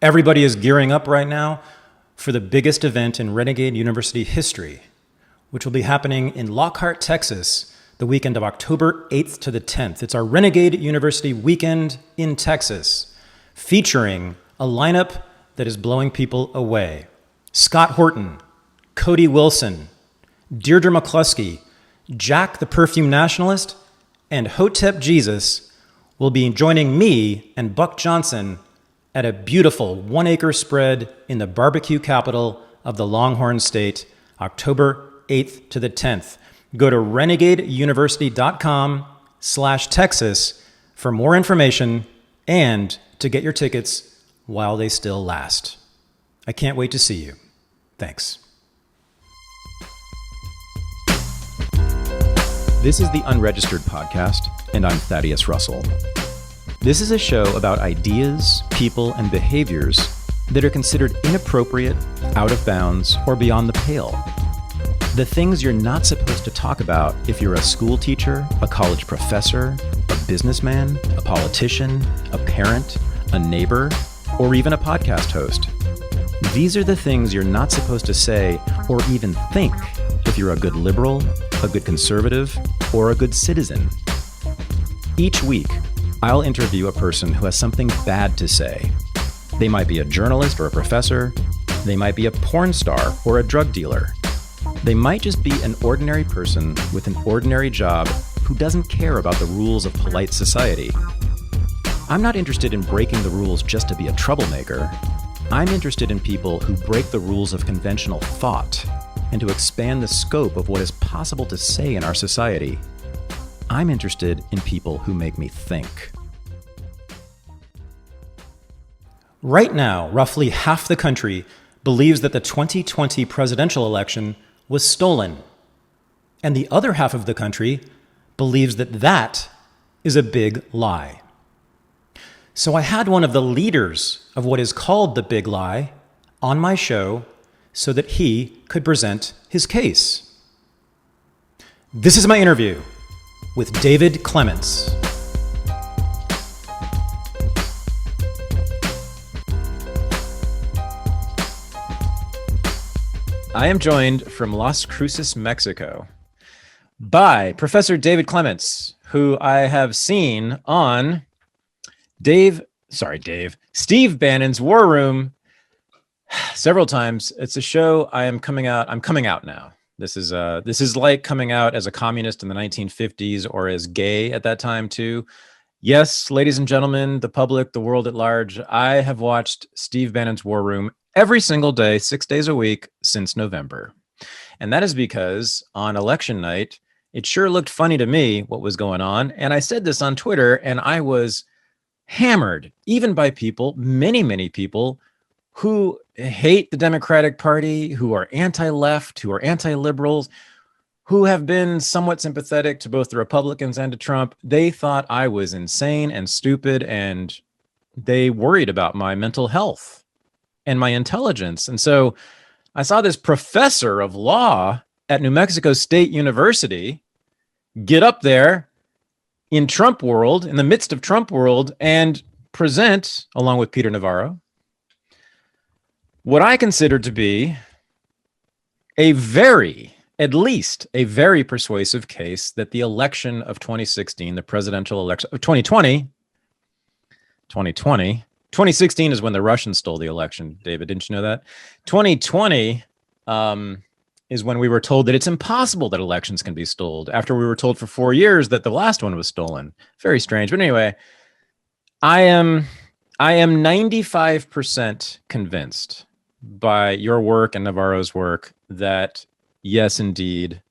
Everybody is gearing up right now for the biggest event in Renegade University history, which will be happening in Lockhart, Texas, the weekend of October 8th to the 10th. It's our Renegade University weekend in Texas, featuring a lineup that is blowing people away. Scott Horton, Cody Wilson, Deirdre McCluskey, Jack the Perfume Nationalist, and Hotep Jesus will be joining me and Buck Johnson at a beautiful 1-acre spread in the barbecue capital of the Longhorn State, October 8th to the 10th. Go to renegadeuniversity.com/Texas for more information and to get your tickets while they still last. I can't wait to see you. Thanks. This is the Unregistered podcast, and I'm Thaddeus Russell. This is a show about ideas, people, and behaviors that are considered inappropriate, out of bounds, or beyond the pale. The things you're not supposed to talk about if you're a school teacher, a college professor, a businessman, a politician, a parent, a neighbor, or even a podcast host. These are the things you're not supposed to say or even think if you're a good liberal, a good conservative, or a good citizen. Each week, I'll interview a person who has something bad to say. They might be a journalist or a professor. They might be a porn star or a drug dealer. They might just be an ordinary person with an ordinary job who doesn't care about the rules of polite society. I'm not interested in breaking the rules just to be a troublemaker. I'm interested in people who break the rules of conventional thought and to expand the scope of what is possible to say in our society. I'm interested in people who make me think. Right now, roughly half the country believes that the 2020 presidential election was stolen. And the other half of the country believes that that is a big lie. So I had one of the leaders of what is called the big lie on my show so that he could present his case. This is my interview with David Clements. I am joined from Las Cruces, Mexico, by Professor David Clements, who I have seen on Steve Bannon's War Room several times. It's a show I'm coming out now. This is like coming out as a communist in the 1950s or as gay at that time too. Yes, ladies and gentlemen, the public, the world at large, I have watched Steve Bannon's War Room every single day, 6 days a week since November. And that is because on election night, it sure looked funny to me what was going on. And I said this on Twitter, and I was hammered, even by people, many, many people who hate the Democratic Party, who are anti-left, who are anti-liberals, who have been somewhat sympathetic to both the Republicans and to Trump. They thought I was insane and stupid, and they worried about my mental health and my intelligence. And so I saw this professor of law at New Mexico State University get up there in Trump world, in the midst of Trump world, and present, along with Peter Navarro, what I consider to be at least a very persuasive case that the election of 2016, the presidential election of 2016 is when the Russians stole the election. David, didn't you know that? 2020 is when we were told that it's impossible that elections can be stolen, after we were told for 4 years that the last one was stolen. Very strange. But anyway, I am 95% convinced by your work and Navarro's work that, yes, indeed,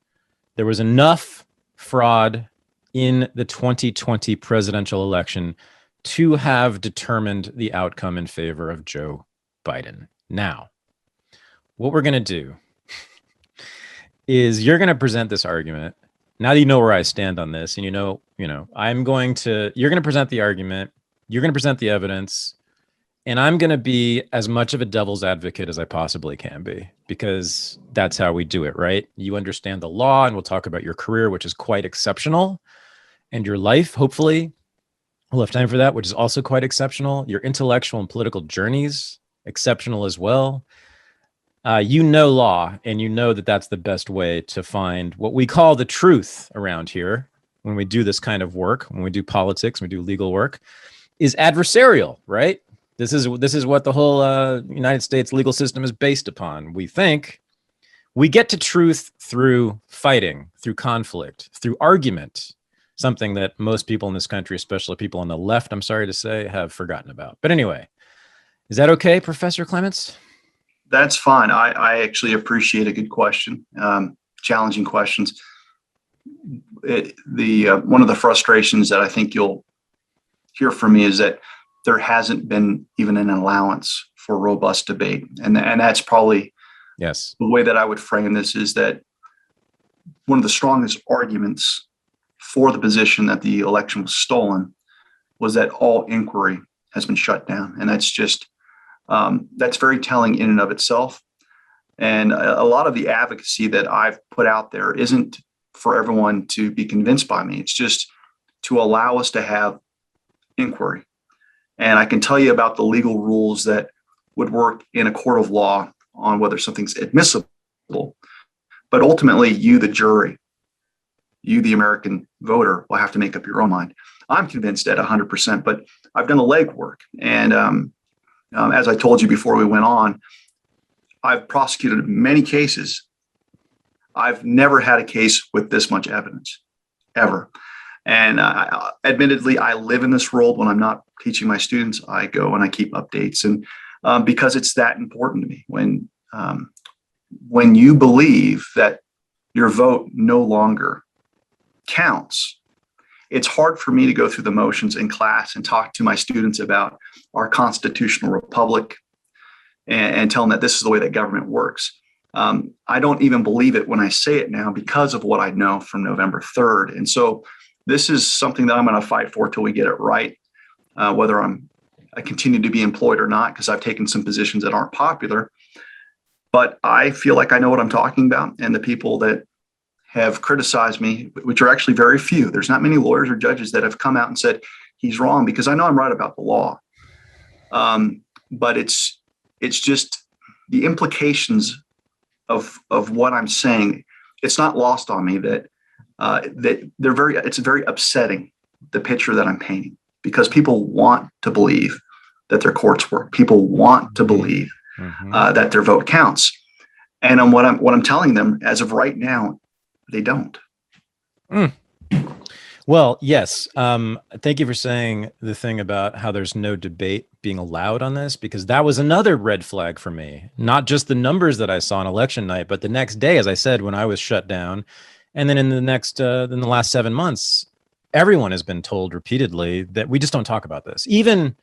there was enough fraud in the 2020 presidential election to have determined the outcome in favor of Joe Biden. Now, what we're going to do is you're going to present this argument. Now that you know where I stand on this, and you're going to present the argument, you're going to present the evidence, and I'm going to be as much of a devil's advocate as I possibly can be, because that's how we do it, right? You understand the law, and we'll talk about your career, which is quite exceptional, and your life, hopefully. We'll have time for that, which is also quite exceptional. Your intellectual and political journeys exceptional as well. You know law, and you know that that's the best way to find what we call the truth around here when we do this kind of work, when we do politics, when we do legal work, is adversarial, right? This is what the whole United States legal system is based upon. We think we get to truth through fighting, through conflict, through argument, something that most people in this country, especially people on the left, I'm sorry to say, have forgotten about. But anyway, is that okay, Professor Clements? That's fine. I actually appreciate a good question, challenging questions. One of the frustrations that I think you'll hear from me is that there hasn't been even an allowance for robust debate. And that's probably yes. The way that I would frame this is that one of the strongest arguments for the position that the election was stolen was that all inquiry has been shut down. And that's just that's very telling in and of itself. And a lot of the advocacy that I've put out there isn't for everyone to be convinced by me. It's just to allow us to have inquiry. And I can tell you about the legal rules that would work in a court of law on whether something's admissible. But ultimately, you, the jury, you, the American voter, will have to make up your own mind. I'm convinced at 100%, but I've done the legwork. And as I told you before we went on, I've prosecuted many cases. I've never had a case with this much evidence, ever. And admittedly, I live in this world. When I'm not teaching my students, I go and I keep updates. And because it's that important to me. When you believe that your vote no longer counts, it's hard for me to go through the motions in class and talk to my students about our constitutional republic and tell them that this is the way that government works. I don't even believe it when I say it now because of what I know from November 3rd. And so this is something that I'm going to fight for till we get it right, whether I continue to be employed or not, because I've taken some positions that aren't popular. But I feel like I know what I'm talking about. And the people that have criticized me, which are actually very few, there's not many lawyers or judges that have come out and said he's wrong, because I know I'm right about the law. But it's just the implications of what I'm saying. It's not lost on me that it's very upsetting, the picture that I'm painting, because people want to believe that their courts work. People want to believe that their vote counts. And what I'm telling them as of right now, they don't. Well, yes. Thank you for saying the thing about how there's no debate being allowed on this, because that was another red flag for me. Not just the numbers that I saw on election night, but the next day, as I said, when I was shut down. And then in the last 7 months, everyone has been told repeatedly that we just don't talk about this. Even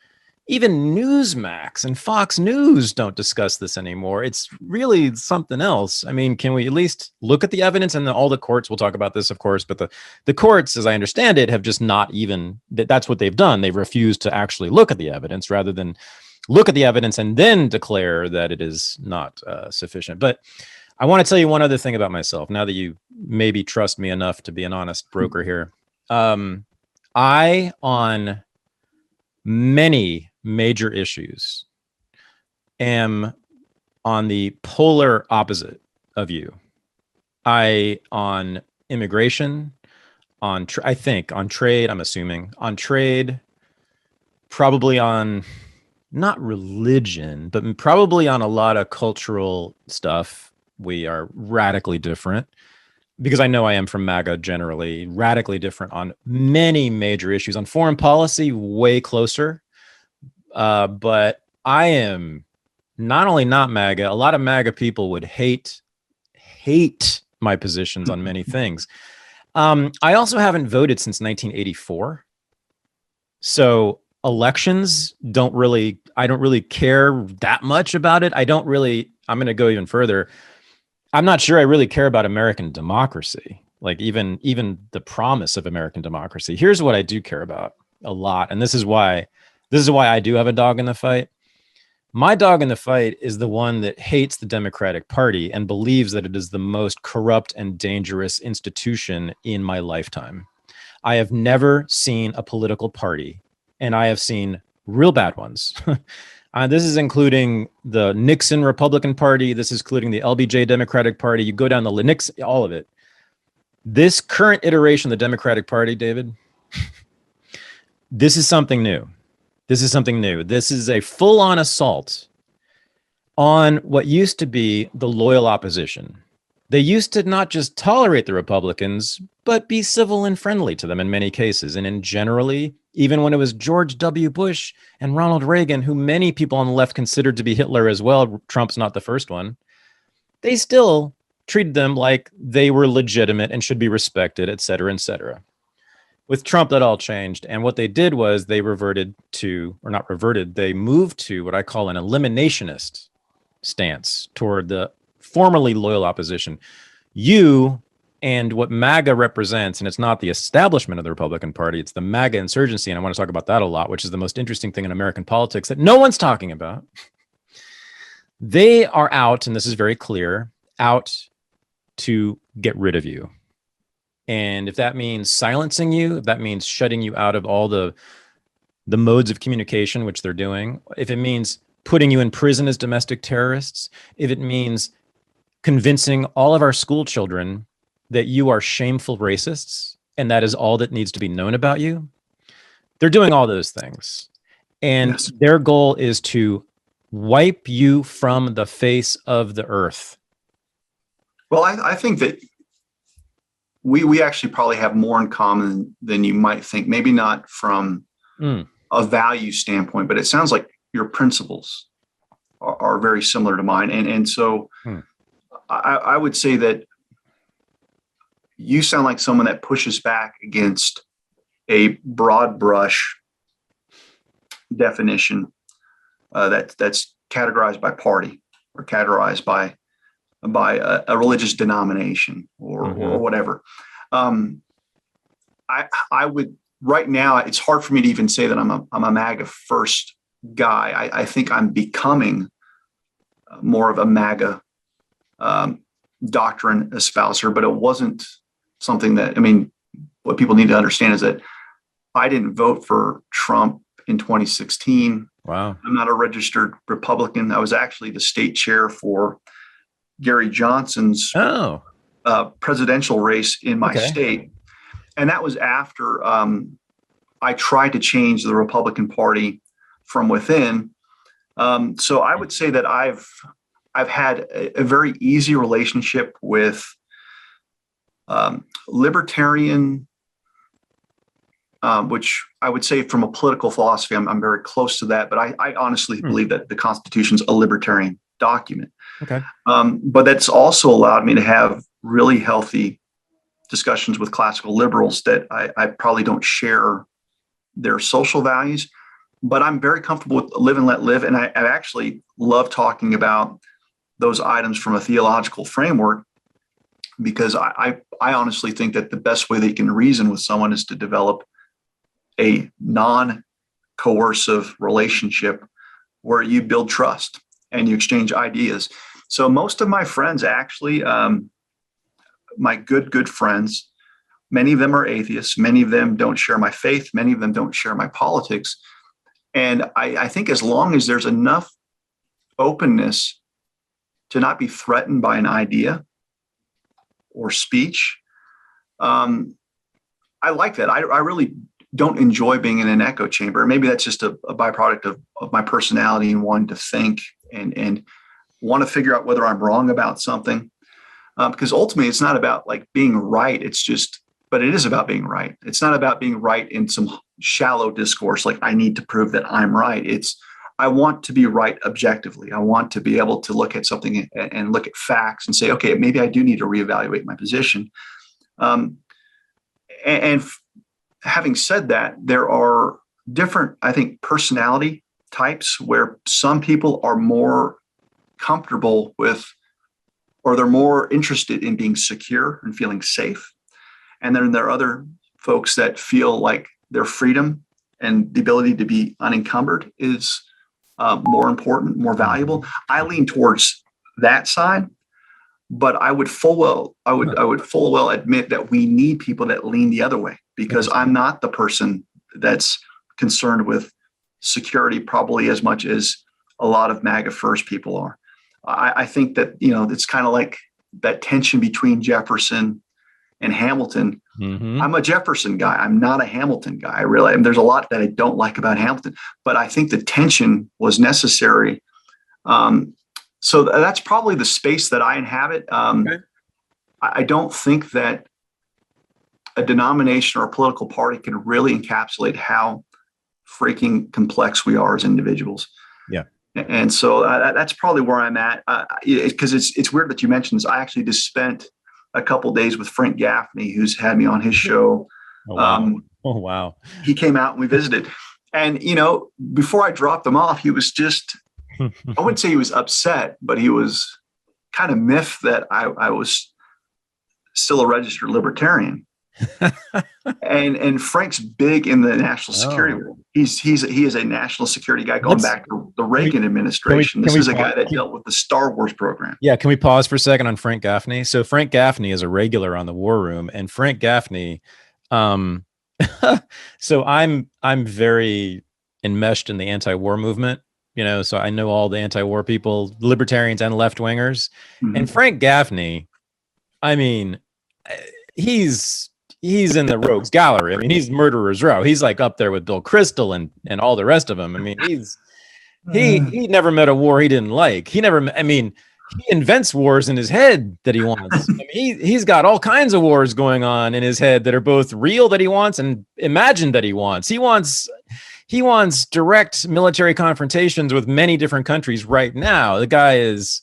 Newsmax and Fox News don't discuss this anymore. It's really something else. I mean, can we at least look at the evidence? And all the courts will talk about this, of course, but the courts, as I understand it, have just not even, that's what they've done. They've refused to actually look at the evidence rather than look at the evidence and then declare that it is not sufficient. But I want to tell you one other thing about myself, now that you maybe trust me enough to be an honest broker here. I, on many major issues, am on the polar opposite of you. On immigration, I think on trade, I'm assuming on trade, probably on not religion, but probably on a lot of cultural stuff. We are radically different, because I know I am from MAGA generally, radically different on many major issues. On foreign policy, way closer. But I am not only not MAGA, a lot of MAGA people would hate my positions on many things. I also haven't voted since 1984. So elections I don't really care that much about it. I'm going to go even further. I'm not sure I really care about American democracy, like even the promise of American democracy. Here's what I do care about a lot. And this is why I do have a dog in the fight. My dog in the fight is the one that hates the Democratic Party and believes that it is the most corrupt and dangerous institution in my lifetime. I have never seen a political party, and I have seen real bad ones. This is including the Nixon Republican Party. This is including the LBJ Democratic Party. You go down the Linux, all of it. This current iteration of the Democratic Party, David, this is something new. This is something new. This is a full-on assault on what used to be the loyal opposition. They used to not just tolerate the Republicans, but be civil and friendly to them in many cases. And in generally, even when it was George W. Bush and Ronald Reagan, who many people on the left considered to be Hitler as well, Trump's not the first one, they still treated them like they were legitimate and should be respected, et cetera, et cetera. With Trump, that all changed. And what they did was they reverted to, or not reverted, they moved to what I call an eliminationist stance toward the formerly loyal opposition. You and what MAGA represents, and it's not the establishment of the Republican Party, it's the MAGA insurgency, and I want to talk about that a lot, which is the most interesting thing in American politics that no one's talking about. They are out, and this is very clear, out to get rid of you. And if that means silencing you, if that means shutting you out of all the modes of communication, which they're doing, if it means putting you in prison as domestic terrorists, if it means convincing all of our school children that you are shameful racists and that is all that needs to be known about you, they're doing all those things. And yes, their goal is to wipe you from the face of the earth. Well, I think that we actually probably have more in common than you might think. Maybe not from a value standpoint, but it sounds like your principles are very similar to mine. And so I would say that you sound like someone that pushes back against a broad brush definition that's categorized by party or categorized by a religious denomination or whatever. I would right now, it's hard for me to even say that I'm a MAGA first guy. I think I'm becoming more of a MAGA doctrine espouser, but it wasn't something that, I mean, what people need to understand is that I didn't vote for Trump in 2016. Wow. I'm not a registered Republican. I was actually the state chair for Gary Johnson's presidential race in my state. And that was after I tried to change the Republican Party from within. So I would say that I've had a very easy relationship with libertarian, which I would say from a political philosophy, I'm very close to that. But I honestly believe that the Constitution's a libertarian document. Okay. But that's also allowed me to have really healthy discussions with classical liberals that I probably don't share their social values, but I'm very comfortable with live and let live. And I actually love talking about those items from a theological framework, because I honestly think that the best way that you can reason with someone is to develop a non-coercive relationship where you build trust and you exchange ideas. So most of my friends actually, my good friends, many of them are atheists. Many of them don't share my faith. Many of them don't share my politics. And I think as long as there's enough openness to not be threatened by an idea or speech, I like that. I really don't enjoy being in an echo chamber. Maybe that's just a byproduct of my personality and wanting to think and want to figure out whether I'm wrong about something. Because ultimately it's not about like being right. But it is about being right. It's not about being right in some shallow discourse, like I need to prove that I'm right. I want to be right objectively. I want to be able to look at something and look at facts and say, okay, maybe I do need to reevaluate my position. Having said that, there are different, I think, personality types where some people are more comfortable with, or they're more interested in being secure and feeling safe. And then there are other folks that feel like their freedom and the ability to be unencumbered is more important, more valuable. I lean towards that side, but I would full well admit that we need people that lean the other way, because I'm not the person that's concerned with security probably as much as a lot of MAGA first people are. I think that, it's kind of like that tension between Jefferson and Hamilton. Mm-hmm. I'm a Jefferson guy. I'm not a Hamilton guy. I mean, there's a lot that I don't like about Hamilton, but I think the tension was necessary. So that's probably the space that I inhabit. Okay. I don't think that a denomination or a political party can really encapsulate how freaking complex we are as individuals. Yeah. And so that's probably where I'm at. Because it's weird that you mentioned this. I actually just spent a couple of days with Frank Gaffney, who's had me on his show. Oh, wow. Wow. He came out and we visited. And, before I dropped him off, he was just, I wouldn't say he was upset, but he was kind of miffed that I was still a registered libertarian. and Frank's big in the national security world. He is a national security guy going back to the Reagan administration. This is a guy that dealt with the Star Wars program. Yeah, can we pause for a second on Frank Gaffney? So Frank Gaffney is a regular on the War Room, and Frank Gaffney, so I'm very enmeshed in the anti-war movement, so I know all the anti-war people, libertarians and left-wingers. Mm-hmm. And Frank Gaffney, I mean, he's in the rogues gallery. I mean, he's murderer's row. He's like up there with Bill Kristol and all the rest of them. I mean, he never met a war he didn't like. He invents wars in his head that he wants. I mean, he's got all kinds of wars going on in his head that are both real that he wants and imagined that he wants. He wants direct military confrontations with many different countries right now. The guy is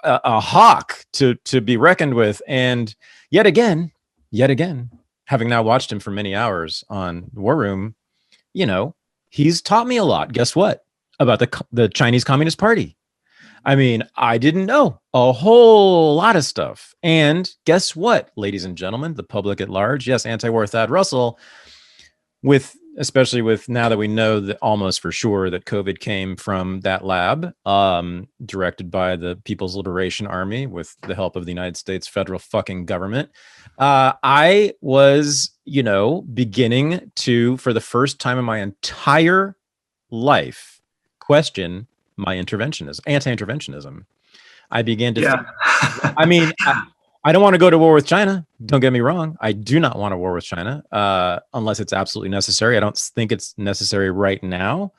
a hawk to be reckoned with. And yet again, having now watched him for many hours on War Room, he's taught me a lot. Guess what? About the Chinese Communist Party. I mean, I didn't know a whole lot of stuff. And guess what, ladies and gentlemen, the public at large? Yes, anti-war Thad Russell, especially with now that we know that almost for sure that COVID came from that lab, directed by the People's Liberation Army with the help of the United States federal fucking government. I was, beginning to, for the first time in my entire life, question my anti-interventionism. I began to think, I mean, I don't want to go to war with China. Don't get me wrong. I do not want a war with China unless it's absolutely necessary. I don't think it's necessary right now.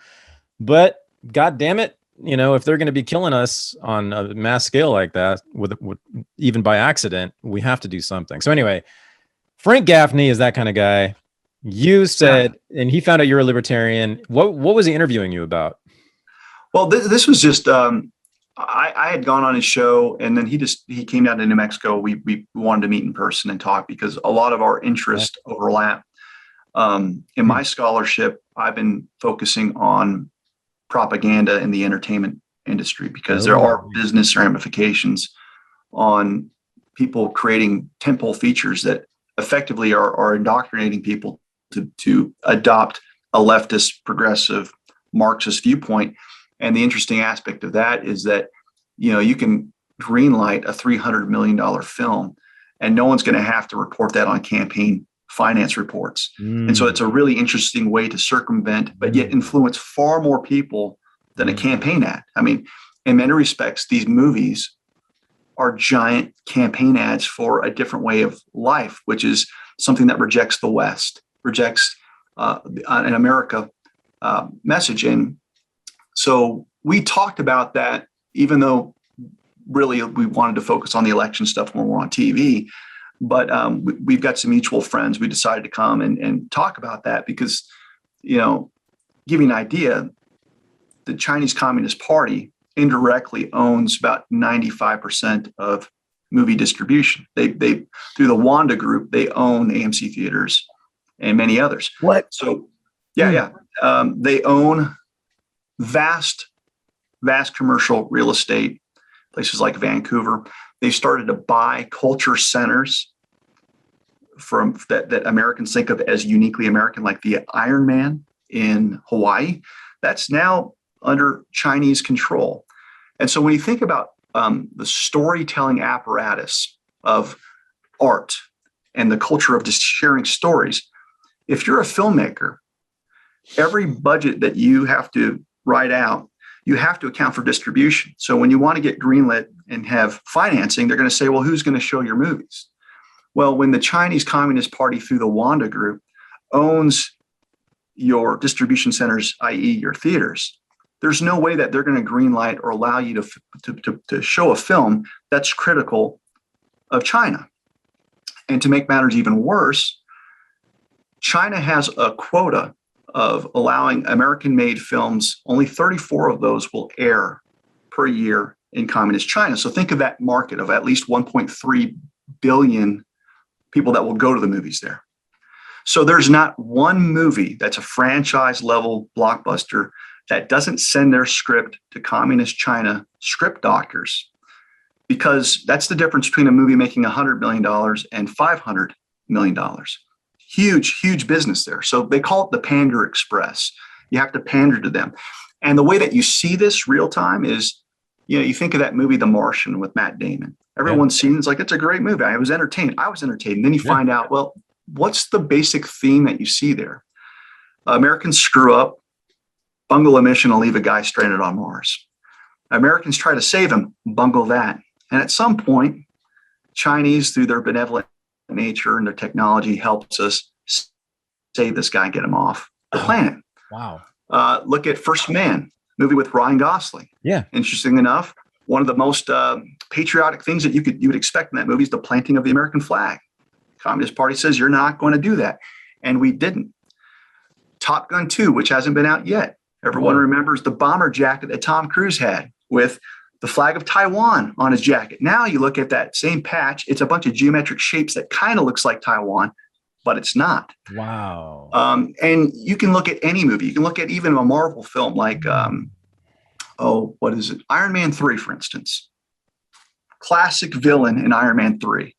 But God damn it, if they're going to be killing us on a mass scale like that, with even by accident, we have to do something. So anyway, Frank Gaffney is that kind of guy. You said, and he found out you're a libertarian. What was he interviewing you about? Well, this was just, I had gone on his show, and then he came down to New Mexico. We wanted to meet in person and talk because a lot of our interests overlap. In my scholarship, I've been focusing on propaganda in the entertainment industry because there are business ramifications on people creating tentpole features that effectively are indoctrinating people to adopt a leftist, progressive, Marxist viewpoint. And the interesting aspect of that is that, you can greenlight a $300 million film and no one's going to have to report that on campaign finance reports. And so it's a really interesting way to circumvent, but yet influence far more people than a campaign ad. I mean, in many respects, these movies are giant campaign ads for a different way of life, which is something that rejects the West, rejects an America message. And so we talked about that, even though really we wanted to focus on the election stuff when we're on TV. But we've got some mutual friends. We decided to come and talk about that because, give you an idea, the Chinese Communist Party indirectly owns about 95% of movie distribution. They through the Wanda Group, they own AMC theaters and many others. What? So, yeah. They own vast commercial real estate, places like Vancouver. They've started to buy culture centers from that Americans think of as uniquely American, like the Iron Man in Hawaii. That's now under Chinese control. And so when you think about the storytelling apparatus of art and the culture of just sharing stories, if you're a filmmaker, every budget that you have to write out, you have to account for distribution. So when you want to get greenlit and have financing, they're going to say, well, who's going to show your movies? Well, when the Chinese Communist Party through the Wanda Group owns your distribution centers, i.e. your theaters, there's no way that they're going to greenlight or allow you to show a film that's critical of China. And to make matters even worse, China has a quota of allowing American-made films. Only 34 of those will air per year in communist China. So think of that market of at least 1.3 billion people that will go to the movies there. So there's not one movie that's a franchise level blockbuster that doesn't send their script to communist China script doctors, because that's the difference between a movie making $100 million and $500 million. Huge, huge business there. So they call it the Pander Express. You have to pander to them. And the way that you see this real time is, you think of that movie, The Martian, with Matt Damon. Everyone's seen it's like, it's a great movie. I was entertained. Then you find out, well, what's the basic theme that you see there? Americans screw up, bungle a mission, and leave a guy stranded on Mars. Americans try to save him, bungle that. And at some point, Chinese, through their benevolent nature and their technology, helps us save this guy and get him off the planet. Wow. Look at First Man, movie with Ryan Gosling. Yeah. Interesting enough, one of the most patriotic things that you would expect in that movie is the planting of the American flag. Communist Party says you're not going to do that, and we didn't. Top Gun 2, which hasn't been out yet. Everyone remembers the bomber jacket that Tom Cruise had with the flag of Taiwan on his jacket. Now you look at that same patch, it's a bunch of geometric shapes that kind of looks like Taiwan, but it's not. Wow. And you can look at any movie. You can look at even a Marvel film like, what is it? Iron Man 3, for instance. Classic villain in Iron Man 3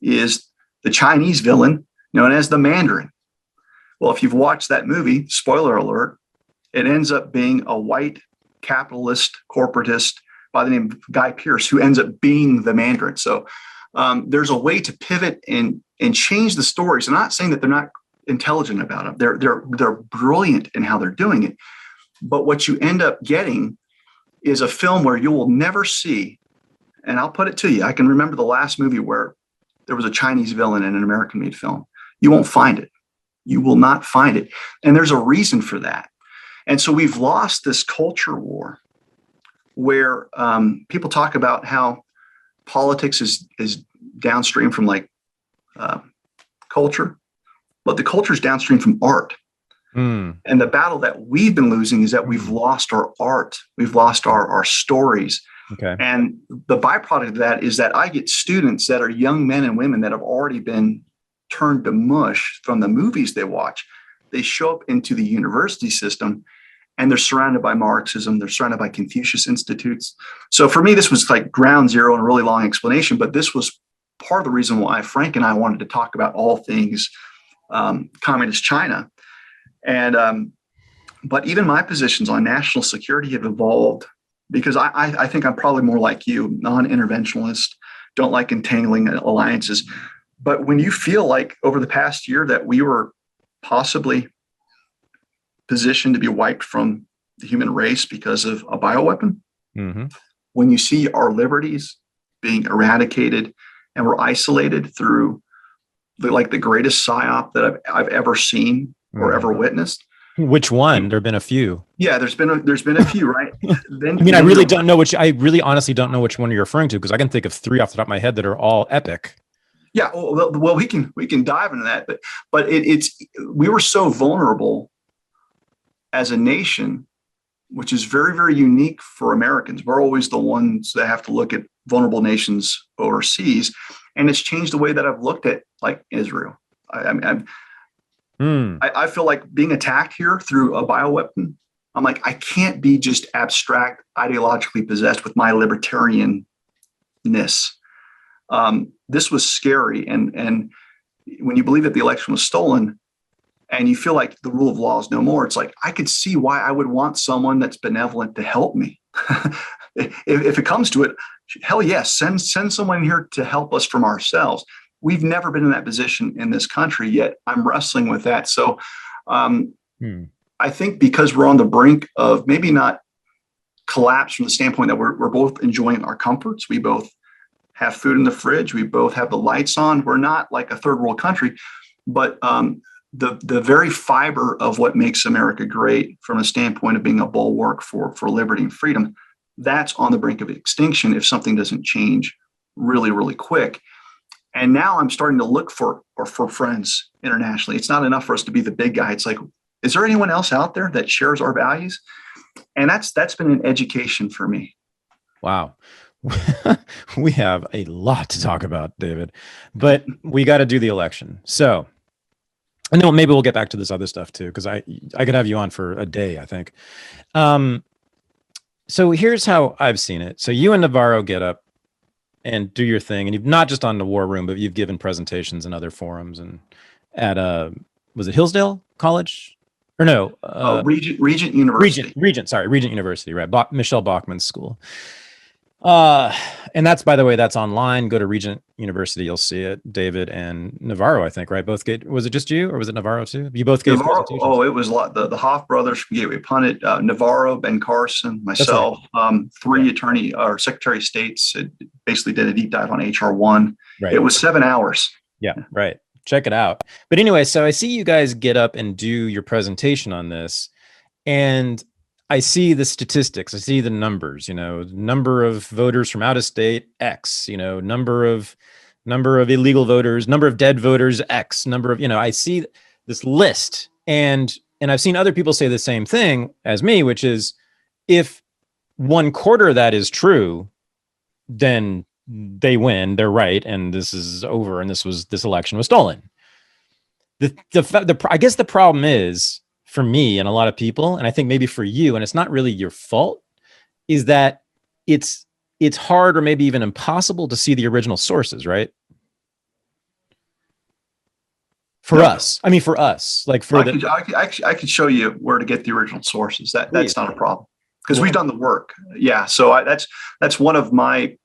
is the Chinese villain known as the Mandarin. Well, if you've watched that movie, spoiler alert, it ends up being a white capitalist corporatist by the name of Guy Pearce, who ends up being the Mandarin. So there's a way to pivot and change the stories. I'm not saying that they're not intelligent about it. They're brilliant in how they're doing it. But what you end up getting is a film where you will never see, and I'll put it to you, I can remember the last movie where there was a Chinese villain in an American-made film. You won't find it. You will not find it. And there's a reason for that. And so we've lost this culture war where people talk about how politics is downstream from culture, but the culture is downstream from art. And the battle that we've been losing is that we've lost our art. We've lost our stories. Okay. And the byproduct of that is that I get students that are young men and women that have already been turned to mush from the movies they watch. They show up into the university system and they're surrounded by Marxism. They're surrounded by Confucius institutes. So for me, this was like ground zero and a really long explanation, but this was part of the reason why Frank and I wanted to talk about all things communist China. And but even my positions on national security have evolved because I think I'm probably more like you, non-interventionalist, don't like entangling alliances. But when you feel like over the past year that we were possibly positioned to be wiped from the human race because of a bioweapon, when you see our liberties being eradicated and we're isolated through the greatest psyop that I've ever seen or ever witnessed. Which one? There have been a few. Yeah, there's been a few, right? Then, I mean, I really honestly don't know which one you're referring to, because I can think of 3 off the top of my head that are all epic. Yeah, well, we can dive into that, but we were so vulnerable as a nation, which is very, very unique for Americans. We're always the ones that have to look at vulnerable nations overseas, and it's changed the way that I've looked at like Israel. I feel like being attacked here through a bioweapon. I'm like, I can't be just abstract, ideologically possessed with my libertarianness. This was scary. And when you believe that the election was stolen and you feel like the rule of law is no more, it's like, I could see why I would want someone that's benevolent to help me. If it comes to it, hell yes, send someone here to help us from ourselves. We've never been in that position in this country yet. I'm wrestling with that. So I think because we're on the brink of maybe not collapse from the standpoint that we're both enjoying our comforts. We both have food in the fridge. We both have the lights on. We're not like a third world country, but the very fiber of what makes America great from a standpoint of being a bulwark for liberty and freedom, that's on the brink of extinction if something doesn't change really, really quick. And now I'm starting to look for friends internationally. It's not enough for us to be the big guy. It's like, is there anyone else out there that shares our values? And that's been an education for me. Wow. We have a lot to talk about, David, but we got to do the election. So, and then maybe we'll get back to this other stuff too, because I could have you on for a day, I think. So here's how I've seen it. So you and Navarro get up and do your thing, and you've not just on the War Room, but you've given presentations in other forums and at was it Hillsdale College? Or no, Regent University. Regent University, right? Michelle Bachmann's school. And that's, by the way, that's online. Go to Regent University, you'll see it. David and Navarro, I think, right? Both gave. Was it just you, or was it Navarro too? You both gave Navarro, presentations. oh, it was a lot. The Hoff brothers from Gateway Pundit, Navarro, Ben Carson, myself, right. Three attorney or Secretary of States basically did a deep dive on HR1. Right. It was 7 hours. Yeah, right. Check it out. But anyway, so I see you guys get up and do your presentation on this, and I see the statistics. I see the numbers, number of voters from out of state, X, number of illegal voters, number of dead voters, X, number of, I see this list, and I've seen other people say the same thing as me, which is if 1/4 of that is true, then they win, they're right, and this is over, and this election was stolen. I guess the problem is, for me and a lot of people, and I think maybe for you, and it's not really your fault, is that it's hard or maybe even impossible to see the original sources, right? For us, like for I could show you where to get the original sources. That's not a problem because we've done the work. Yeah, so that's one of my,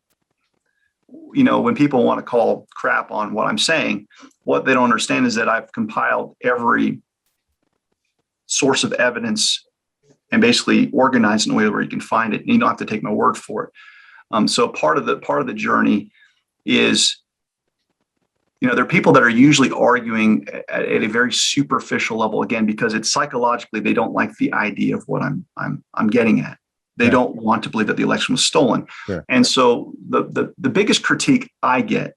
when people want to call crap on what I'm saying, what they don't understand is that I've compiled every source of evidence and basically organized in a way where you can find it and you don't have to take my word for it. So part of the journey is, there are people that are usually arguing at a very superficial level, again, because it's psychologically, they don't like the idea of what I'm getting at. They don't want to believe that the election was stolen. Sure. And so the biggest critique I get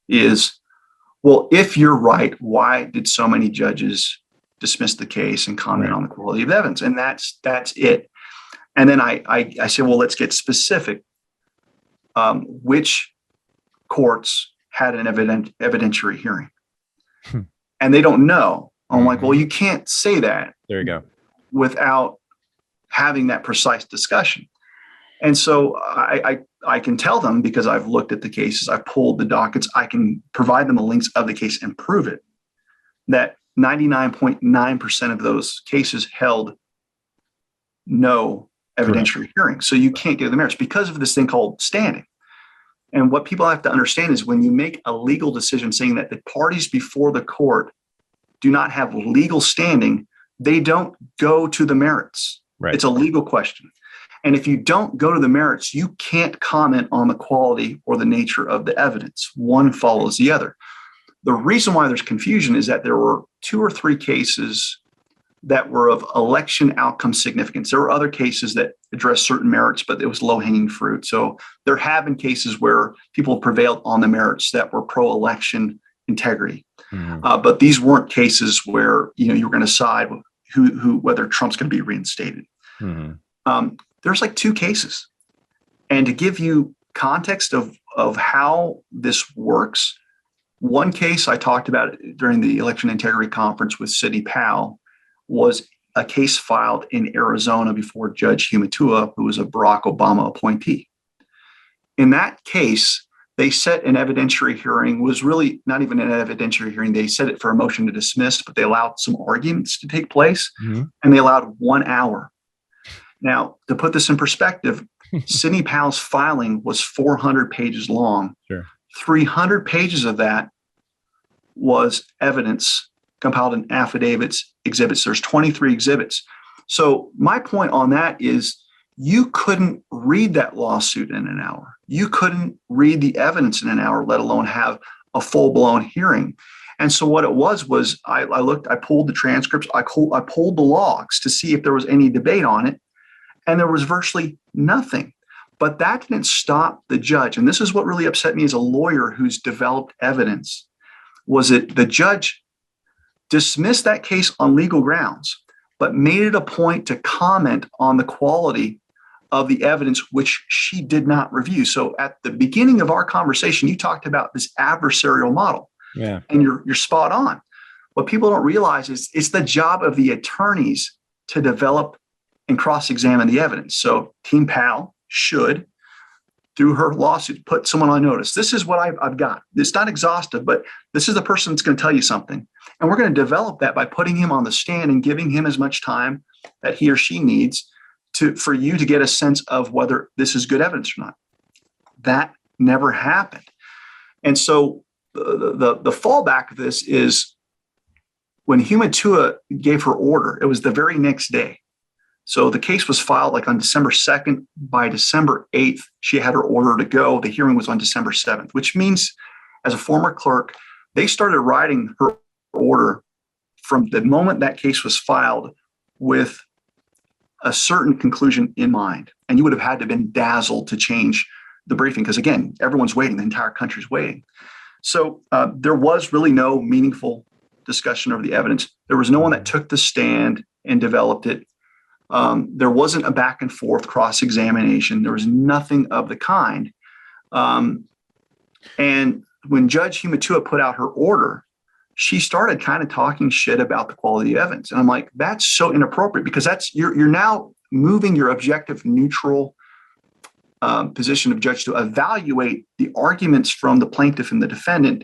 is, well, if you're right, why did so many judges dismiss the case and comment on the quality of evidence? And that's it. And then I say, well, let's get specific. Which courts had an evidentiary hearing? And they don't know. I'm like, well, you can't say that. There you go. Without having that precise discussion. And so I can tell them, because I've looked at the cases, I've pulled the dockets, I can provide them the links of the case and prove it, that 99.9% of those cases held no evidentiary hearing. So you can't get the merits because of this thing called standing. And what people have to understand is when you make a legal decision saying that the parties before the court do not have legal standing, they don't go to the merits. Right. It's a legal question. And if you don't go to the merits, you can't comment on the quality or the nature of the evidence. One follows the other. The reason why there's confusion is that there were 2 or 3 cases that were of election outcome significance. There were other cases that addressed certain merits, but it was low-hanging fruit. So there have been cases where people prevailed on the merits that were pro-election integrity. But these weren't cases where you were going to side who whether Trump's going to be reinstated. There's like 2 cases. And to give you context of how this works, one case I talked about during the election integrity conference with Sidney Powell was a case filed in Arizona before Judge Humatua, who was a Barack Obama appointee. In that case, they set an evidentiary hearing, was really not even an evidentiary hearing. They set it for a motion to dismiss, but they allowed some arguments to take place, and they allowed 1 hour. Now, to put this in perspective, Sidney Powell's filing was 400 pages long. Sure. 300 pages of that was evidence compiled in affidavits, exhibits. There's 23 exhibits. So my point on that is you couldn't read that lawsuit in an hour. You couldn't read the evidence in an hour, let alone have a full-blown hearing. And so what it was I pulled the transcripts, I pulled the logs to see if there was any debate on it, and there was virtually nothing. But that didn't stop the judge. And this is what really upset me as a lawyer who's developed evidence, was that the judge dismissed that case on legal grounds, but made it a point to comment on the quality of the evidence, which she did not review. So at the beginning of our conversation, you talked about this adversarial model. Yeah. And you're spot on. What people don't realize is it's the job of the attorneys to develop and cross-examine the evidence. So Team Pal should, through her lawsuit, put someone on notice. This is what I've got. It's not exhaustive, but this is the person that's going to tell you something. And we're going to develop that by putting him on the stand and giving him as much time that he or she needs for you to get a sense of whether this is good evidence or not. That never happened. And so the fallback of this is when Humatua gave her order, it was the very next day. So the case was filed like on December 2nd. By December 8th, she had her order to go. The hearing was on December 7th, which means as a former clerk, they started writing her order from the moment that case was filed with a certain conclusion in mind. And you would have had to have been dazzled to change the briefing because, again, everyone's waiting. The entire country's waiting. So there was really no meaningful discussion of the evidence. There was no one that took the stand and developed it. There wasn't a back and forth cross-examination. There was nothing of the kind. And when Judge Humatua put out her order, she started kind of talking shit about the quality of evidence. And I'm like, that's so inappropriate because you're now moving your objective, neutral position of judge to evaluate the arguments from the plaintiff and the defendant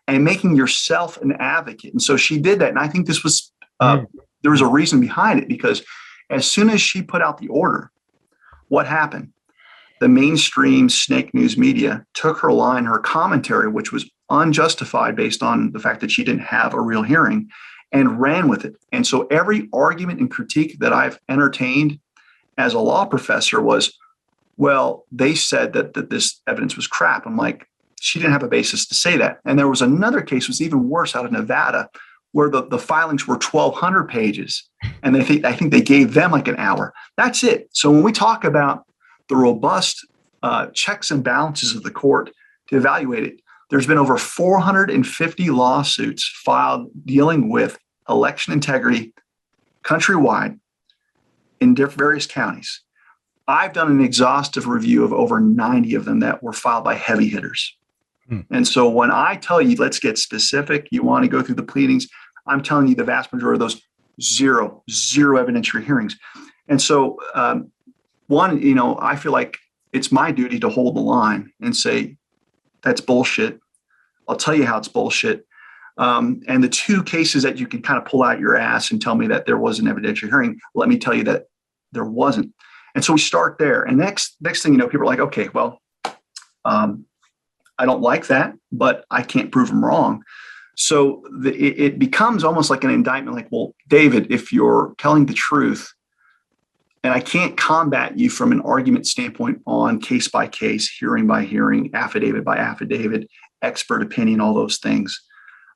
and making yourself an advocate. And so she did that. And I think this was, there was a reason behind it because as soon as she put out the order, what happened? The mainstream snake news media took her line, her commentary, which was unjustified based on the fact that she didn't have a real hearing, and ran with it. And so every argument and critique that I've entertained as a law professor was, well, they said that this evidence was crap. I'm like, she didn't have a basis to say that. And there was another case, was even worse, out of Nevada, where the filings were 1,200 pages. And I think they gave them like an hour. That's it. So when we talk about the robust checks and balances of the court to evaluate it, there's been over 450 lawsuits filed dealing with election integrity countrywide in various counties. I've done an exhaustive review of over 90 of them that were filed by heavy hitters. And so when I tell you, let's get specific, you want to go through the pleadings, I'm telling you the vast majority of those, zero evidentiary hearings. And so one, I feel like it's my duty to hold the line and say, that's bullshit. I'll tell you how it's bullshit. And the two cases that you can kind of pull out your ass and tell me that there was an evidentiary hearing, let me tell you that there wasn't. And so we start there. And next thing you know, people are like, okay, well, I don't like that, but I can't prove them wrong. So it becomes almost like an indictment, like, well, David, if you're telling the truth, and I can't combat you from an argument standpoint on case by case, hearing by hearing, affidavit by affidavit, expert opinion, all those things.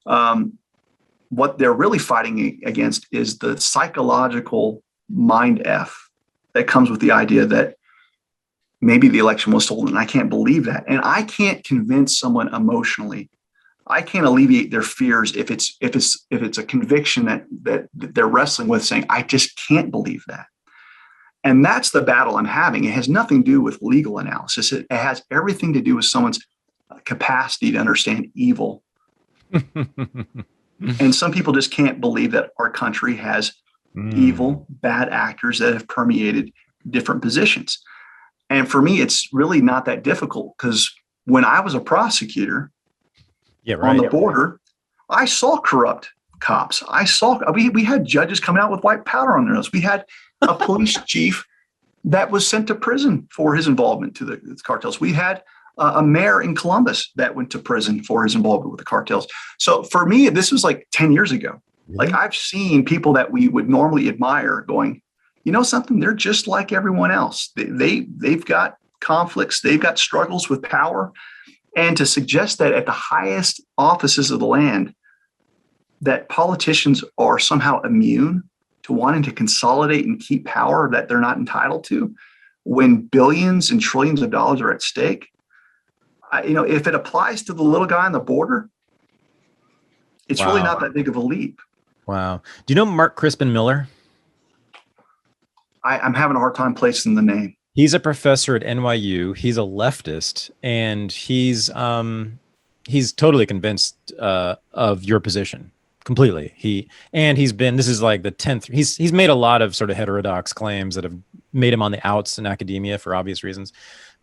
What they're really fighting against is the psychological mind F that comes with the idea that maybe the election was stolen. And I can't believe that. And I can't convince someone emotionally. I can't alleviate their fears if it's a conviction that they're wrestling with, saying, I just can't believe that. And that's the battle I'm having. It has nothing to do with legal analysis. It has everything to do with someone's capacity to understand evil. And some people just can't believe that our country has evil, bad actors that have permeated different positions. And for me, it's really not that difficult because when I was a prosecutor on the border, I saw corrupt cops. We had judges coming out with white powder on their nose. We had a police chief that was sent to prison for his involvement to the cartels. We had a mayor in Columbus that went to prison for his involvement with the cartels. So for me, this was like 10 years ago. Like I've seen people that we would normally admire going, you know something? They're just like everyone else. They've got conflicts. They've got struggles with power. And to suggest that at the highest offices of the land, that politicians are somehow immune to wanting to consolidate and keep power that they're not entitled to, when billions and trillions of dollars are at stake, if it applies to the little guy on the border, it's really not that big of a leap. Wow. Do you know Mark Crispin Miller? I'm having a hard time placing the name. He's a professor at NYU. He's a leftist, and he's totally convinced of your position completely. He's been, this is like the 10th. He's made a lot of sort of heterodox claims that have made him on the outs in academia for obvious reasons.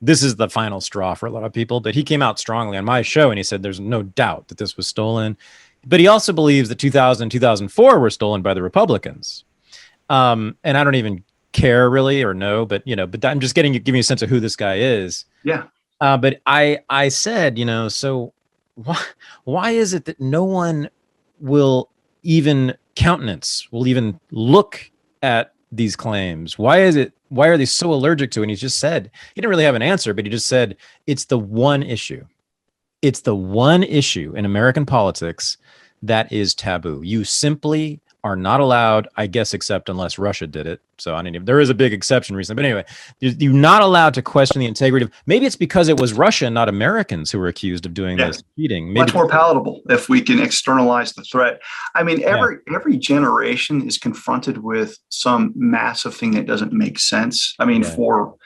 This is the final straw for a lot of people, but he came out strongly on my show and he said there's no doubt that this was stolen. But he also believes that 2000 and 2004 were stolen by the Republicans. And I don't even care really or know, but I'm just giving you a sense of who this guy is. Yeah. But I said, so why is it that no one will even look at these claims? Why are they so allergic to it? And he just said, he didn't really have an answer, but he just said, it's the one issue. It's the one issue in American politics that is taboo. You simply are not allowed, I guess, except unless Russia did it. So there is a big exception recently, but anyway, you're not allowed to question the integrity of, maybe it's because it was Russia, not Americans, who were accused of doing this cheating. Maybe much more palatable if we can externalize the threat. I mean, every generation is confronted with some massive thing that doesn't make sense. I mean, for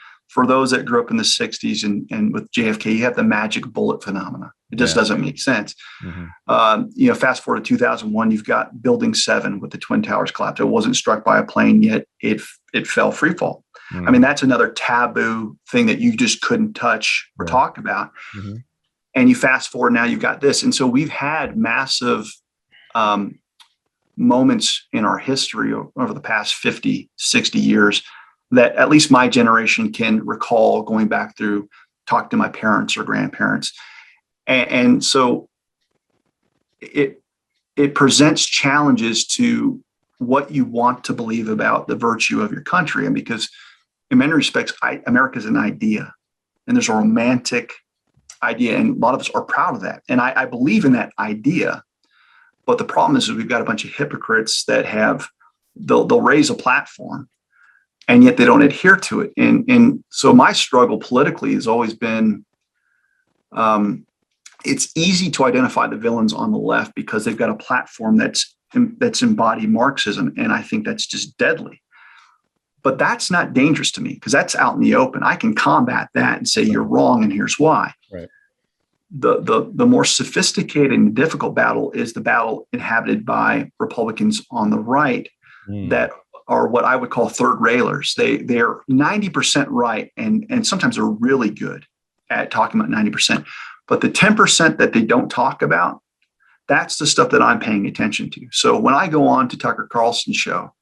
those that grew up in the 60s and with JFK, you have the magic bullet phenomena. It just doesn't make sense. Mm-hmm. Fast forward to 2001, you've got Building 7 with the Twin Towers collapse. It wasn't struck by a plane, yet it fell free fall. Mm-hmm. I mean, that's another taboo thing that you just couldn't touch or talk about. Mm-hmm. And you fast forward, now you've got this. And so we've had massive moments in our history over the past 50, 60 years that at least my generation can recall, going back through talking to my parents or grandparents. And so it presents challenges to what you want to believe about the virtue of your country. And because in many respects, America is an idea, and there's a romantic idea, and a lot of us are proud of that. And I believe in that idea. But the problem is we've got a bunch of hypocrites that they'll raise a platform, and yet they don't adhere to it. And so my struggle politically has always been, it's easy to identify the villains on the left because they've got a platform that's embodied Marxism. And I think that's just deadly. But that's not dangerous to me because that's out in the open. I can combat that and say, you're wrong, and here's why. Right. The more sophisticated and difficult battle is the battle inhabited by Republicans on the right that are what I would call third railers. They're 90% right, and sometimes they're really good at talking about 90%. But the 10% that they don't talk about, that's the stuff that I'm paying attention to. So when I go on to Tucker Carlson's show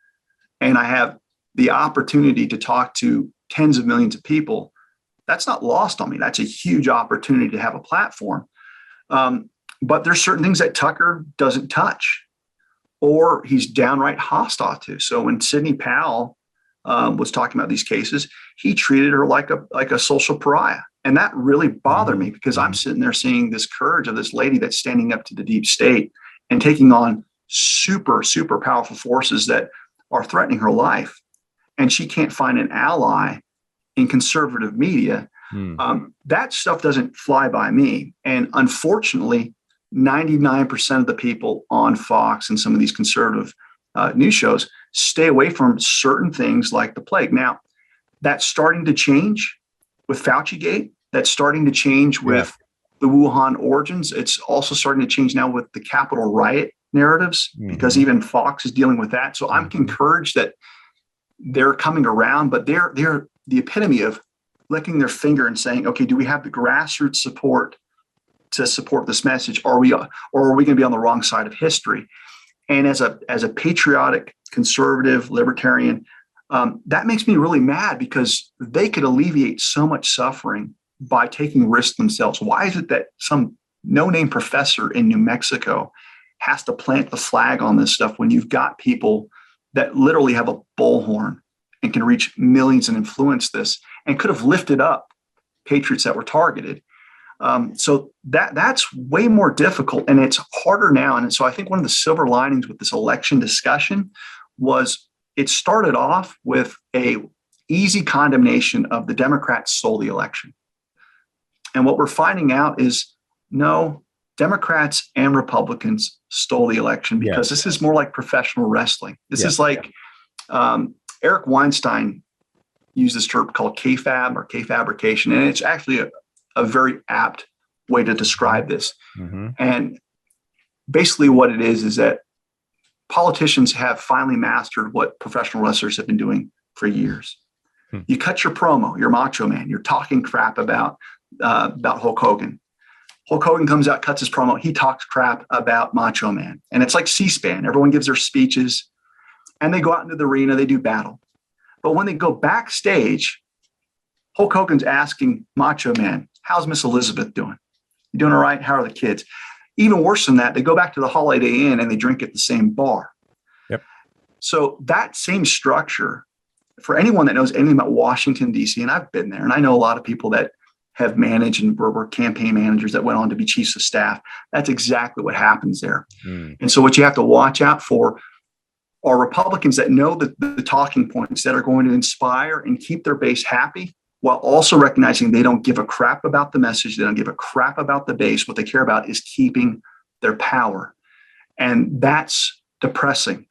and I have the opportunity to talk to tens of millions of people, that's not lost on me. That's a huge opportunity to have a platform. But there's certain things that Tucker doesn't touch, or he's downright hostile to. So when Sidney Powell was talking about these cases, he treated her like a social pariah. And that really bothered me because I'm sitting there seeing this courage of this lady that's standing up to the deep state and taking on super, super powerful forces that are threatening her life. And she can't find an ally in conservative media. That stuff doesn't fly by me. And unfortunately, 99% of the people on Fox and some of these conservative news shows stay away from certain things like the plague. Now, that's starting to change with Fauci-gate. That's starting to change with the Wuhan origins. It's also starting to change now with the Capitol riot narratives because even Fox is dealing with that. So I'm encouraged that they're coming around, but they're the epitome of licking their finger and saying, okay, do we have the grassroots support to support this message? Or are we going to be on the wrong side of history? And as a patriotic, conservative, libertarian, that makes me really mad because they could alleviate so much suffering by taking risks themselves. Why is it that some no-name professor in New Mexico has to plant the flag on this stuff when you've got people that literally have a bullhorn and can reach millions and influence this and could have lifted up patriots that were targeted. So that's way more difficult, and it's harder now. And so I think one of the silver linings with this election discussion was it started off with a easy condemnation of the Democrats stole the election. And what we're finding out is no, Democrats and Republicans stole the election, because this is more like professional wrestling. This is like Eric Weinstein used this term called KFAB or K-fabrication, and it's actually a very apt way to describe this. And basically what it is that politicians have finally mastered what professional wrestlers have been doing for years. You cut your promo, you're Macho Man, you're talking crap about Hulk Hogan. Hulk Hogan comes out, cuts his promo, he talks crap about Macho Man. And it's like C-SPAN. Everyone gives their speeches and they go out into the arena, they do battle. But when they go backstage, Hulk Hogan's asking Macho Man, how's Miss Elizabeth doing? You doing all right? How are the kids? Even worse than that, they go back to the Holiday Inn and they drink at the same bar. So that same structure, for anyone that knows anything about Washington, D.C., and I've been there, and I know a lot of people that have managed and were campaign managers that went on to be chiefs of staff. That's exactly what happens there. And so what you have to watch out for are Republicans that know the talking points that are going to inspire and keep their base happy, while also recognizing they don't give a crap about the message. They don't give a crap about the base. What they care about is keeping their power. And that's depressing,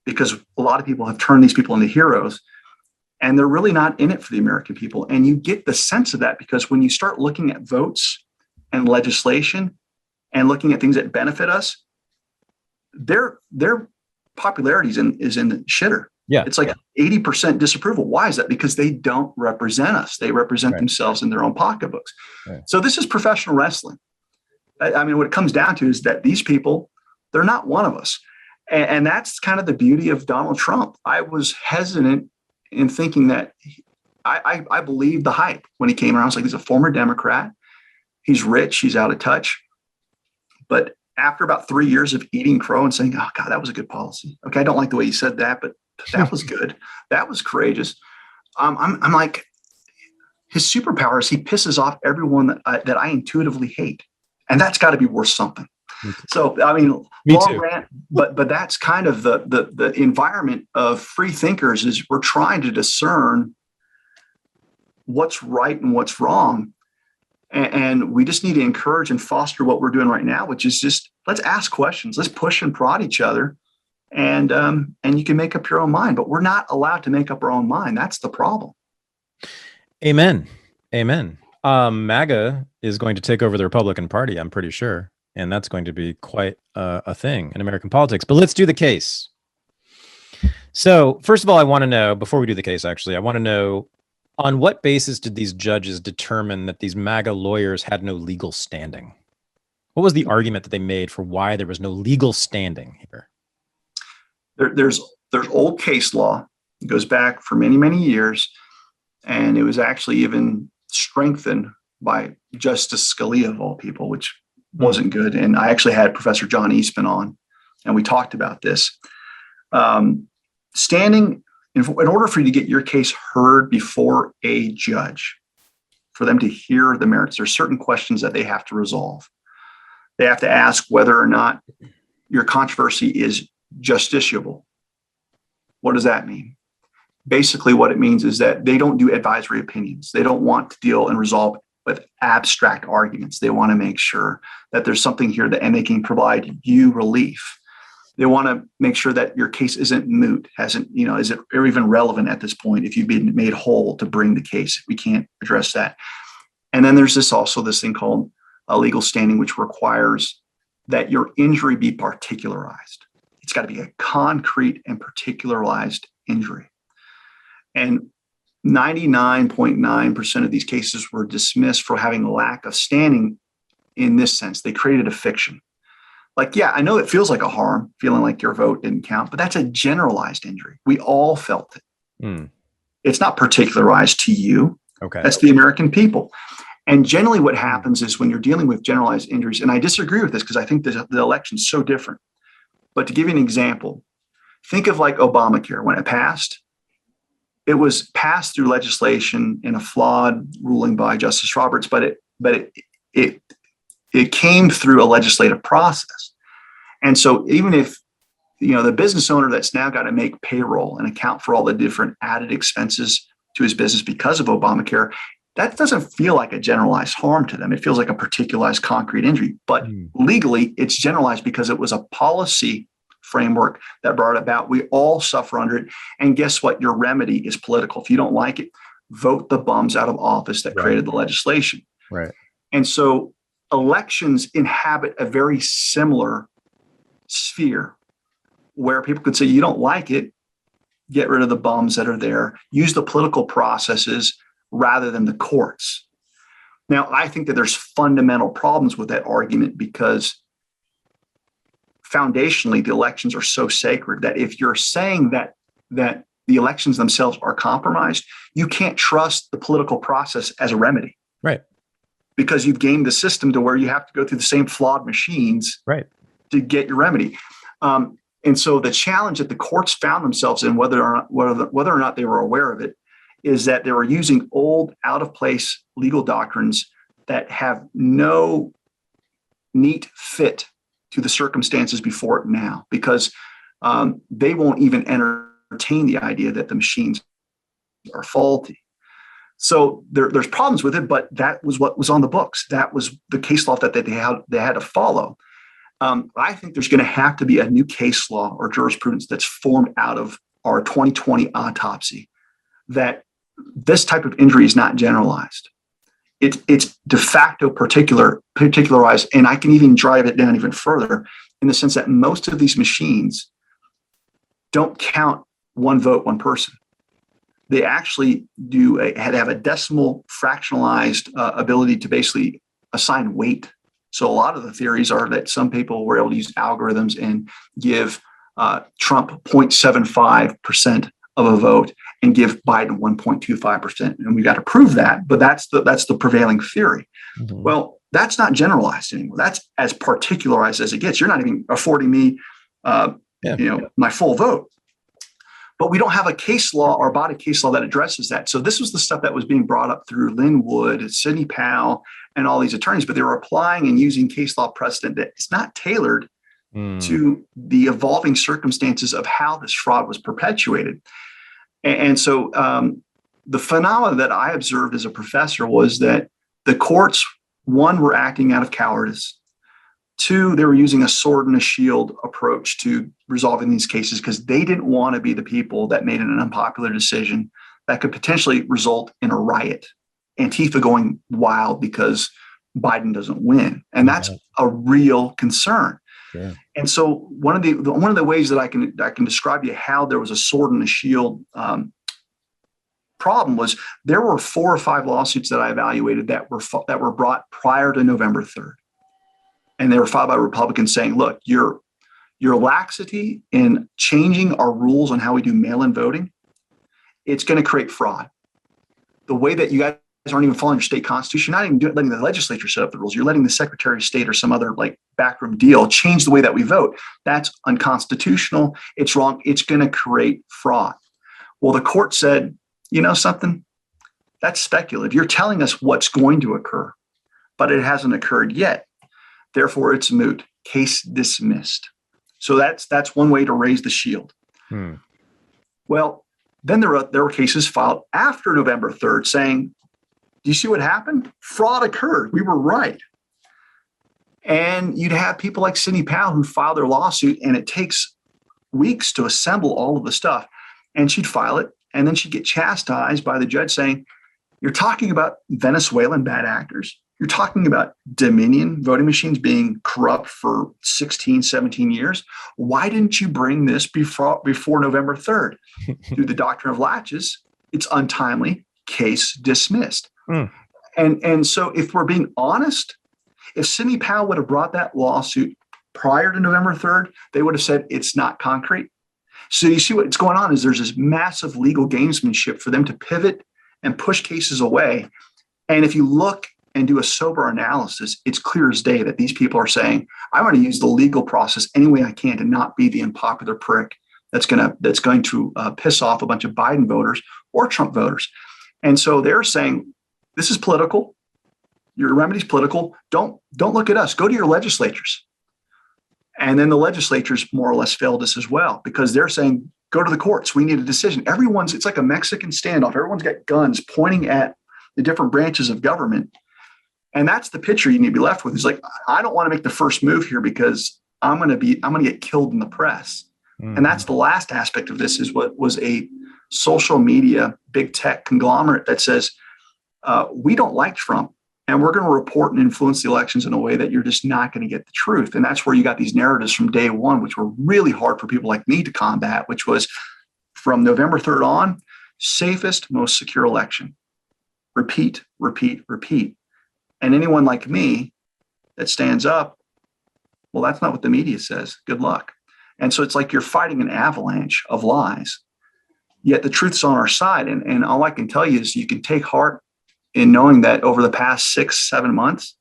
because a lot of people have turned these people into heroes, and they're really not in it for the American people. And you get the sense of that because when you start looking at votes and legislation and looking at things that benefit us, their popularity is in the shitter. It's like 80% disapproval. Why is that? Because they don't represent us. They represent themselves in their own pocketbooks. So this is professional wrestling. I mean, what it comes down to is that these people, they're not one of us. And that's kind of the beauty of Donald Trump. I was hesitant in thinking that I believed the hype when he came around. I was like, he's a former Democrat. He's rich. He's out of touch. But after about 3 years of eating crow and saying, oh, God, that was a good policy. Okay, I don't like the way you said that, but that was good. That was courageous. I'm like, his superpower is he pisses off everyone that I intuitively hate. And that's got to be worth something. So, I mean, long rant, but that's kind of the environment of free thinkers is we're trying to discern what's right and what's wrong. And we just need to encourage and foster what we're doing right now, which is just, let's ask questions, let's push and prod each other. And you can make up your own mind, but we're not allowed to make up our own mind. That's the problem. Amen. MAGA is going to take over the Republican Party, I'm pretty sure. And that's going to be quite a thing in American politics. But let's do the case. So first of all, I want to know, before we do the case, actually, I want to know, on what basis did these judges determine that these MAGA lawyers had no legal standing? What was the argument that they made for why there was no legal standing here? There's old case law. It goes back for many, many years. And it was actually even strengthened by Justice Scalia, of all people, which wasn't good. And I actually had Professor John Eastman on, and we talked about this. Standing, in order for you to get your case heard before a judge, for them to hear the merits, there's certain questions that they have to resolve. They have to ask whether or not your controversy is justiciable. What does that mean? Basically, what it means is that they don't do advisory opinions. They don't want to deal and resolve with abstract arguments. They want to make sure that there's something here and they can provide you relief. They want to make sure that your case isn't moot, is it even relevant at this point if you've been made whole to bring the case. We can't address that. And then there's this thing called a legal standing, which requires that your injury be particularized. It's got to be a concrete and particularized injury. And 99.9% of these cases were dismissed for having a lack of standing in this sense. They created a fiction. Like, yeah, I know it feels like a harm, feeling like your vote didn't count, but that's a generalized injury. We all felt it. It's not particularized to you. Okay. That's the American people. And generally what happens is when you're dealing with generalized injuries, and I disagree with this because I think the election's so different. But to give you an example, think of like Obamacare when it passed. it was passed through legislation in a flawed ruling by Justice Roberts, but it came through a legislative process. And so even if, the business owner that's now got to make payroll and account for all the different added expenses to his business because of Obamacare, that doesn't feel like a generalized harm to them. It feels like a particularized concrete injury. But legally, it's generalized because it was a policy framework that brought it about. We all suffer under it. And guess what? Your remedy is political. If you don't like it, vote the bums out of office that created the legislation. Right. And so elections inhabit a very similar sphere where people could say, you don't like it, get rid of the bums that are there, use the political processes rather than the courts. Now, I think that there's fundamental problems with that argument because foundationally, the elections are so sacred that if you're saying that the elections themselves are compromised, you can't trust the political process as a remedy. Right. Because you've gamed the system to where you have to go through the same flawed machines to get your remedy. And so the challenge that the courts found themselves in, whether or not they were aware of it, is that they were using old, out of place legal doctrines that have no neat fit to the circumstances before it now, because they won't even entertain the idea that the machines are faulty. So there's problems with it, but that was what was on the books. That was the case law that they had to follow. I think there's going to have to be a new case law or jurisprudence that's formed out of our 2020 autopsy, that this type of injury is not generalized. It's de facto particularized, and I can even drive it down even further in the sense that most of these machines don't count one vote, one person. They actually have a decimal fractionalized ability to basically assign weight. So a lot of the theories are that some people were able to use algorithms and give Trump 0.75% of a vote and give Biden 1.25%. And we got to prove that, but that's the prevailing theory. Mm-hmm. Well, that's not generalized anymore. That's as particularized as it gets. You're not even affording me, my full vote. But we don't have a case law or body case law that addresses that. So this was the stuff that was being brought up through Lynn Wood, Sidney Powell, and all these attorneys, but they were applying and using case law precedent that is not tailored to the evolving circumstances of how this fraud was perpetuated. And so the phenomena that I observed as a professor was that the courts, one, were acting out of cowardice. Two, they were using a sword and a shield approach to resolving these cases because they didn't want to be the people that made an unpopular decision that could potentially result in a riot. Antifa going wild because Biden doesn't win. And that's a real concern. Yeah. And so one of the ways that I can describe to you how there was a sword and a shield problem was there were 4 or 5 lawsuits that I evaluated that were brought prior to November 3rd. And they were filed by Republicans saying, look, your laxity in changing our rules on how we do mail-in voting, it's going to create fraud. The way that you guys aren't even following your state constitution, you're not even letting the legislature set up the rules. You're letting the Secretary of State or some other backroom deal change the way that we vote. That's unconstitutional. It's wrong. It's going to create fraud. Well, the court said, you know something? That's speculative. You're telling us what's going to occur, but it hasn't occurred yet. Therefore, it's moot. Case dismissed. So that's one way to raise the shield. Well, then there were cases filed after November 3rd saying, do you see what happened? Fraud occurred. We were right. And you'd have people like Sidney Powell who file their lawsuit, and it takes weeks to assemble all of the stuff. And she'd file it, and then she'd get chastised by the judge saying, you're talking about Venezuelan bad actors. You're talking about Dominion voting machines being corrupt for 16, 17 years. Why didn't you bring this before November 3rd? Through the doctrine of latches, it's untimely, case dismissed. And so if we're being honest, if Sidney Powell would have brought that lawsuit prior to November 3rd, they would have said it's not concrete. So you see what's going on is there's this massive legal gamesmanship for them to pivot and push cases away. And if you look and do a sober analysis, it's clear as day that these people are saying, I'm going to use the legal process any way I can to not be the unpopular prick that's going to piss off a bunch of Biden voters or Trump voters. And so they're saying, this is political. Your remedy's political. Don't look at us. Go to your legislatures. And then the legislatures more or less failed us as well, because they're saying, go to the courts. We need a decision. It's like a Mexican standoff. Everyone's got guns pointing at the different branches of government. And that's the picture you need to be left with. It's like, I don't want to make the first move here because I'm going to get killed in the press. And that's the last aspect of this, is what was a social media, big tech conglomerate that says, we don't like Trump, and we're going to report and influence the elections in a way that you're just not going to get the truth. And that's where you got these narratives from day one, which were really hard for people like me to combat, which was from November 3rd on, safest, most secure election. Repeat, repeat, repeat. And anyone like me that stands up, well, that's not what the media says. Good luck. And so it's like you're fighting an avalanche of lies, yet the truth's on our side. And all I can tell you is you can take heart in knowing that over the past 6-7 months,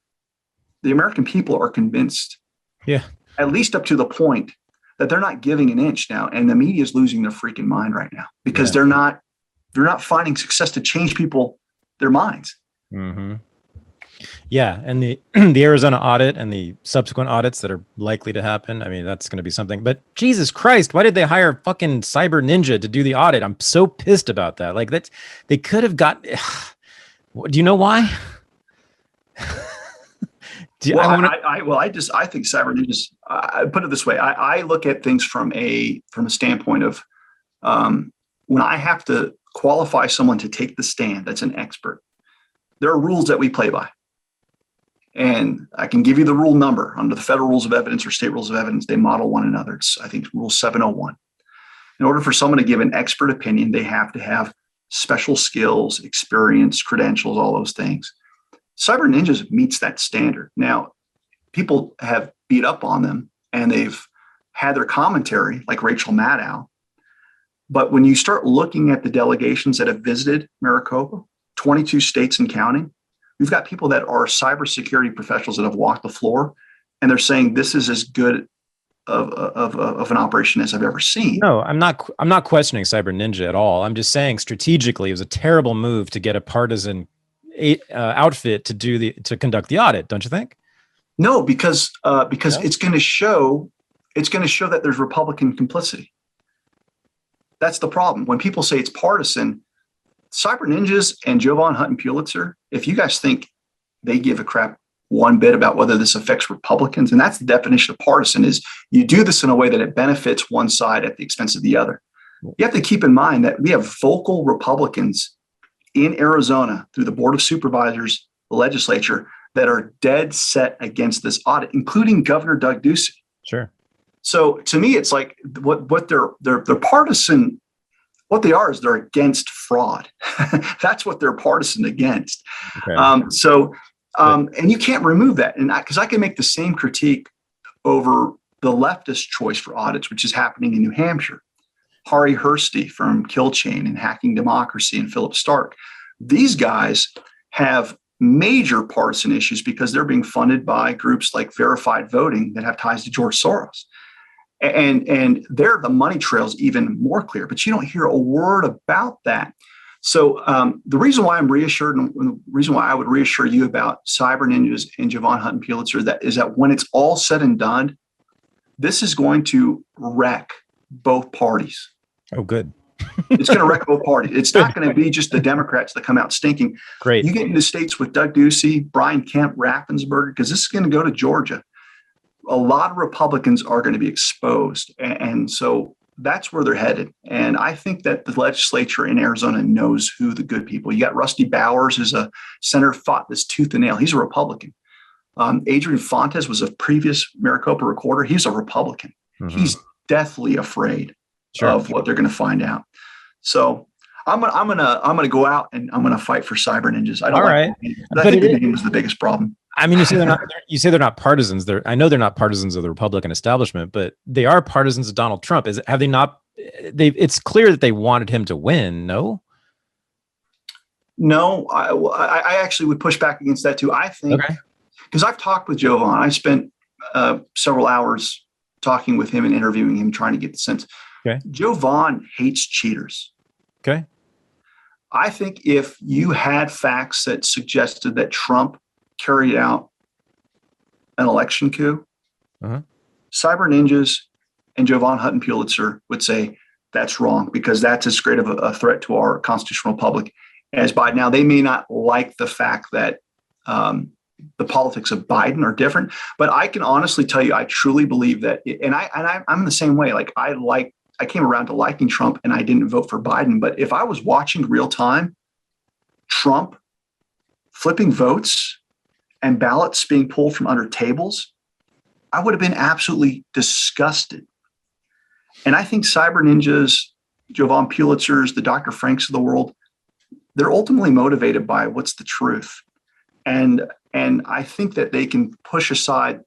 the American people are convinced, at least up to the point that they're not giving an inch now. And the media is losing their freaking mind right now, because they're not finding success to change their minds. Mm-hmm. Yeah. And the Arizona audit and the subsequent audits that are likely to happen, I mean, that's going to be something. But Jesus Christ, why did they hire fucking Cyber Ninja to do the audit? I'm so pissed about that. Like, they could have got... Do you know why? I think Cyber Ninjas, I put it this way. I look at things from a standpoint of when I have to qualify someone to take the stand that's an expert, there are rules that we play by. And I can give you the rule number under the federal rules of evidence or state rules of evidence. They model one another. It's, I think, rule 701. In order for someone to give an expert opinion, they have to have special skills, experience, credentials, all those things. Cyber Ninjas meets that standard. Now, people have beat up on them and they've had their commentary, like Rachel Maddow. But when you start looking at the delegations that have visited Maricopa, 22 states and counting, we've got people that are cybersecurity professionals that have walked the floor, and they're saying this is as good of an operation as I've ever seen. No, I'm not questioning Cyber Ninja at all. I'm just saying strategically it was a terrible move to get a partisan outfit to conduct the audit, don't you think? No, because it's going to show that there's Republican complicity. That's the problem. When people say it's partisan, Cyber Ninjas and Jovan Hunt and Pulitzer, if you guys think they give a crap one bit about whether this affects Republicans, and that's the definition of partisan, is you do this in a way that it benefits one side at the expense of the other. You have to keep in mind that we have vocal Republicans in Arizona through the Board of Supervisors, the legislature, that are dead set against this audit, including Governor Doug Ducey. Sure. So to me, it's like what they're partisan. What they are is they're against fraud. That's what they're partisan against. Okay. And you can't remove that. And because I can make the same critique over the leftist choice for audits, which is happening in New Hampshire. Hari Hursty from Killchain and Hacking Democracy and Philip Stark. These guys have major partisan issues because they're being funded by groups like Verified Voting that have ties to George Soros. And there the money trail's even more clear, but you don't hear a word about that. So the reason why I'm reassured, and the reason why I would reassure you about Cyber Ninjas and Jovan Hunt and Pulitzer, is that when it's all said and done, this is going to wreck both parties. Oh, good. It's going to wreck both parties. It's not going to be just the Democrats that come out stinking. Great. You get into states with Doug Ducey, Brian Kemp, Raffensperger, because this is going to go to Georgia. A lot of Republicans are going to be exposed. And so that's where they're headed. And I think that the legislature in Arizona knows who the good people. You got Rusty Bowers, who's a senator, fought this tooth and nail. He's a Republican. Adrian Fontes was a previous Maricopa recorder. He's a Republican. Mm-hmm. He's deathly afraid of what they're going to find out. So I'm gonna go out and I'm gonna fight for Cyber Ninjas. I don't I think the name was the biggest problem. I mean, you say they're not. You say they're not partisans. I know they're not partisans of the Republican establishment, but they are partisans of Donald Trump. Have they not? It's clear that they wanted him to win. No. No, I actually would push back against that too. I think because I've talked with Jovan. I spent several hours talking with him and interviewing him, trying to get the sense. Okay. Joe Vaughn hates cheaters. Okay. I think if you had facts that suggested that Trump carried out an election coup, cyber ninjas and Jovan Hutton Pulitzer would say that's wrong because that's as great of a threat to our constitutional republic as Biden. Now, they may not like the fact that the politics of Biden are different, but I can honestly tell you, I truly believe that, I'm the same way. Like I came around to liking Trump and I didn't vote for Biden, but if I was watching real time Trump flipping votes and ballots being pulled from under tables, I would have been absolutely disgusted. And I think cyber ninjas, Jovan Pulitzers, the Dr. Franks of the world, they're ultimately motivated by what's the truth. And I think that they can push aside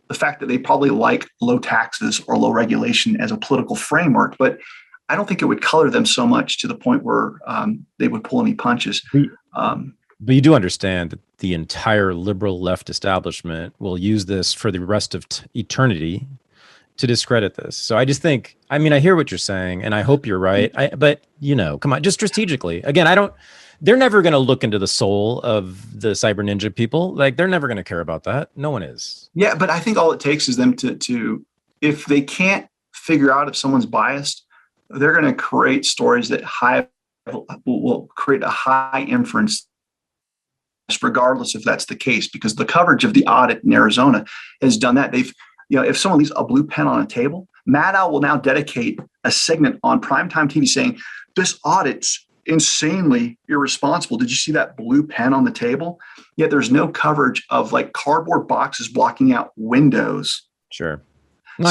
the fact that they probably like low taxes or low regulation as a political framework, but I don't think it would color them so much to the point where they would pull any punches. But you do understand that the entire liberal left establishment will use this for the rest of eternity to discredit this. So I just think, I hear what you're saying, and I hope you're right. But come on, just strategically. Again, they're never going to look into the soul of the cyber ninja people. Like, they're never going to care about that. No one is. Yeah, but I think all it takes is them to if they can't figure out if someone's biased, they're going to create stories that will create a high inference, regardless if that's the case, because the coverage of the audit in Arizona has done that. They've, if someone leaves a blue pen on a table, Maddow will now dedicate a segment on primetime TV saying, this audit's insanely irresponsible. Did you see that blue pen on the table? Yet there's no coverage of like cardboard boxes blocking out windows. Sure.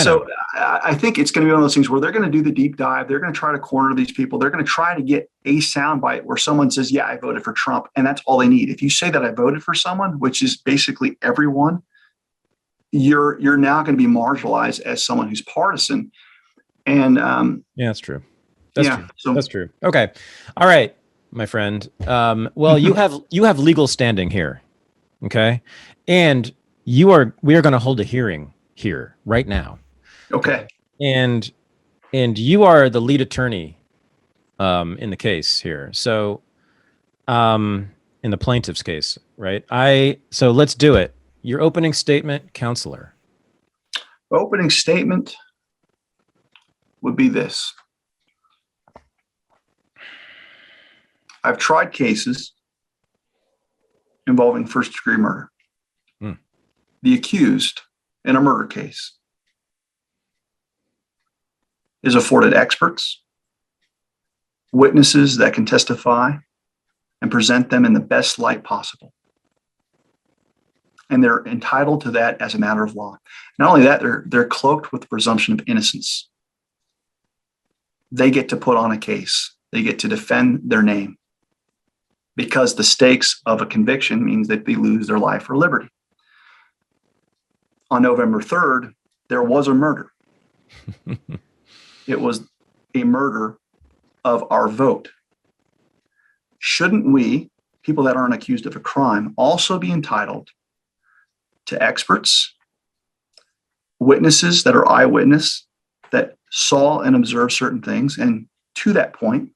So I think it's going to be one of those things where they're going to do the deep dive. They're going to try to corner these people. They're going to try to get a soundbite where someone says, yeah, I voted for Trump. And that's all they need. If you say that I voted for someone, which is basically everyone, you're now going to be marginalized as someone who's partisan. And yeah, that's true. That's true. Okay. All right, my friend. Well, you have legal standing here. Okay. And we are going to hold a hearing here right now. Okay. And you are the lead attorney in the case here. So in the plaintiff's case, right? So let's do it. Your opening statement, counselor. Opening statement would be this. I've tried cases involving first-degree murder. The accused in a murder case is afforded experts, witnesses that can testify and present them in the best light possible. And they're entitled to that as a matter of law. Not only that, they're cloaked with the presumption of innocence. They get to put on a case. They get to defend their name because the stakes of a conviction means that they lose their life or liberty. On November 3rd, there was a murder. It was a murder of our vote. Shouldn't we, people that aren't accused of a crime, also be entitled to experts, witnesses that are eyewitness, that saw and observed certain things? And to that point,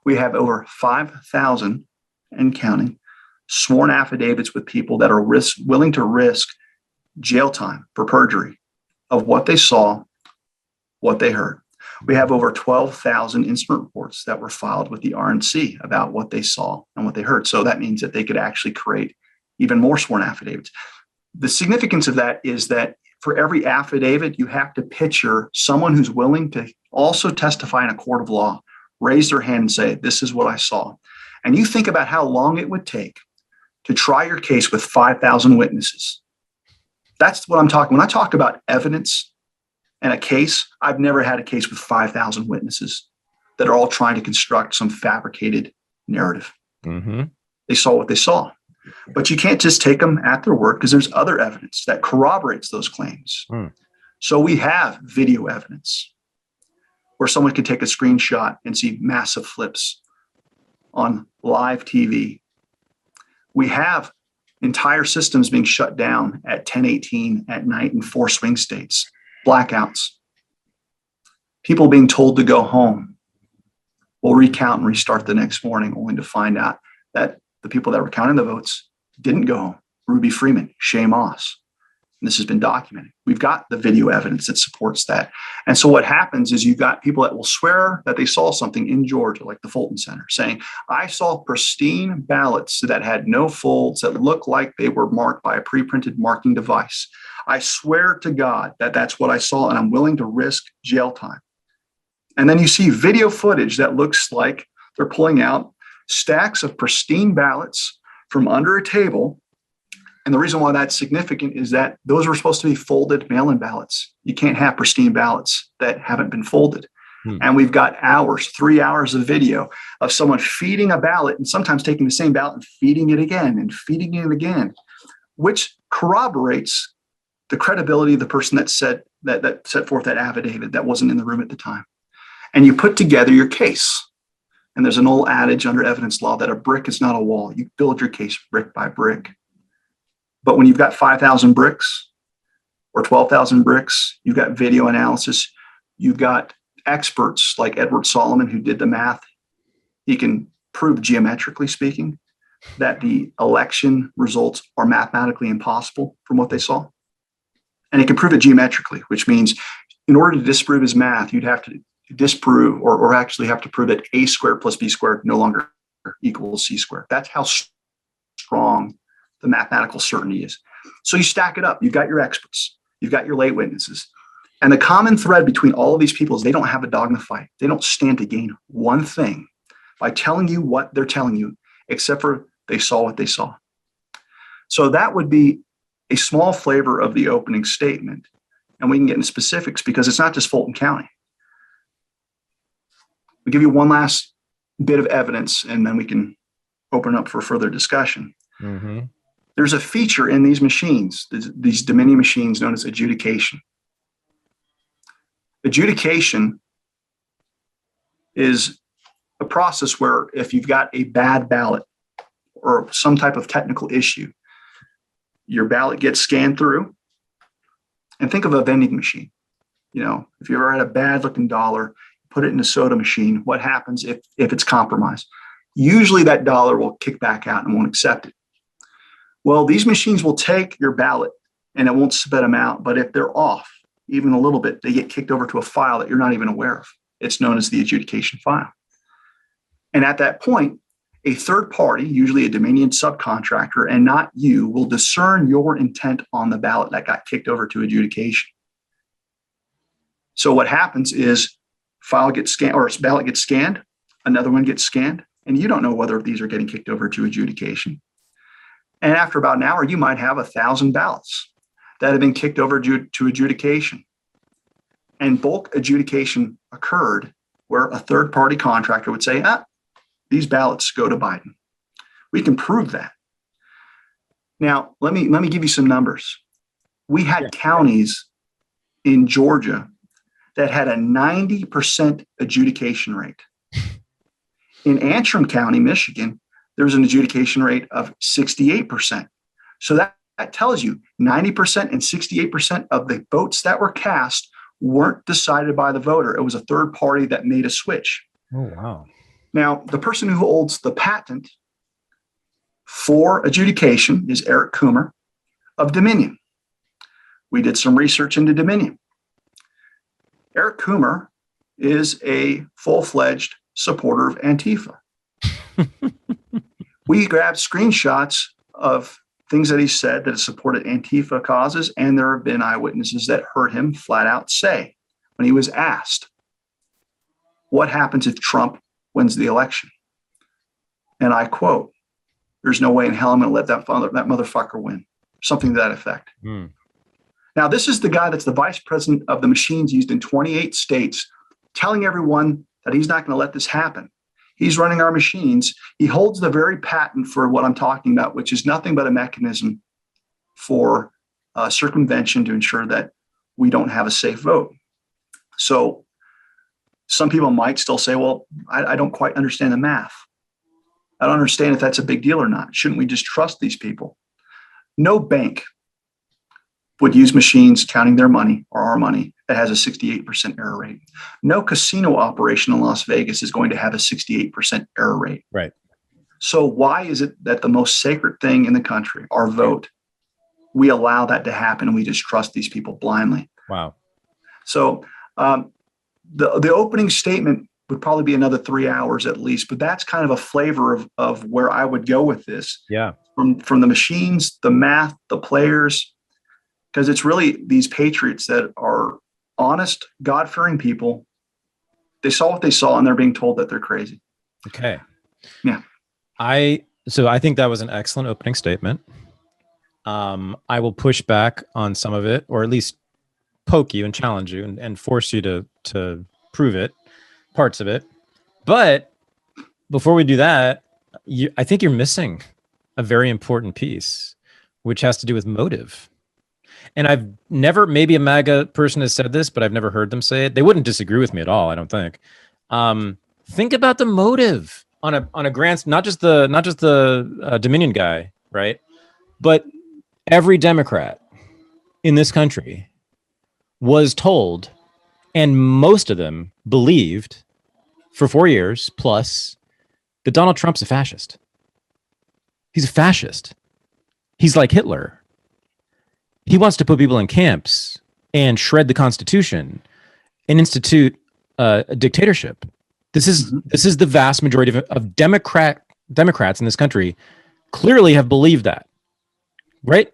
we have over 5,000 and counting sworn affidavits with people that are willing to risk jail time for perjury of what they saw, what they heard. We have over 12,000 incident reports that were filed with the RNC about what they saw and what they heard. So that means that they could actually create even more sworn affidavits. The significance of that is that for every affidavit, you have to picture someone who's willing to also testify in a court of law, raise their hand and say, this is what I saw. And you think about how long it would take to try your case with 5,000 witnesses. That's what I'm talking. When I talk about evidence and a case, I've never had a case with 5,000 witnesses that are all trying to construct some fabricated narrative. Mm-hmm. They saw what they saw. But you can't just take them at their word because there's other evidence that corroborates those claims. So we have video evidence where someone can take a screenshot and see massive flips on live TV. We have entire systems being shut down at 10:18 at night in 4 swing states, blackouts. People being told to go home will recount and restart the next morning, only to find out that the people that were counting the votes didn't go home. Ruby Freeman, Shay Moss. And this has been documented. We've got the video evidence that supports that. And so what happens is you've got people that will swear that they saw something in Georgia, like the Fulton Center, saying, I saw pristine ballots that had no folds, that looked like they were marked by a pre-printed marking device. I swear to God that that's what I saw, and I'm willing to risk jail time. And then you see video footage that looks like they're pulling out stacks of pristine ballots from under a table. And the reason why that's significant is that those were supposed to be folded mail-in ballots. You can't have pristine ballots that haven't been folded. And we've got 3 hours of video of someone feeding a ballot and sometimes taking the same ballot and feeding it again and feeding it again, which corroborates the credibility of the person that said that set forth that affidavit that wasn't in the room at the time. And you put together your case. And there's an old adage under evidence law that a brick is not a wall. You build your case brick by brick. But when you've got 5,000 bricks or 12,000 bricks, you've got video analysis, you've got experts like Edward Solomon who did the math. He can prove geometrically speaking that the election results are mathematically impossible from what they saw. And he can prove it geometrically, which means in order to disprove his math, you'd have to disprove or actually have to prove that a squared plus b squared no longer equals c squared. That's how strong the mathematical certainty is. So you stack it up. You've got your experts. You've got your lay witnesses. And the common thread between all of these people is they don't have a dog in the fight. They don't stand to gain one thing by telling you what they're telling you, except for they saw what they saw. So that would be a small flavor of the opening statement. And we can get into specifics because it's not just Fulton County. We'll give you one last bit of evidence and then we can open up for further discussion. Mm-hmm. There's a feature in these machines, these Dominion machines known as adjudication. Adjudication is a process where if you've got a bad ballot or some type of technical issue, your ballot gets scanned through. And think of a vending machine. You know, if you ever had a bad looking dollar, put it in a soda machine, what happens if it's compromised? Usually that dollar will kick back out and won't accept it. Well, these machines will take your ballot and it won't spit them out. But if they're off even a little bit, they get kicked over to a file that you're not even aware of. It's known as the adjudication file. And at that point, a third party, usually a Dominion subcontractor, and not you, will discern your intent on the ballot that got kicked over to adjudication. So what happens is file gets scanned or ballot gets scanned, another one gets scanned, and you don't know whether these are getting kicked over to adjudication. And after about an hour, you might have 1,000 ballots that have been kicked over to adjudication. And bulk adjudication occurred where a third-party contractor would say, these ballots go to Biden. We can prove that. Now, let me give you some numbers. We had counties in Georgia that had a 90% adjudication rate. In Antrim County, Michigan, there was an adjudication rate of 68%. So that tells you 90% and 68% of the votes that were cast weren't decided by the voter. It was a third party that made a switch. Oh, wow. Now, the person who holds the patent for adjudication is Eric Coomer of Dominion. We did some research into Dominion. Eric Coomer is a full-fledged supporter of Antifa. We grabbed screenshots of things that he said that supported Antifa causes, and there have been eyewitnesses that heard him flat out say when he was asked, what happens if Trump wins the election? And I quote, there's no way in hell I'm going to let that motherfucker win. Something to that effect. Now, this is the guy that's the vice president of the machines used in 28 states, telling everyone that he's not going to let this happen. He's running our machines. He holds the very patent for what I'm talking about, which is nothing but a mechanism for circumvention to ensure that we don't have a safe vote. So some people might still say, well, I don't quite understand the math. I don't understand if that's a big deal or not. Shouldn't we just trust these people? No bank would use machines counting their money or our money that has a 68% error rate. No casino operation in Las Vegas is going to have a 68% error rate. Right. So why is it that the most sacred thing in the country, our vote, we allow that to happen and we just trust these people blindly? Wow. So the opening statement would probably be another 3 hours at least, but that's kind of a flavor of where I would go with this. Yeah. From the machines, the math, the players, because it's really these patriots that are honest, God-fearing people. They saw what they saw and they're being told that they're crazy. Okay. Yeah. So I think that was an excellent opening statement. I will push back on some of it, or at least poke you and challenge you and force you to prove it, parts of it. But before we do that, I think you're missing a very important piece, which has to do with motive. And I've never, maybe a MAGA person has said this, but I've never heard them say it. They wouldn't disagree with me at all, I don't think. Think about the motive on a grand, not just the Dominion guy, right? But every Democrat in this country was told, and most of them believed for 4 years plus, that Donald Trump's a fascist. He's a fascist. He's like Hitler. He wants to put people in camps and shred the Constitution and institute a dictatorship. This is the vast majority of Democrats in this country clearly have believed that. Right?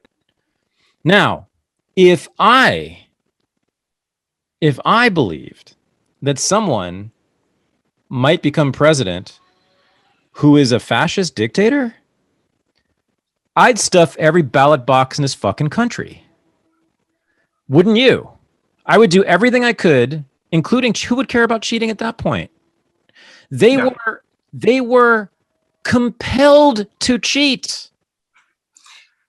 Now, if I believed that someone might become president who is a fascist dictator, I'd stuff every ballot box in this fucking country. Wouldn't you? I would do everything I could, including who would care about cheating at that point? They were compelled to cheat.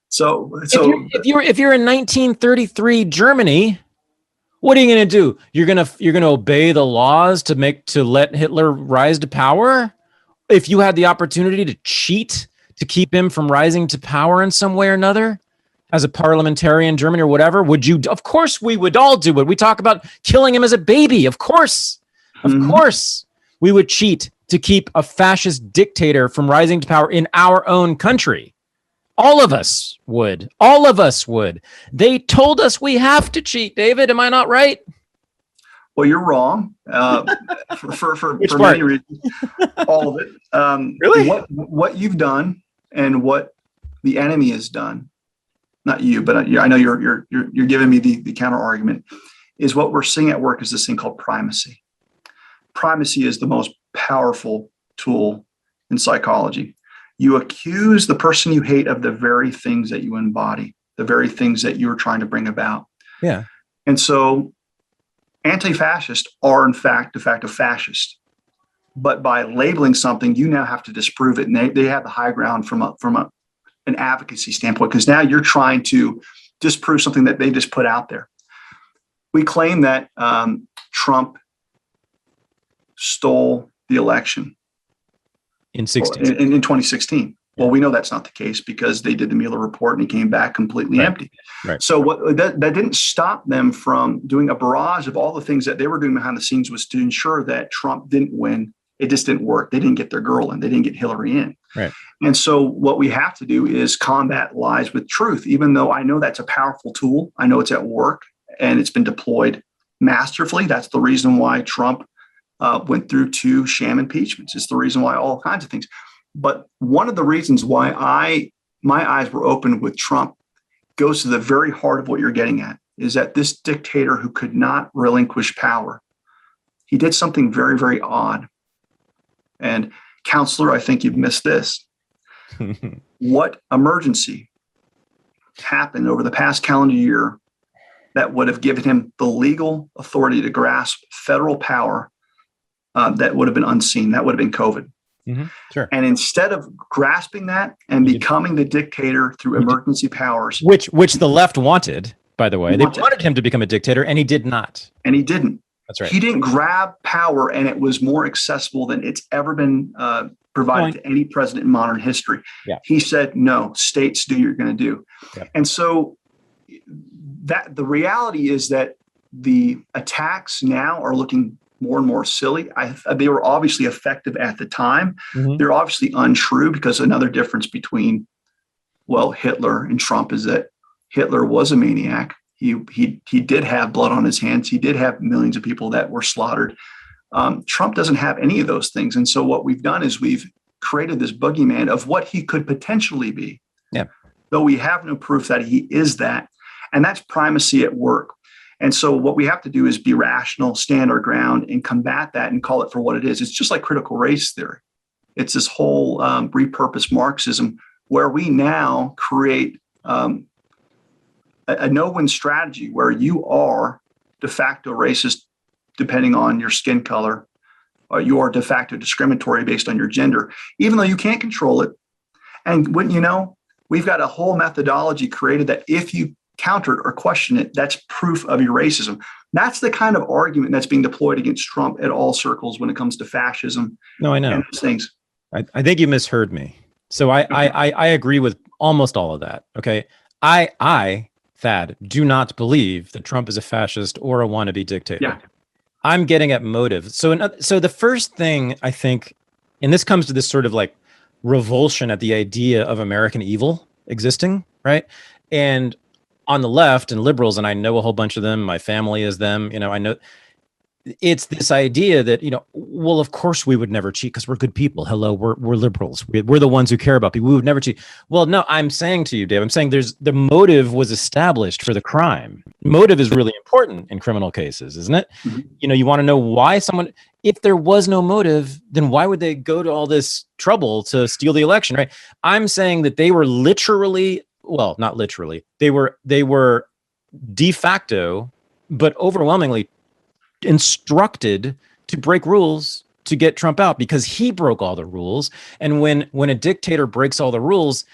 So if you're in 1933 Germany, what are you going to do? You're going to obey the laws to let Hitler rise to power? If you had the opportunity to cheat to keep him from rising to power in some way or another, as a parliamentarian in Germany or whatever, would you? Of course we would all do it. We talk about killing him as a baby. Of course we would cheat to keep a fascist dictator from rising to power in our own country. All of us would. All of us would. They told us we have to cheat, David. Am I not right? Well, you're wrong. For many reasons. All of it. Really? What you've done and what the enemy has done, not you, but I know you're giving me the counter argument, is what we're seeing at work is this thing called primacy. Primacy is the most powerful tool in psychology. You accuse the person you hate of the very things that you embody, the very things that you're trying to bring about. Yeah. And so anti-fascists are, in fact, de facto fascist. But by labeling something, you now have to disprove it. And they have the high ground from an advocacy standpoint, because now you're trying to disprove something that they just put out there. We claim that Trump stole the election in 2016. Well, we know that's not the case because they did the Mueller report and it came back completely empty. Right. So that didn't stop them from doing a barrage of all the things that they were doing behind the scenes, was to ensure that Trump didn't win. It just didn't work. They didn't get their girl in. They didn't get Hillary in. Right. And so what we have to do is combat lies with truth, even though I know that's a powerful tool. I know it's at work and it's been deployed masterfully. That's the reason why Trump went through 2 sham impeachments. It's the reason why all kinds of things. But one of the reasons why my eyes were opened with Trump goes to the very heart of what you're getting at, is that this dictator who could not relinquish power, he did something very, very odd. And counselor, I think you've missed this. What emergency happened over the past calendar year that would have given him the legal authority to grasp federal power that would have been unseen? That would have been COVID. Mm-hmm. Sure. And instead of grasping that and becoming the dictator through emergency powers, which the left wanted, by the way, they wanted him to become a dictator, and he did not. And he didn't. That's right. He didn't grab power, and it was more accessible than it's ever been provided to any president in modern history. Yeah. He He said, no, states do what you're going to do. Yep. And so that the reality is that the attacks now are looking more and more silly. They were obviously effective at the time. Mhm. They're obviously untrue, because another difference between, well, Hitler and Trump is that Hitler was a maniac. He did have blood on his hands. He did have millions of people that were slaughtered. Trump doesn't have any of those things. And so what we've done is we've created this boogeyman of what he could potentially be. Yeah. Though we have no proof that he is that. And that's primacy at work. And so what we have to do is be rational, stand our ground, and combat that and call it for what it is. It's just like critical race theory. It's this whole repurposed Marxism, where we now create a no-win strategy where you are de facto racist depending on your skin color, or you are de facto discriminatory based on your gender, even though you can't control it. And wouldn't you know, we've got a whole methodology created that if you counter it or question it, that's proof of your racism. That's the kind of argument that's being deployed against Trump at all circles when it comes to fascism. No, I know. And those things. I think you misheard me. So I agree with almost all of that. Okay. I, Thad, do not believe that Trump is a fascist or a wannabe dictator. Yeah. I'm getting at motive. So the first thing I think, and this comes to this sort of like revulsion at the idea of American evil existing, right? And on the left and liberals, and I know a whole bunch of them, my family is them, I know it's this idea that, well, of course we would never cheat because we're good people. Hello, we're liberals. We're the ones who care about people. We would never cheat. Well, no, I'm saying to you, Dave, I'm saying the motive was established for the crime. Motive is really important in criminal cases, isn't it? Mm-hmm. You want to know why someone, if there was no motive, then why would they go to all this trouble to steal the election, right? I'm saying that they were literally, well, not literally, they were de facto, but overwhelmingly instructed to break rules to get Trump out because he broke all the rules. And when a dictator breaks all the rules,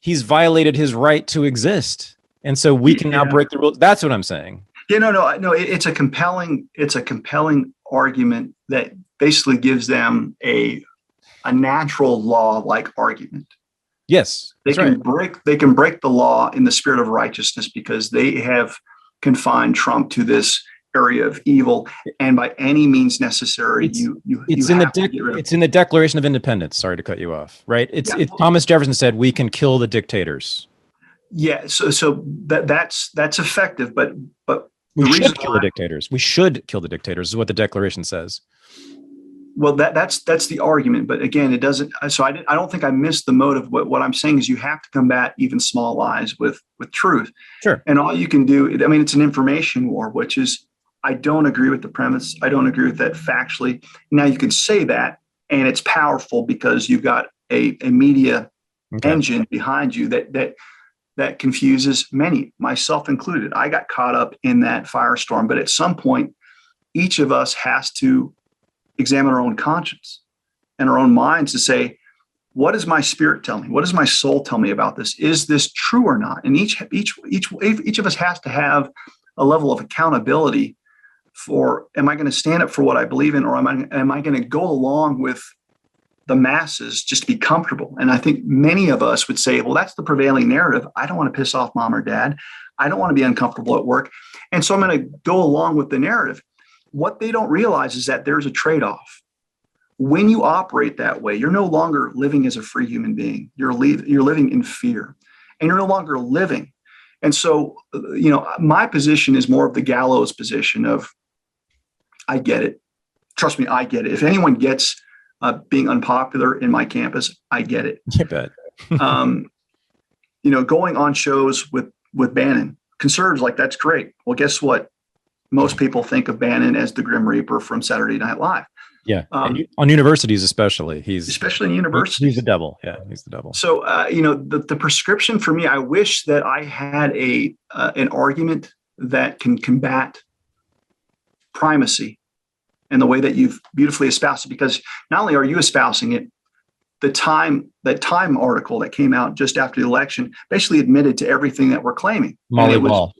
he's violated his right to exist. And so we can now break the rules. That's what I'm saying. Yeah, no. It's a compelling argument that basically gives them a natural law-like argument. Yes, they can break the law in the spirit of righteousness because they have confined Trump to this area of evil, and by any means necessary, it's in the Declaration of Independence. Sorry to cut you off. Right? It's Thomas Jefferson said we can kill the dictators. Yeah, so that's effective, but we should kill the dictators. We should kill the dictators is what the Declaration says. Well, that's the argument, but again, it doesn't. So I don't think I missed the motive. What I'm saying is you have to combat even small lies with truth. Sure. And all you can do, it's an information war, which is, I don't agree with the premise. I don't agree with that factually. Now you can say that, and it's powerful because you've got a media engine behind you that confuses many, myself included. I got caught up in that firestorm, but at some point, each of us has to examine our own conscience and our own minds to say, what does my spirit tell me? What does my soul tell me about this? Is this true or not? And each of us has to have a level of accountability for, am I going to stand up for what I believe in, or am I going to go along with the masses just to be comfortable? And I think many of us would say, well, that's the prevailing narrative. I don't want to piss off mom or dad. I don't want to be uncomfortable at work. And so I'm going to go along with the narrative. What they don't realize is that there's a trade-off. When you operate that way, you're no longer living as a free human being. You're living in fear, and you're no longer living. And so, my position is more of the gallows position of, I get it. Trust me, I get it. If anyone gets being unpopular in my campus, I get it. You bet. Going on shows with Bannon, conservatives like, that's great. Well, guess what? Most people think of Bannon as the Grim Reaper from Saturday Night Live. Yeah, on universities especially. Especially in universities. He's the devil. Yeah, he's the devil. So, the prescription for me, I wish that I had an argument that can combat primacy and the way that you've beautifully espoused it, because not only are you espousing it, that Time article that came out just after the election basically admitted to everything that we're claiming. Molly Ball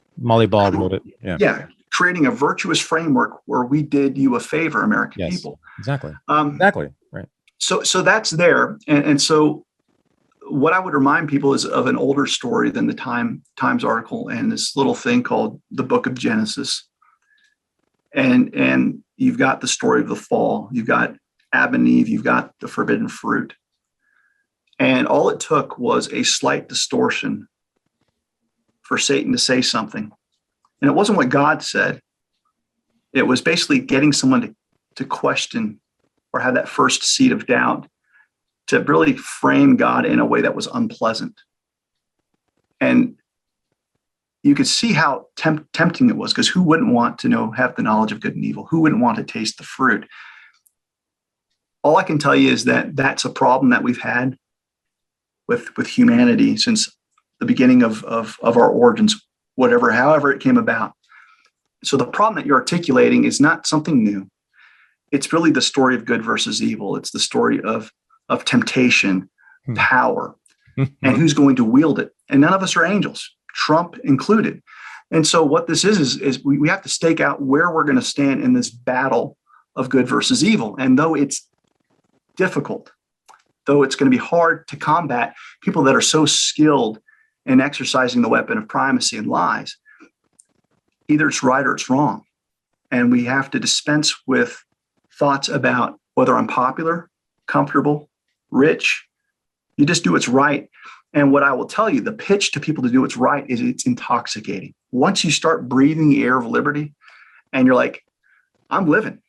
wrote it. Yeah. Creating a virtuous framework where we did you a favor, American people. Exactly. Exactly. Right. So that's there. And so what I would remind people is of an older story than the Times article and this little thing called the Book of Genesis. And you've got the story of the fall. You've got Adam and Eve. You've got the forbidden fruit. And all it took was a slight distortion for Satan to say something. And it wasn't what God said. It was basically getting someone to question or have that first seed of doubt, to really frame God in a way that was unpleasant. And you could see how tempting it was, because who wouldn't want to have the knowledge of good and evil? Who wouldn't want to taste the fruit? All I can tell you is that that's a problem that we've had with humanity since the beginning of our origins, however it came about. So the problem that you're articulating is not something new. It's really the story of good versus evil. It's the story of temptation, power, and who's going to wield it. And none of us are angels, Trump included. And so what this is we have to stake out where we're going to stand in this battle of good versus evil. And though it's difficult, though it's going to be hard to combat people that are so skilled in exercising the weapon of primacy and lies, either it's right or it's wrong. And we have to dispense with thoughts about whether I'm popular, comfortable, rich. You just do what's right. And what I will tell you, the pitch to people to do what's right is it's intoxicating. Once you start breathing the air of liberty and you're like, I'm living,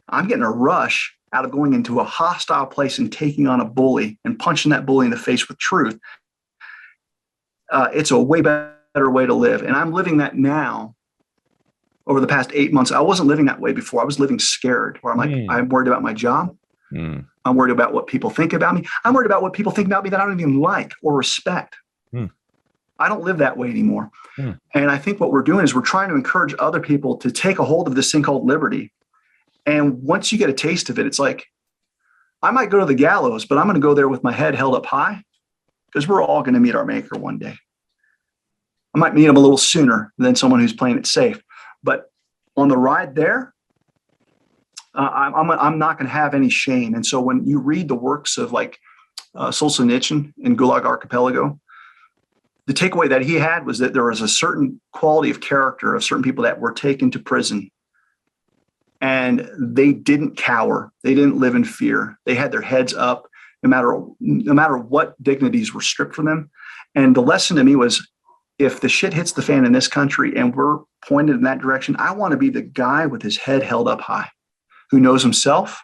I'm getting a rush out of going into a hostile place and taking on a bully and punching that bully in the face with truth. It's a way better way to live. And I'm living that now. Over the past 8 months, I wasn't living that way before. I was living scared, where I'm like, I'm worried about my job. I'm worried about what people think about me. I'm worried about what people think about me that I don't even like or respect. I don't live that way anymore. And I think what we're doing is we're trying to encourage other people to take a hold of this thing called liberty. And once you get a taste of it, it's like, I might go to the gallows, but I'm going to go there with my head held up high, because we're all going to meet our maker one day. I might meet him a little sooner than someone who's playing it safe. But on the ride there, I'm not going to have any shame. And so when you read the works of like Solzhenitsyn in Gulag Archipelago, the takeaway that he had was that there was a certain quality of character of certain people that were taken to prison, and they didn't cower. They didn't live in fear. They had their heads up no matter what dignities were stripped from them. And the lesson to me was, if the shit hits the fan in this country and we're pointed in that direction, I want to be the guy with his head held up high, who knows himself.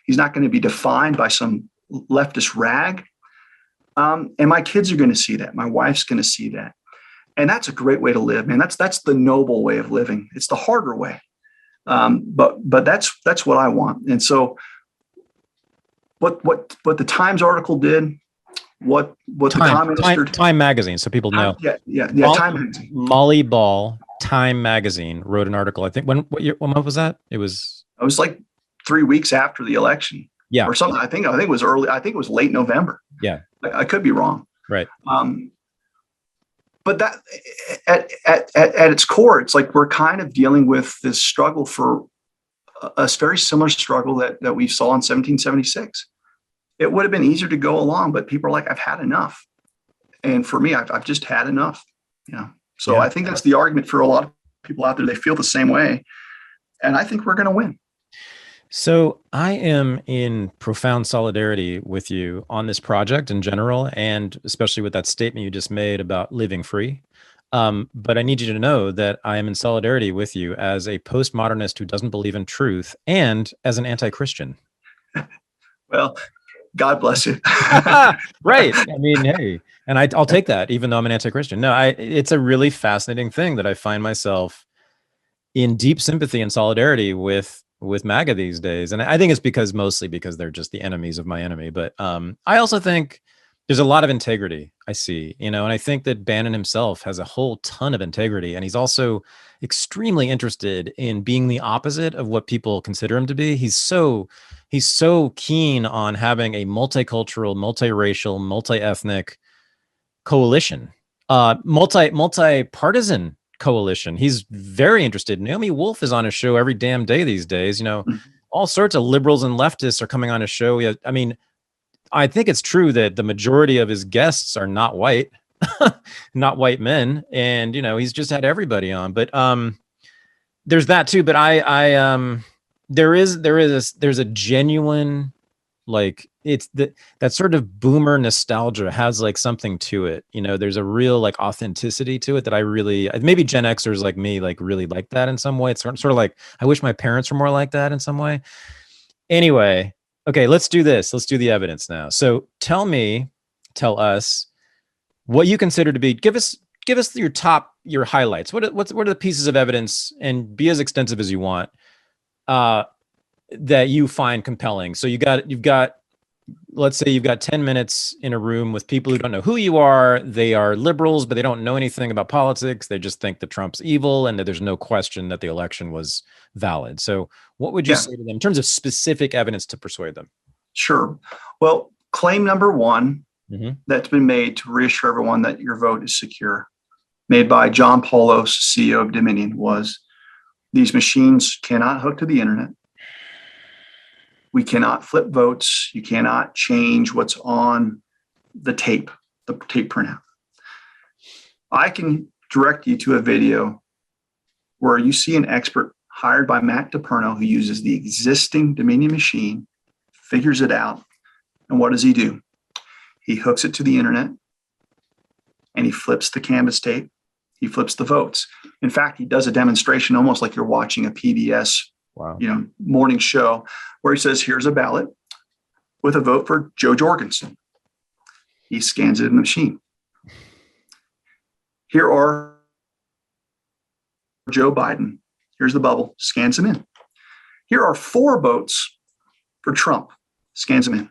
He's not going to be defined by some leftist rag. And my kids are going to see that. My wife's going to see that. And that's a great way to live, man. That's the noble way of living. It's the harder way. But that's what I want. And so what the Times article did, what the Communist Time magazine, so people know. Time magazine. Molly Ball, Time magazine, wrote an article. I think what month was that? It was like 3 weeks after the election. Yeah. Or something. I think it was early. I think it was late November. Yeah. I could be wrong. Right. But that at its core, it's like we're kind of dealing with this struggle for a very similar struggle that we saw in 1776. It would have been easier to go along, but people are like, I've had enough. And for me, I've just had enough. So I think that's the argument for a lot of people out there. They feel the same way. And I think we're going to win. So I am in profound solidarity with you on this project in general, and especially with that statement you just made about living free. But I need you to know that I am in solidarity with you as a postmodernist who doesn't believe in truth, and as an anti-Christian. Well, God bless you. Right. I mean, hey, and I'll take that, even though I'm an anti-Christian. No, it's a really fascinating thing that I find myself in deep sympathy and solidarity with MAGA these days. And I think it's mostly because they're just the enemies of my enemy. But I also think there's a lot of integrity I see, and I think that Bannon himself has a whole ton of integrity. And he's also extremely interested in being the opposite of what people consider him to be. He's so keen on having a multicultural, multiracial, multi-ethnic coalition, multi-partisan coalition. He's very interested. Naomi Wolf is on his show every damn day these days. All sorts of liberals and leftists are coming on his show. I think it's true that the majority of his guests are not white, not white men. And, he's just had everybody on. But there's that too, but there's a genuine, like, it's that sort of boomer nostalgia has like something to it. There's a real like authenticity to it that I really, maybe Gen Xers like me, like really like that in some way. It's sort of like, I wish my parents were more like that in some way. Anyway, okay, let's do this. Let's do the evidence now. So tell us what you consider to be, give us your highlights. What are the pieces of evidence, and be as extensive as you want, that you find compelling. So let's say you've got 10 minutes in a room with people who don't know who you are. They are liberals, but they don't know anything about politics. They just think that Trump's evil and that there's no question that the election was valid. So what would you say to them in terms of specific evidence to persuade them? Sure. Well, claim number one that's been made to reassure everyone that your vote is secure, made by John Poulos, CEO of Dominion, was these machines cannot hook to the internet. We cannot flip votes. You cannot change what's on the tape printout. I can direct you to a video where you see an expert hired by Matt DePerno who uses the existing Dominion machine, figures it out, and what does he do? He hooks it to the internet and he flips the canvas tape. He flips the votes. In fact, he does a demonstration almost like you're watching a PBS morning show, where he says, here's a ballot with a vote for Joe Jorgensen. He scans it in the machine. Here are Joe Biden. Here's the bubble, scans them in. Here are 4 votes for Trump, scans them in.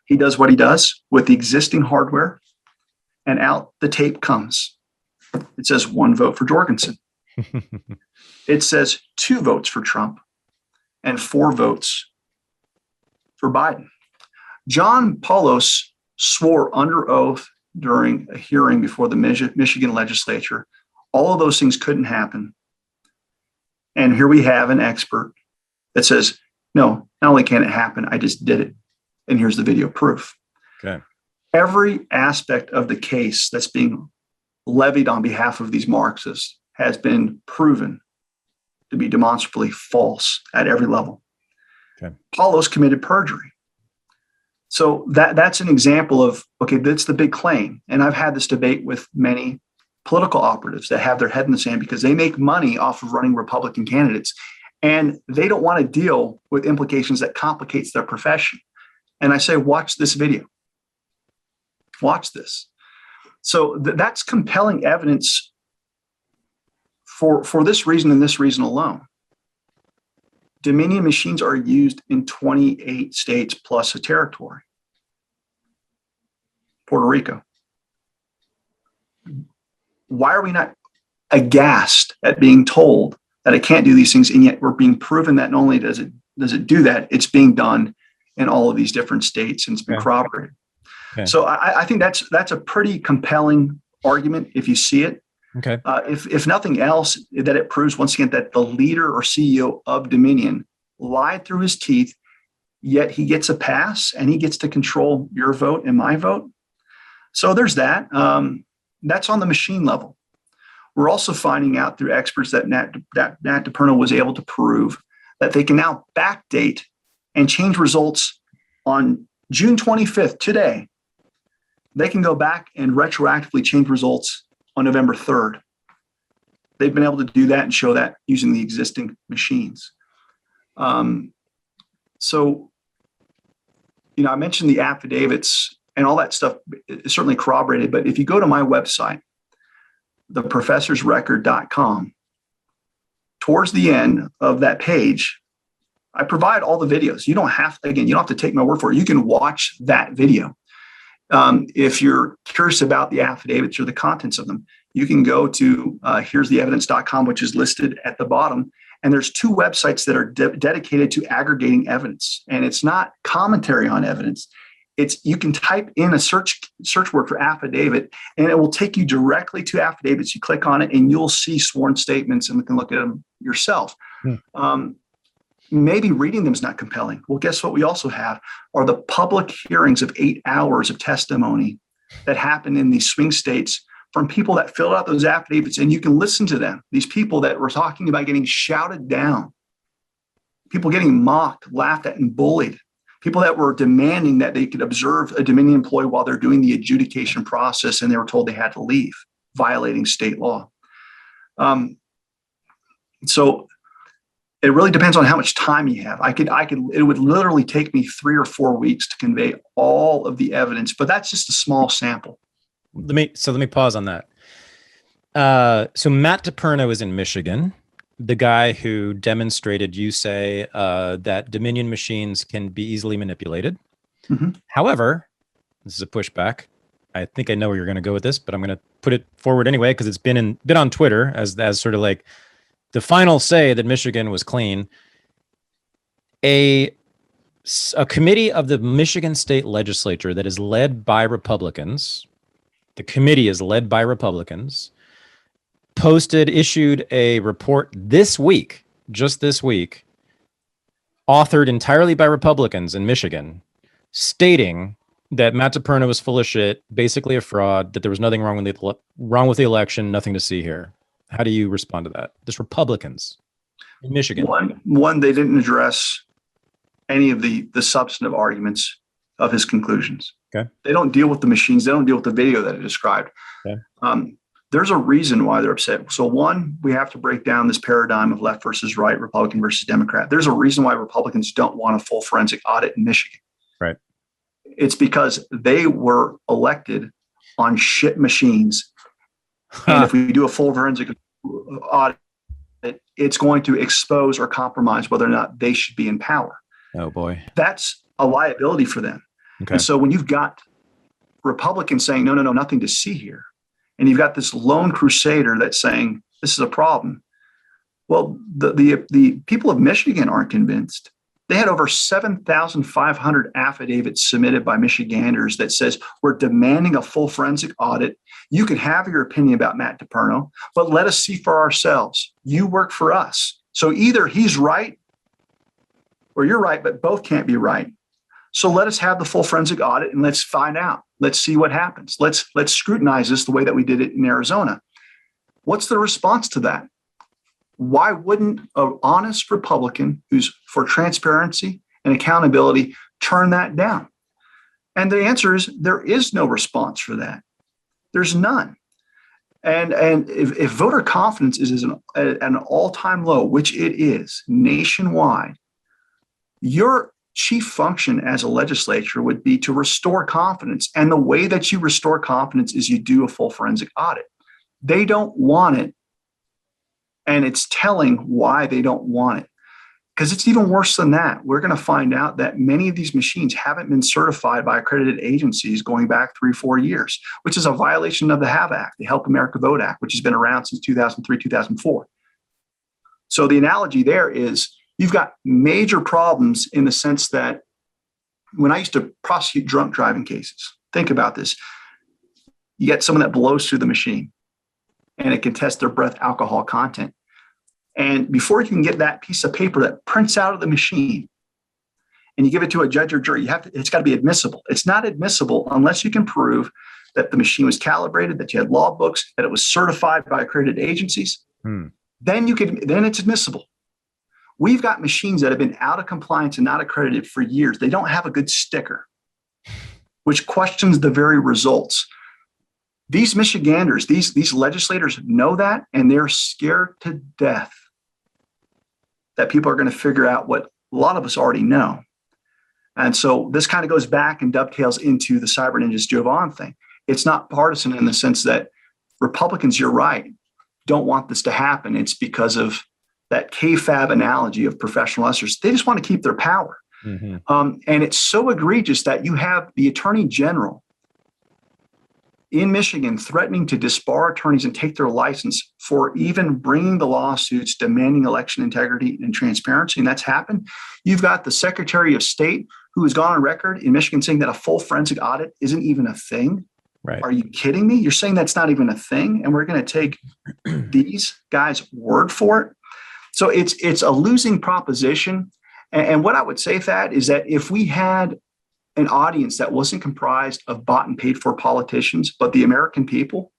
He does what he does with the existing hardware, and out the tape comes. It says 1 vote for Jorgensen. It says 2 votes for Trump and 4 votes for Biden. John Poulos swore under oath during a hearing before the Michigan legislature, all of those things couldn't happen. And here we have an expert that says, no, not only can it happen, I just did it. And here's the video proof. Okay. Every aspect of the case that's being levied on behalf of these Marxists has been proven to be demonstrably false at every level. Okay. Poulos committed perjury. So that's an example of, okay, that's the big claim. And I've had this debate with many political operatives that have their head in the sand because they make money off of running Republican candidates, and they don't want to deal with implications that complicates their profession. And I say, watch this video. Watch this. So that's compelling evidence for this reason and this reason alone. Dominion machines are used in 28 states plus a territory. Puerto Rico. Why are we not aghast at being told that it can't do these things, and yet we're being proven that not only does it do that, it's being done in all of these different states, and it's been corroborated. Okay. So I think that's a pretty compelling argument if you see it. Okay. If nothing else, that it proves once again that the leader or CEO of Dominion lied through his teeth, yet he gets a pass and he gets to control your vote and my vote. So there's that. That's on the machine level. We're also finding out through experts that Nat DePerno was able to prove that they can now backdate and change results on June 25th, today. They can go back and retroactively change results on November 3rd. They've been able to do that and show that using the existing machines. So, I mentioned the affidavits and all that stuff is certainly corroborated, but if you go to my website, theprofessorsrecord.com, towards the end of that page, I provide all the videos. You don't have to take my word for it. You can watch that video. If you're curious about the affidavits or the contents of them, you can go to here'stheevidence.com, which is listed at the bottom. And there's 2 websites that are dedicated to aggregating evidence. And it's not commentary on evidence. You can type in a search word for affidavit, and it will take you directly to affidavits. You click on it and you'll see sworn statements, and you can look at them yourself. Maybe reading them is not compelling. Well, guess what we also have are the public hearings of 8 hours of testimony that happen in these swing states from people that filled out those affidavits, and you can listen to them. These people that were talking about getting shouted down, people getting mocked, laughed at, and bullied, people that were demanding that they could observe a Dominion employee while they're doing the adjudication process, and they were told they had to leave, violating state law. So it really depends on how much time you have. It would literally take me 3 or 4 weeks to convey all of the evidence, but that's just a small sample. Let me pause on that. So Matt DePerno is in Michigan, the guy who demonstrated, you say, that Dominion machines can be easily manipulated. Mm-hmm. However, this is a pushback. I think I know where you're going to go with this, but I'm going to put it forward anyway because it's been on Twitter as sort of like the final say that Michigan was clean. A committee of the Michigan State Legislature that is led by Republicans. The committee is led by Republicans. Issued a report just this week, authored entirely by Republicans in Michigan, stating that Matt DePerno was full of shit, basically a fraud, that there was nothing wrong with the election, nothing to see here. How do you respond to that? This Republicans in Michigan. One, they didn't address any of the substantive arguments of his conclusions. Okay. They don't deal with the machines. They don't deal with the video that I described. Okay. There's a reason why they're upset. So one, we have to break down this paradigm of left versus right, Republican versus Democrat. There's a reason why Republicans don't want a full forensic audit in Michigan. Right. It's because they were elected on shit machines. And if we do a full forensic audit, it's going to expose or compromise whether or not they should be in power. Oh boy. That's a liability for them. Okay. And so when you've got Republicans saying, no, nothing to see here, and you've got this lone crusader that's saying this is a problem. Well, the people of Michigan aren't convinced. They had over 7,500 affidavits submitted by Michiganders that says we're demanding a full forensic audit. You can have your opinion about Matt DePerno, but let us see for ourselves. You work for us. So either he's right or you're right, but both can't be right. So let us have the full forensic audit and let's find out. Let's see what happens. Let's scrutinize this the way that we did it in Arizona. What's the response to that? Why wouldn't an honest Republican who's for transparency and accountability turn that down? And the answer is there is no response for that. There's none. And if voter confidence is at an all-time low, which it is nationwide, your chief function as a legislature would be to restore confidence. And the way that you restore confidence is you do a full forensic audit. They don't want it. And it's telling why they don't want it. Because it's even worse than that. We're going to find out that many of these machines haven't been certified by accredited agencies going back 3-4 years, which is a violation of the HAVE Act, the Help America Vote Act, which has been around since 2003, 2004. So the analogy there is you've got major problems in the sense that when I used to prosecute drunk driving cases, think about this. You get someone that blows through the machine and it can test their breath alcohol content. And before you can get that piece of paper that prints out of the machine and you give it to a judge or jury, it's got to be admissible. It's not admissible unless you can prove that the machine was calibrated, that you had law books, that it was certified by accredited agencies. Then it's admissible. We've got machines that have been out of compliance and not accredited for years. They don't have a good sticker, which questions the very results. These Michiganders, these legislators know that, and they're scared to death that people are going to figure out what a lot of us already know. And so this kind of goes back and dovetails into the Cyber Ninjas Jovan thing. It's not partisan in the sense that Republicans, you're right, don't want this to happen. It's because of that KFAB analogy of professional ushers. They just want to keep their power. And it's so egregious that you have the Attorney General in Michigan threatening to disbar attorneys and take their license for even bringing the lawsuits demanding election integrity and transparency. And that's happened. You've got the Secretary of State who has gone on record in Michigan saying that a full forensic audit isn't even a thing. Right. Are you kidding me? You're saying that's not even a thing, and we're going to take these guys' word for it? So it's a losing proposition. And what I would say, Thad, is that if we had an audience that wasn't comprised of bought and paid for politicians, but the American people,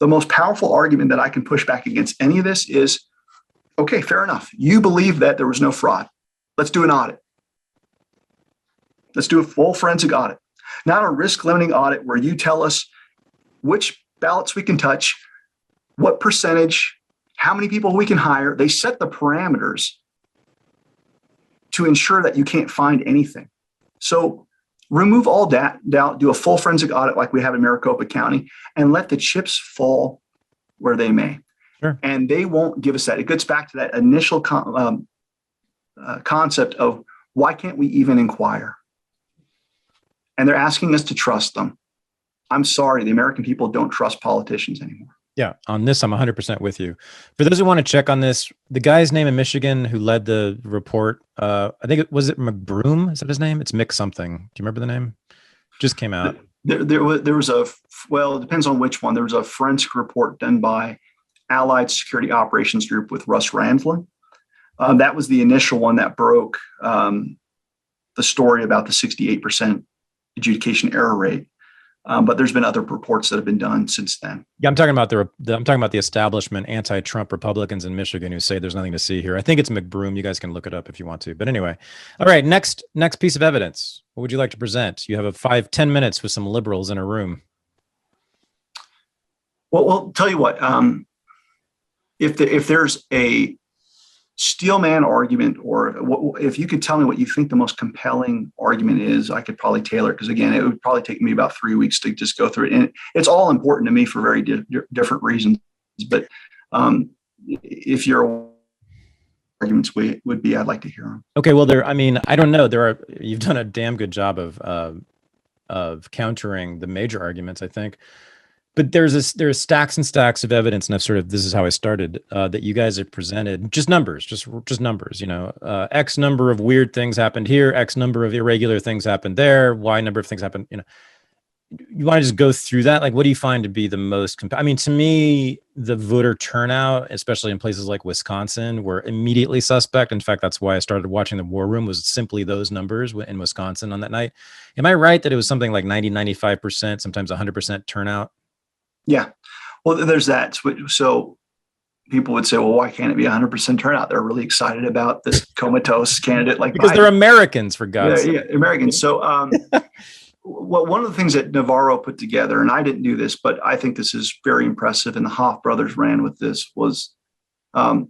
the most powerful argument that I can push back against any of this is, okay, fair enough. You believe that there was no fraud. Let's do an audit. Let's do a full forensic audit. Not a risk limiting audit where you tell us which ballots we can touch, what percentage, how many people we can hire. They set the parameters to ensure that you can't find anything. So remove all doubt, do a full forensic audit like we have in Maricopa County, and let the chips fall where they may. Sure. And they won't give us that. It gets back to that initial concept of why can't we even inquire? And they're asking us to trust them. I'm sorry, the American people don't trust politicians anymore. Yeah, on this, I'm 100% with you. For those who want to check on this, the guy's name in Michigan who led the report, I think it was McBroom. Is that his name? It's Mick something. Do you remember the name? Just came out. There was it depends on which one. There was a forensic report done by Allied Security Operations Group with Russ Randlin. That was the initial one that broke the story about the 68% adjudication error rate. But there's been other reports that have been done since then. Yeah, I'm talking about the establishment anti-Trump Republicans in Michigan who say there's nothing to see here. I think it's McBroom. You guys can look it up if you want to. But anyway, all right. Next piece of evidence. What would you like to present? You have 5-10 minutes with some liberals in a room. Well, tell you what. If there's a steelman argument, or if you could tell me what you think the most compelling argument is, I could probably tailor it, because again, it would probably take me about 3 weeks to just go through it, and it's all important to me for very different reasons. But if your arguments would be, I'd like to hear them. Okay, well, I don't know. You've done a damn good job of countering the major arguments, I think. But there's stacks and stacks of evidence, and this is how I started, that you guys have presented just numbers, just numbers, X number of weird things happened here, X number of irregular things happened there, Y number of things happened, you want to just go through that? Like, what do you find to be the most, to me, the voter turnout, especially in places like Wisconsin, were immediately suspect. In fact, that's why I started watching the War Room, was simply those numbers in Wisconsin on that night. Am I right that it was something like 90-95%, sometimes 100% turnout? Yeah. Well, there's that. So people would say, well, why can't it be 100% turnout? They're really excited about this comatose candidate like because Biden. They're Americans, for God's sake. Yeah, Americans. So one of the things that Navarro put together, and I didn't do this, but I think this is very impressive, and the Hoff brothers ran with this, was when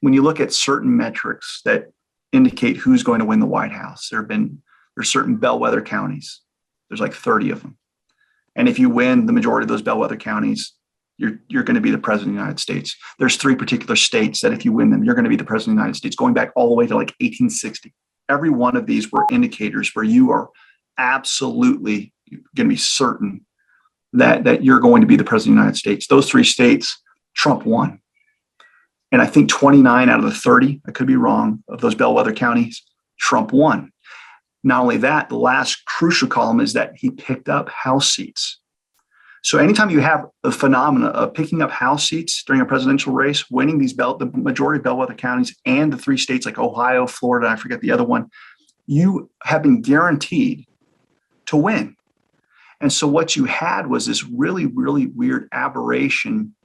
you look at certain metrics that indicate who's going to win the White House, there's certain bellwether counties. There's like 30 of them. And if you win the majority of those bellwether counties, you're going to be the president of the United States. There's 3 particular states that if you win them, you're going to be the president of the United States, going back all the way to like 1860. Every one of these were indicators where you are absolutely going to be certain that you're going to be the president of the United States. Those 3 states, Trump won. And I think 29 out of the 30, I could be wrong, of those bellwether counties, Trump won. Not only that, the last crucial column is that he picked up House seats. So anytime you have the phenomena of picking up House seats during a presidential race, winning the majority of bellwether counties and the 3 states like Ohio, Florida, I forget the other one, you have been guaranteed to win. And so what you had was this really, really weird aberration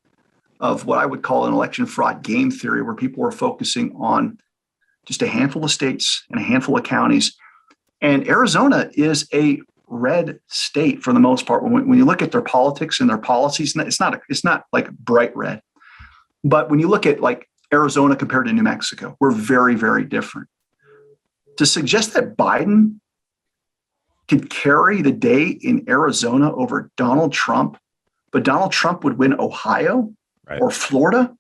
of what I would call an election fraud game theory, where people were focusing on just a handful of states and a handful of counties. And Arizona is a red state for the most part. When you look at their politics and their policies, it's not like bright red. But when you look at like Arizona compared to New Mexico, we're very, very different. To suggest that Biden could carry the day in Arizona over Donald Trump, but Donald Trump would win Ohio or Florida,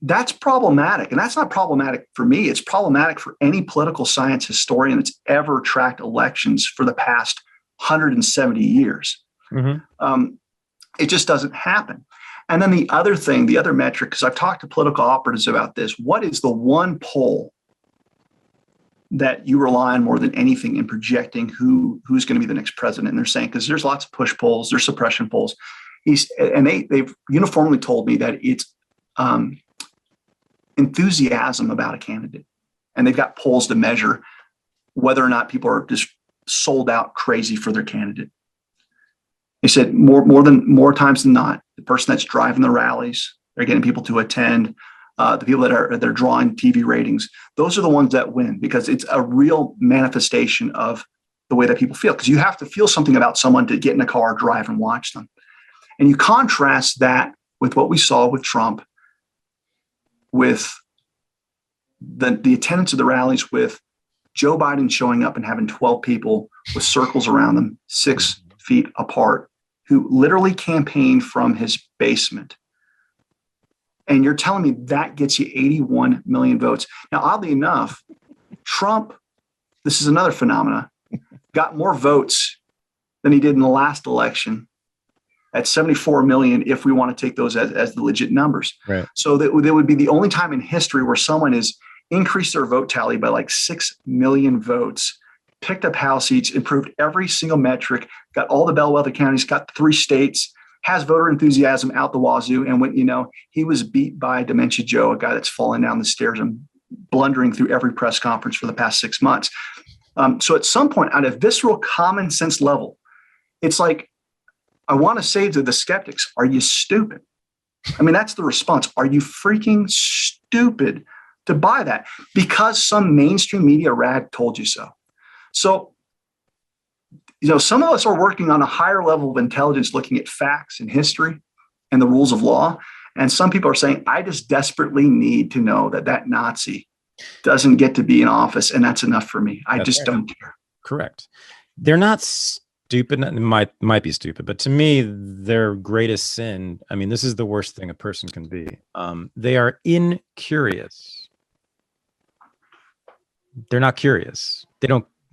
that's problematic. And that's not problematic for me. It's problematic for any political science historian that's ever tracked elections for the past 170 years. Mm-hmm. It just doesn't happen. And then the other metric, because I've talked to political operatives about this, what is the one poll that you rely on more than anything in projecting who's going to be the next president? And they're saying, because there's lots of push polls, there's suppression polls. They've uniformly told me that it's enthusiasm about a candidate. And they've got polls to measure whether or not people are just sold out crazy for their candidate. He said more times than not, the person that's driving the rallies, they're getting people to attend, the people that are they're drawing TV ratings. Those are the ones that win because it's a real manifestation of the way that people feel. Because you have to feel something about someone to get in a car, drive, and watch them. And you contrast that with what we saw with Trump, with the attendance of the rallies, with Joe Biden showing up and having 12 people with circles around them, 6 feet apart, who literally campaigned from his basement. And you're telling me that gets you 81 million votes. Now, oddly enough, Trump, this is another phenomena, got more votes than he did in the last election at 74 million, if we want to take those as the legit numbers. Right. So that would be the only time in history where someone has increased their vote tally by like 6 million votes, picked up House seats, improved every single metric, got all the bellwether counties, got 3 states, has voter enthusiasm out the wazoo. And when, he was beat by Dementia Joe, a guy that's fallen down the stairs and blundering through every press conference for the past 6 months. So at some point, at a visceral common sense level, it's like, I want to say to the skeptics, are you stupid? I mean, that's the response. Are you freaking stupid to buy that? Because some mainstream media rag told you so. So, some of us are working on a higher level of intelligence, looking at facts and history and the rules of law. And some people are saying, I just desperately need to know that Nazi doesn't get to be in office. And that's enough for me. I just don't care. Correct. They're not stupid. It might be stupid, but to me, their greatest sin, I mean, this is the worst thing a person can be. They are incurious. They're not curious.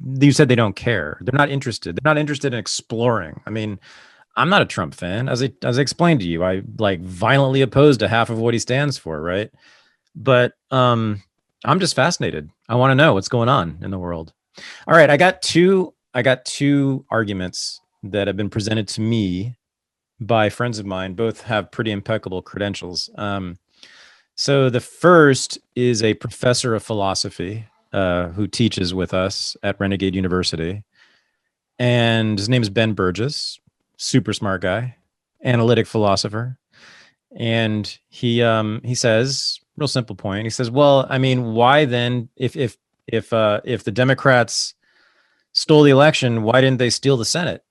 You said they don't care. They're not interested. They're not interested in exploring. I mean, I'm not a Trump fan. As I explained to you, I violently opposed to half of what he stands for, right? But I'm just fascinated. I want to know what's going on in the world. All right, I got two arguments that have been presented to me by friends of mine. Both have pretty impeccable credentials. So the first is a professor of philosophy who teaches with us at Renegade University. And his name is Ben Burgess, super smart guy, analytic philosopher. And he says, real simple point. He says, well, I mean, why then, if the Democrats stole the election, why didn't they steal the Senate?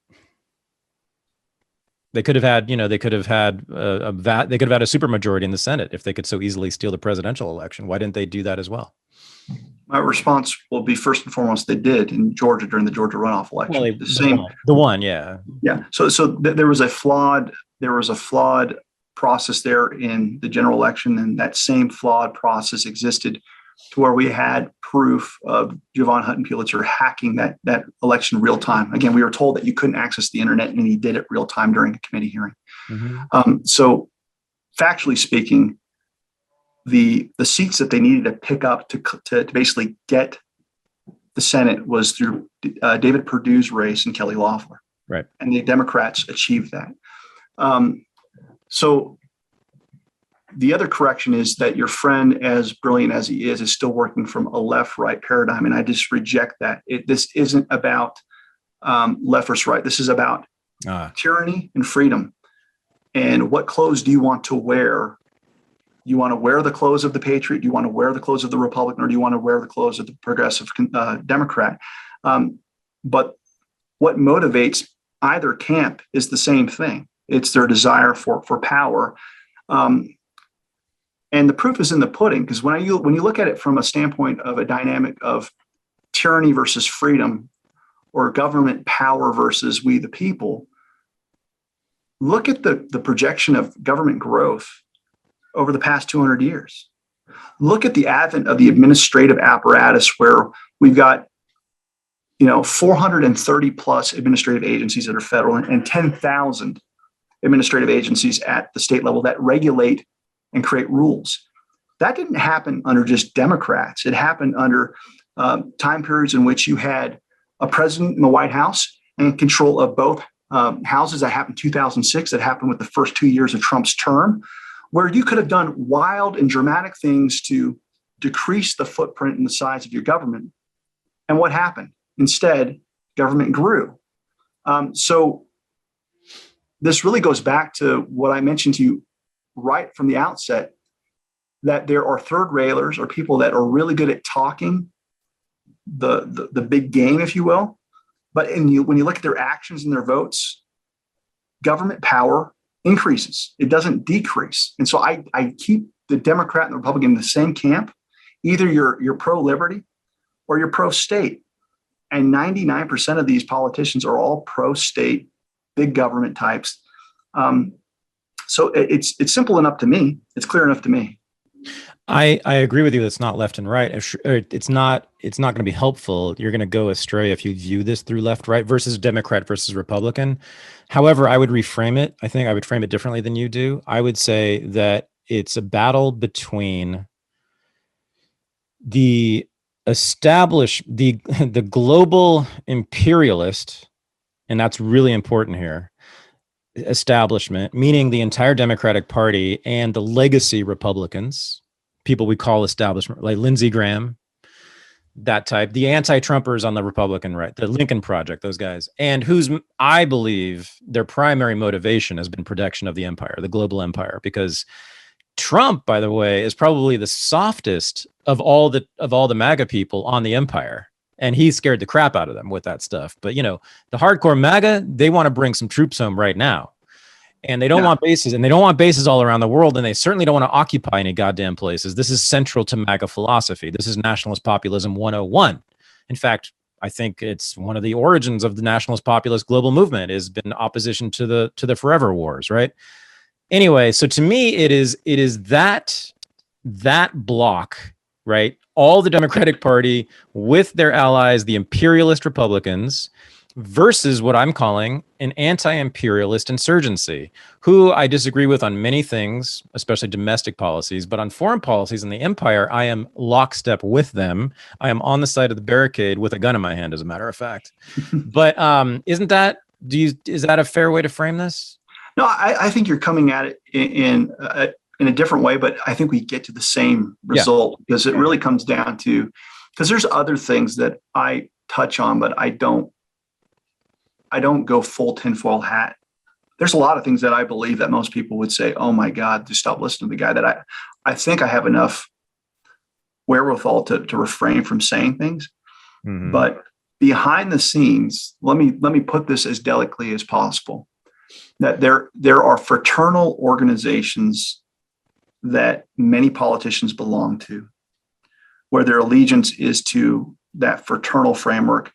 They could have had, they could have had a supermajority in the Senate if they could so easily steal the presidential election. Why didn't they do that as well? My response will be, first and foremost, they did in Georgia during the Georgia runoff election. Well, the one, yeah. So there was a flawed process there in the general election, and that same flawed process existed to where we had proof of Javon Hutton Pulitzer hacking that election real time. Again, we were told that you couldn't access the internet, and he did it real time during a committee hearing. Mm-hmm. So factually speaking, the seats that they needed to pick up to basically get the Senate was through David Perdue's race and Kelly Loeffler. Right. And the Democrats achieved that. So the other correction is that your friend, as brilliant as he is still working from a left-right paradigm. And I just reject that. This isn't about left versus right. This is about tyranny and freedom. And what clothes do you want to wear? You want to wear the clothes of the patriot? Do you want to wear the clothes of the Republican? Or do you want to wear the clothes of the progressive Democrat? But what motivates either camp is the same thing. It's their desire for power. And the proof is in the pudding, because when you look at it from a standpoint of a dynamic of tyranny versus freedom, or government power versus we the people, look at the projection of government growth over the past 200 years. Look at the advent of the administrative apparatus, where we've got 430 plus administrative agencies that are federal and 10,000 administrative agencies at the state level that regulate and create rules. That didn't happen under just Democrats. It happened under time periods in which you had a president in the White House and control of both houses. That happened in 2006. That happened with the first 2 years of Trump's term, where you could have done wild and dramatic things to decrease the footprint and the size of your government. And what happened? Instead, government grew. So this really goes back to what I mentioned to you right from the outset, that there are third railers or people that are really good at talking the big game, if you will. But when you look at their actions and their votes, government power increases. It doesn't decrease. And so I keep the Democrat and the Republican in the same camp. Either you're pro-liberty or you're pro-state. And 99% of these politicians are all pro-state, big government types. So it's simple enough to me. It's clear enough to me. I agree with you. It's not left and right. It's not going to be helpful. You're going to go astray if you view this through left, right versus Democrat versus Republican. However, I would reframe it. I think I would frame it differently than you do. I would say that it's a battle between the the global imperialist, and that's really important here, establishment, meaning the entire Democratic Party, and the legacy Republicans, people we call establishment, like Lindsey Graham, that type, the anti-Trumpers on the Republican right, the Lincoln Project, those guys, and whose, I believe, their primary motivation has been protection of the empire, the global empire, because Trump, by the way, is probably the softest of all the MAGA people on the empire. And he scared the crap out of them with that stuff. But, the hardcore MAGA, they want to bring some troops home right now. And they don't want bases, and they don't want bases all around the world. And they certainly don't want to occupy any goddamn places. This is central to MAGA philosophy. This is nationalist populism 101. In fact, I think it's one of the origins of the nationalist populist global movement has been opposition to the forever wars, right? Anyway, so to me, it is that block, right? All the Democratic Party with their allies, the imperialist Republicans, versus what I'm calling an anti-imperialist insurgency, who I disagree with on many things, especially domestic policies, but on foreign policies in the empire, I am lockstep with them. I am on the side of the barricade with a gun in my hand, as a matter of fact. But is that a fair way to frame this? No, I think you're coming at it in a different way, but I think we get to the same result because it really comes down to, because there's other things that I touch on, but I don't go full tinfoil hat. There's a lot of things that I believe that most people would say, oh my God, just stop listening to the guy, that I think I have enough wherewithal to refrain from saying things. Mm-hmm. But behind the scenes, let me put this as delicately as possible, that there are fraternal organizations that many politicians belong to, where their allegiance is to that fraternal framework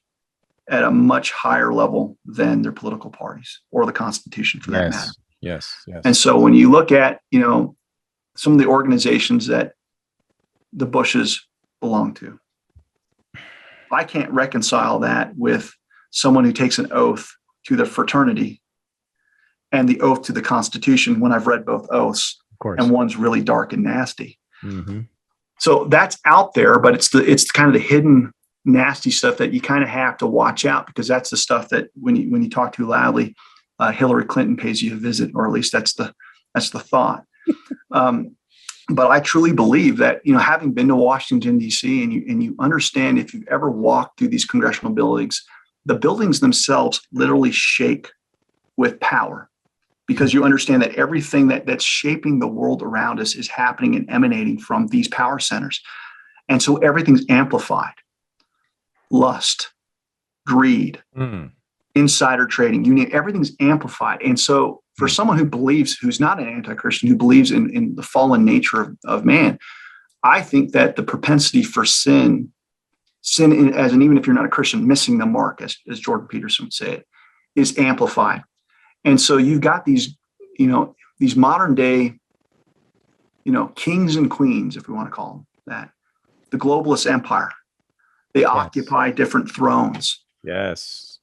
at a much higher level than their political parties or the Constitution, for that matter. Yes. And so when you look at, some of the organizations that the Bushes belong to, I can't reconcile that with someone who takes an oath to the fraternity and the oath to the Constitution, when I've read both oaths, of course, and one's really dark and nasty. Mm-hmm. So that's out there, but it's kind of the hidden nasty stuff that you kind of have to watch out, because that's the stuff that when you talk too loudly, Hillary Clinton pays you a visit, or at least that's the thought. But I truly believe that, having been to Washington, D.C., and you understand, if you've ever walked through these congressional buildings, the buildings themselves literally shake with power, because you understand that everything that's shaping the world around us is happening and emanating from these power centers. And so everything's amplified. Lust, greed, insider trading, everything's amplified. And so for someone who's not an anti-Christian, who believes in the fallen nature of man, I think that the propensity for sin, as in, even if you're not a Christian, missing the mark, as Jordan Peterson would say it, is amplified. And so you've got these modern day, kings and queens, if we want to call them that, the globalist empire. They occupy different thrones. Yes.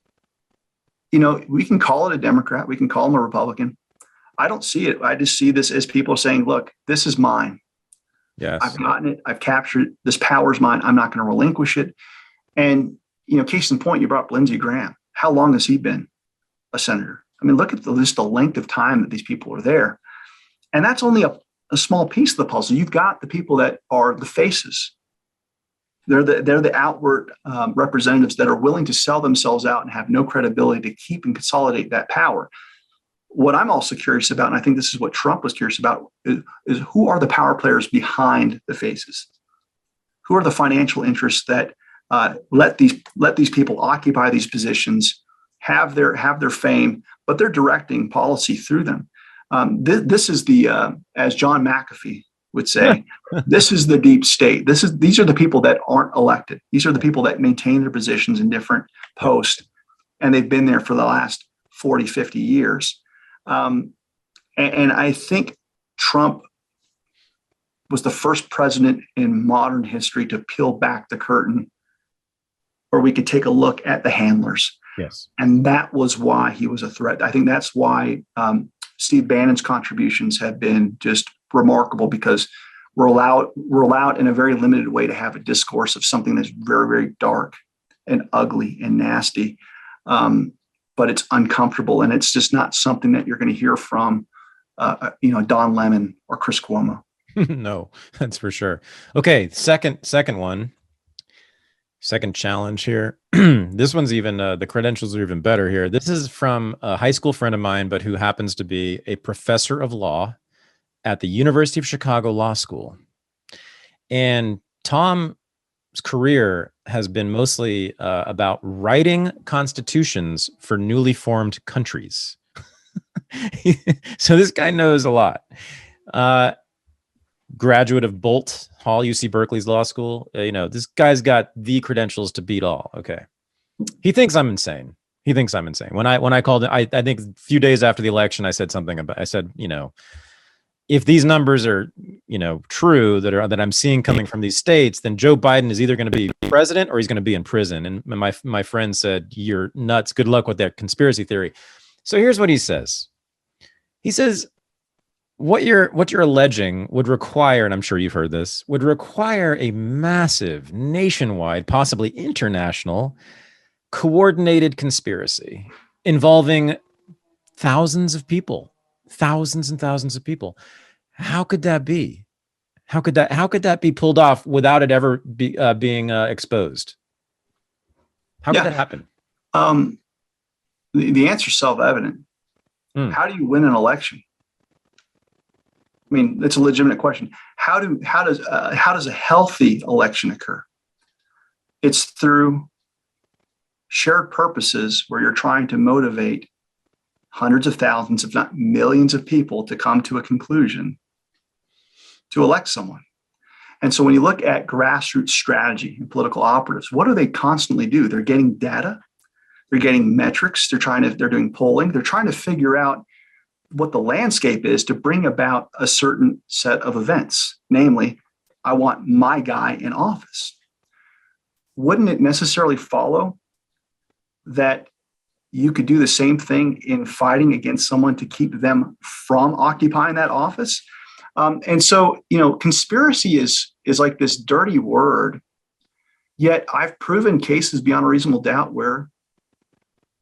We can call it a Democrat. We can call them a Republican. I don't see it. I just see this as people saying, look, this is mine. Yes. I've gotten it. I've captured it. This power is mine. I'm not going to relinquish it. And, case in point, you brought up Lindsey Graham. How long has he been a senator? I mean, look at the length of time that these people are there. And that's only a small piece of the puzzle. You've got the people that are the faces. They're the outward representatives that are willing to sell themselves out and have no credibility to keep and consolidate that power. what I'm also curious about, and I think this is what Trump was curious about, is who are the power players behind the faces? Who are the financial interests that let these people occupy these positions, have their fame, but they're directing policy through them. This is the, as John McAfee would say, this is the deep state. These are the people that aren't elected. These are the people that maintain their positions in different posts, and they've been there for the last 40, 50 years. And I think Trump was the first president in modern history to peel back the curtain where we could take a look at the handlers. Yes. And that was why he was a threat. I think that's why Steve Bannon's contributions have been just remarkable, because we're allowed in a very limited way to have a discourse of something that's very, very dark and ugly and nasty. But it's uncomfortable, and it's just not something that you're going to hear from, Don Lemon or Chris Cuomo. No, that's for sure. Okay, second challenge here. This one's even the credentials are even better here. This is from a high school friend of mine, but who happens to be a professor of law at the University of Chicago Law School. And Tom's career has been mostly about writing constitutions for newly formed countries. So this guy knows a lot. Graduate of Bolt Hall, UC Berkeley's law school. This guy's got the credentials to beat all. Okay. He thinks I'm insane. When I called him, I think a few days after the election, I said, if these numbers are, true that I'm seeing coming from these states, then Joe Biden is either going to be president or he's going to be in prison. And my friend said, "You're nuts. Good luck with that conspiracy theory." So here's what he says. He says, what you're alleging would require, and I'm sure you've heard this, would require a massive nationwide, possibly international, coordinated conspiracy involving thousands and thousands of people. How could that be? How could that be pulled off without it ever being exposed? How could that happen? The answer is self-evident. How do you win an election? I mean, it's a legitimate question. How does a healthy election occur? It's through shared purposes where you're trying to motivate hundreds of thousands, if not millions of people to come to a conclusion to elect someone. And so when you look at grassroots strategy and political operatives, what do they constantly do? They're getting data, they're getting metrics, they're doing polling, they're trying to figure out what the landscape is to bring about a certain set of events. Namely, I want my guy in office. Wouldn't it necessarily follow that you could do the same thing in fighting against someone to keep them from occupying that office? And so, conspiracy is like this dirty word, yet I've proven cases beyond a reasonable doubt where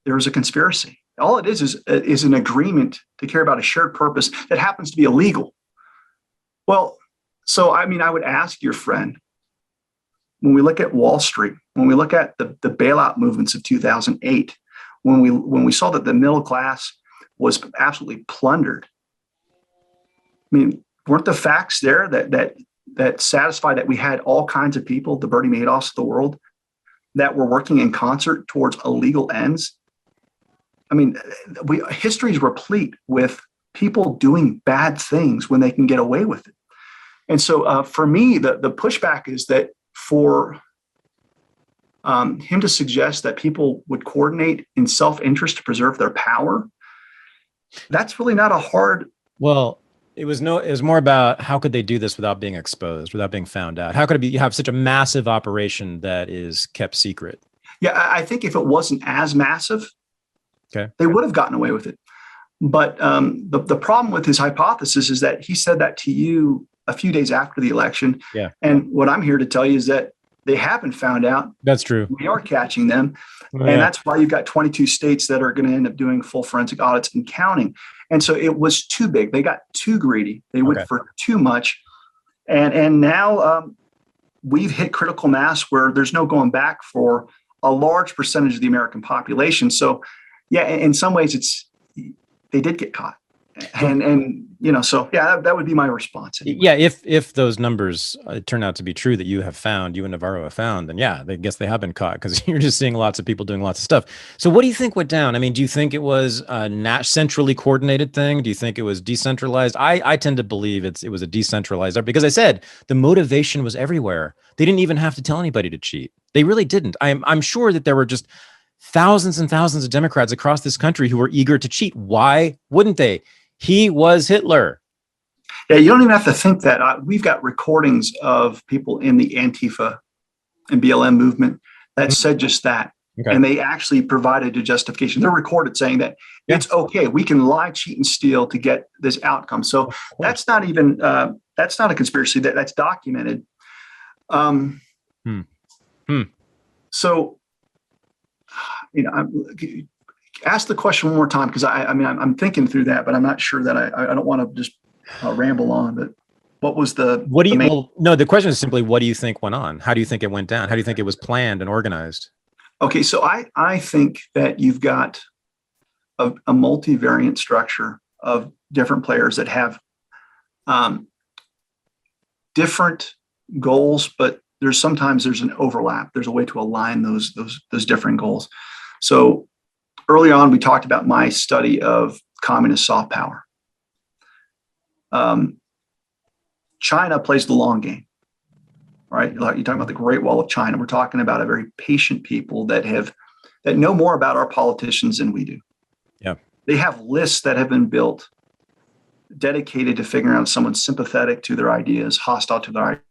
there was a conspiracy. All it is an agreement to care about a shared purpose that happens to be illegal. Well, so, I would ask your friend, when we look at Wall Street, when we look at the bailout movements of 2008, when we saw that the middle class was absolutely plundered, weren't the facts there that satisfy that we had all kinds of people, the Bernie Madoffs of the world, that were working in concert towards illegal ends? History is replete with people doing bad things when they can get away with it. And so for me, the pushback is that for him to suggest that people would coordinate in self-interest to preserve their power, that's really not a hard. Well, it was more about how could they do this without being exposed, without being found out? How could it be you have such a massive operation that is kept secret? Yeah, I think if it wasn't as massive, okay, they would have gotten away with it. But the problem with his hypothesis is that he said that to you a few days after the election. Yeah. And what I'm here to tell you is that they haven't found out. That's true. We are catching them. Oh, and that's why you've got 22 states that are going to end up doing full forensic audits and counting. And so it was too big. They got too greedy. They went for too much. And now we've hit critical mass where there's no going back for a large percentage of the American population. So, yeah, in some ways, they did get caught. And so yeah, that would be my response. Anyway. Yeah, if those numbers turn out to be true that you and Navarro have found, then yeah, I guess they have been caught, because you're just seeing lots of people doing lots of stuff. So what do you think went down? I mean, do you think it was a centrally coordinated thing? Do you think it was decentralized? I tend to believe it was a decentralized, because I said the motivation was everywhere. They didn't even have to tell anybody to cheat. They really didn't. I'm sure that there were just thousands and thousands of Democrats across this country who were eager to cheat. Why wouldn't they? He was Hitler. Yeah, you don't even have to think that. We've got recordings of people in the Antifa and BLM movement that said just that. Okay. And they actually provided a justification. They're recorded saying that it's okay. We can lie, cheat, and steal to get this outcome. So that's not even, that's not a conspiracy. That's documented. So, ask the question one more time, because I'm thinking through that, but I'm not sure that I don't want to just ramble on. But what was the? What do you? No, the question is simply, what do you think went on? How do you think it went down? How do you think it was planned and organized? Okay, so I think that you've got a multivariant structure of different players that have different goals, but sometimes there's an overlap. There's a way to align those different goals. So early on, we talked about my study of communist soft power. China plays the long game, right? You're talking about the Great Wall of China. We're talking about a very patient people that know more about our politicians than we do. Yeah, they have lists that have been built dedicated to figuring out if someone's sympathetic to their ideas, hostile to their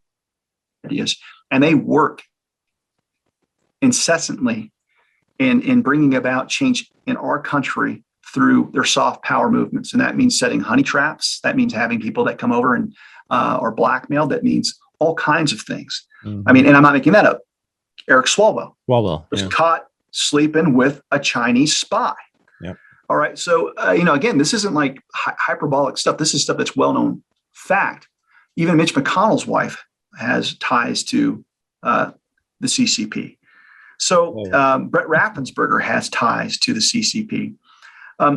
ideas, and they work incessantly in bringing about change in our country through their soft power movements. And that means setting honey traps. That means having people that come over and are blackmailed. That means all kinds of things. Mm-hmm. I mean, and I'm not making that up. Eric Swalwell was caught sleeping with a Chinese spy. Yep. All right. So, again, this isn't like hyperbolic stuff. This is stuff that's well-known fact. Even Mitch McConnell's wife has ties to the CCP. So Brett Raffensperger has ties to the CCP.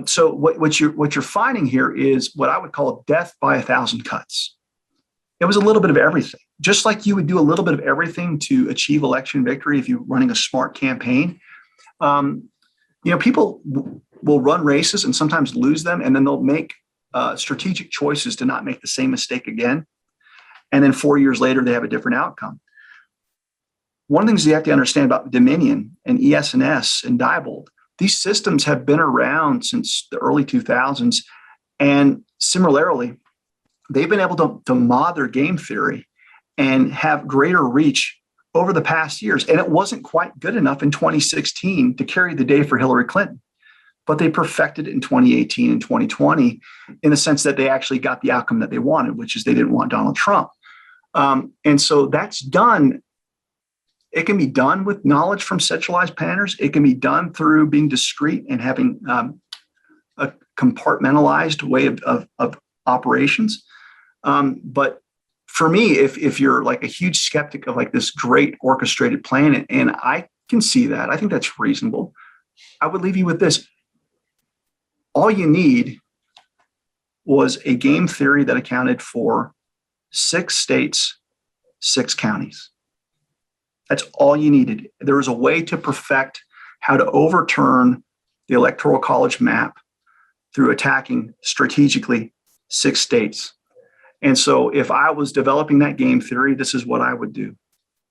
So what you're finding here is what I would call death by 1,000 cuts. It was a little bit of everything, just like you would do a little bit of everything to achieve election victory if you're running a smart campaign. People will run races and sometimes lose them, and then they'll make strategic choices to not make the same mistake again. And then 4 years later, they have a different outcome. One of the things you have to understand about Dominion and ES&S and Diebold, these systems have been around since the early 2000s. And similarly, they've been able to mod their game theory and have greater reach over the past years. And it wasn't quite good enough in 2016 to carry the day for Hillary Clinton, but they perfected it in 2018 and 2020 in the sense that they actually got the outcome that they wanted, which is they didn't want Donald Trump. And so that's done. It can be done with knowledge from centralized planners. It can be done through being discreet and having a compartmentalized way of operations. But for me, if you're like a huge skeptic of like this great orchestrated plan, and I can see that, I think that's reasonable, I would leave you with this. All you need was a game theory that accounted for 6 states, 6 counties. That's all you needed. There was a way to perfect how to overturn the Electoral College map through attacking strategically 6 states. And so if I was developing that game theory, this is what I would do.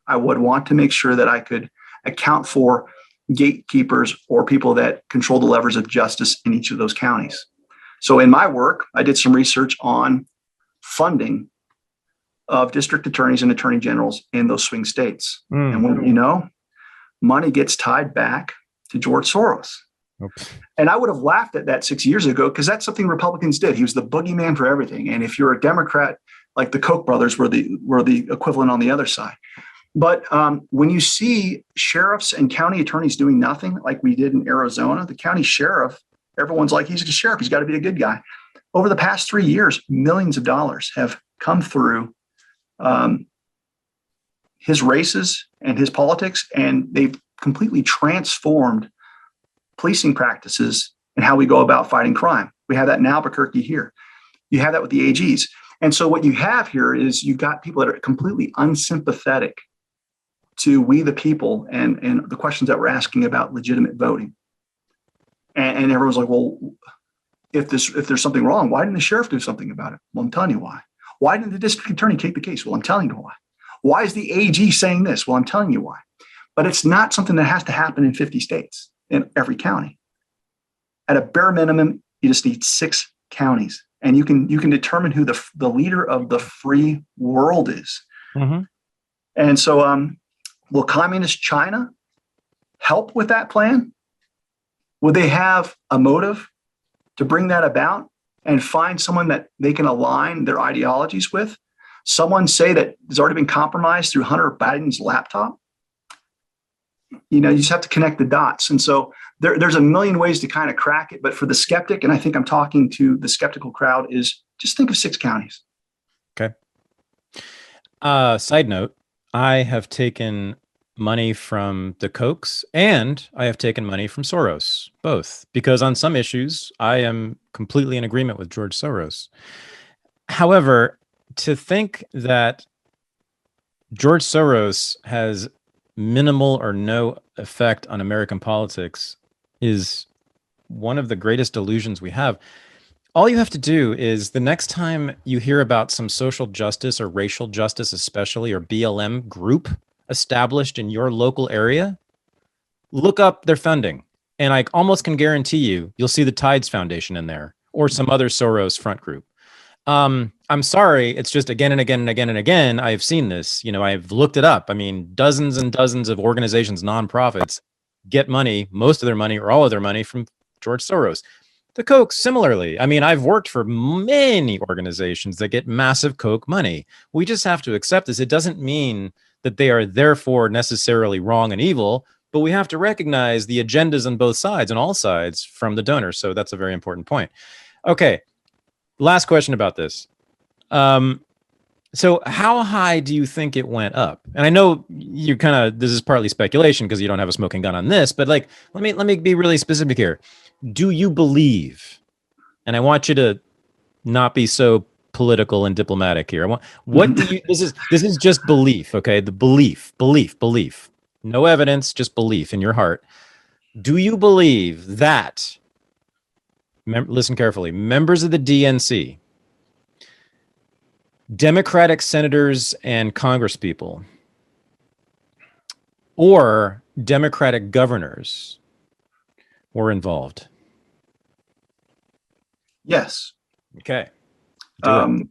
I would want to make sure that I could account for gatekeepers or people that control the levers of justice in each of those counties. So in my work, I did some research on funding of district attorneys and attorney generals in those swing states. And when money gets tied back to George Soros. Oops. And I would have laughed at that 6 years ago because that's something Republicans did. He was the boogeyman for everything. And if you're a Democrat, like the Koch brothers were the equivalent on the other side. But when you see sheriffs and county attorneys doing nothing, like we did in Arizona, the county sheriff, everyone's like, he's a sheriff, he's got to be a good guy. Over the past 3 years, millions of dollars have come through his races and his politics, and they've completely transformed policing practices and how we go about fighting crime. We have that in Albuquerque here. You have that with the AGs. And so what you have here is you've got people that are completely unsympathetic to we the people and the questions that we're asking about legitimate voting. And everyone's like, well, if there's something wrong, why didn't the sheriff do something about it? Well, I'm telling you why. Why didn't the district attorney take the case? Well, I'm telling you why. Why is the AG saying this? Well, I'm telling you why. But it's not something that has to happen in 50 states, in every county. At a bare minimum, you just need 6 counties. And you can determine who the leader of the free world is. Mm-hmm. And so will communist China help with that plan? Would they have a motive to bring that about and find someone that they can align their ideologies with? Someone say that has already been compromised through Hunter Biden's laptop? You just have to connect the dots. And so there's a million ways to kind of crack it. But for the skeptic, and I think I'm talking to the skeptical crowd, is just think of 6 counties. Okay. Side note, I have taken money from the Kochs and I have taken money from Soros, both, because on some issues, I am completely in agreement with George Soros. However, to think that George Soros has minimal or no effect on American politics is one of the greatest delusions we have. All you have to do is the next time you hear about some social justice or racial justice, especially, or BLM group established in your local area, look up their funding. And I almost can guarantee you'll see the Tides Foundation in there or some other Soros front group. I'm sorry. It's just again and again and again and again, I've seen this, I've looked it up. I mean, dozens and dozens of organizations, nonprofits get money, most of their money or all of their money from George Soros. The Koch, similarly. I mean, I've worked for many organizations that get massive Koch money. We just have to accept this. It doesn't mean that they are therefore necessarily wrong and evil, but we have to recognize the agendas on both sides, on all sides, from the donors. So that's a very important point. Okay. Last question about this. So how high do you think it went up? And I know you this is partly speculation because you don't have a smoking gun on this, but let me be really specific here. Do you believe, and I want you to not be so political and diplomatic here. This is just belief. Okay. The belief, no evidence, just belief in your heart. Do you believe that, listen carefully, members of the DNC, Democratic senators and congresspeople, or Democratic governors were involved? Yes. Okay. Let's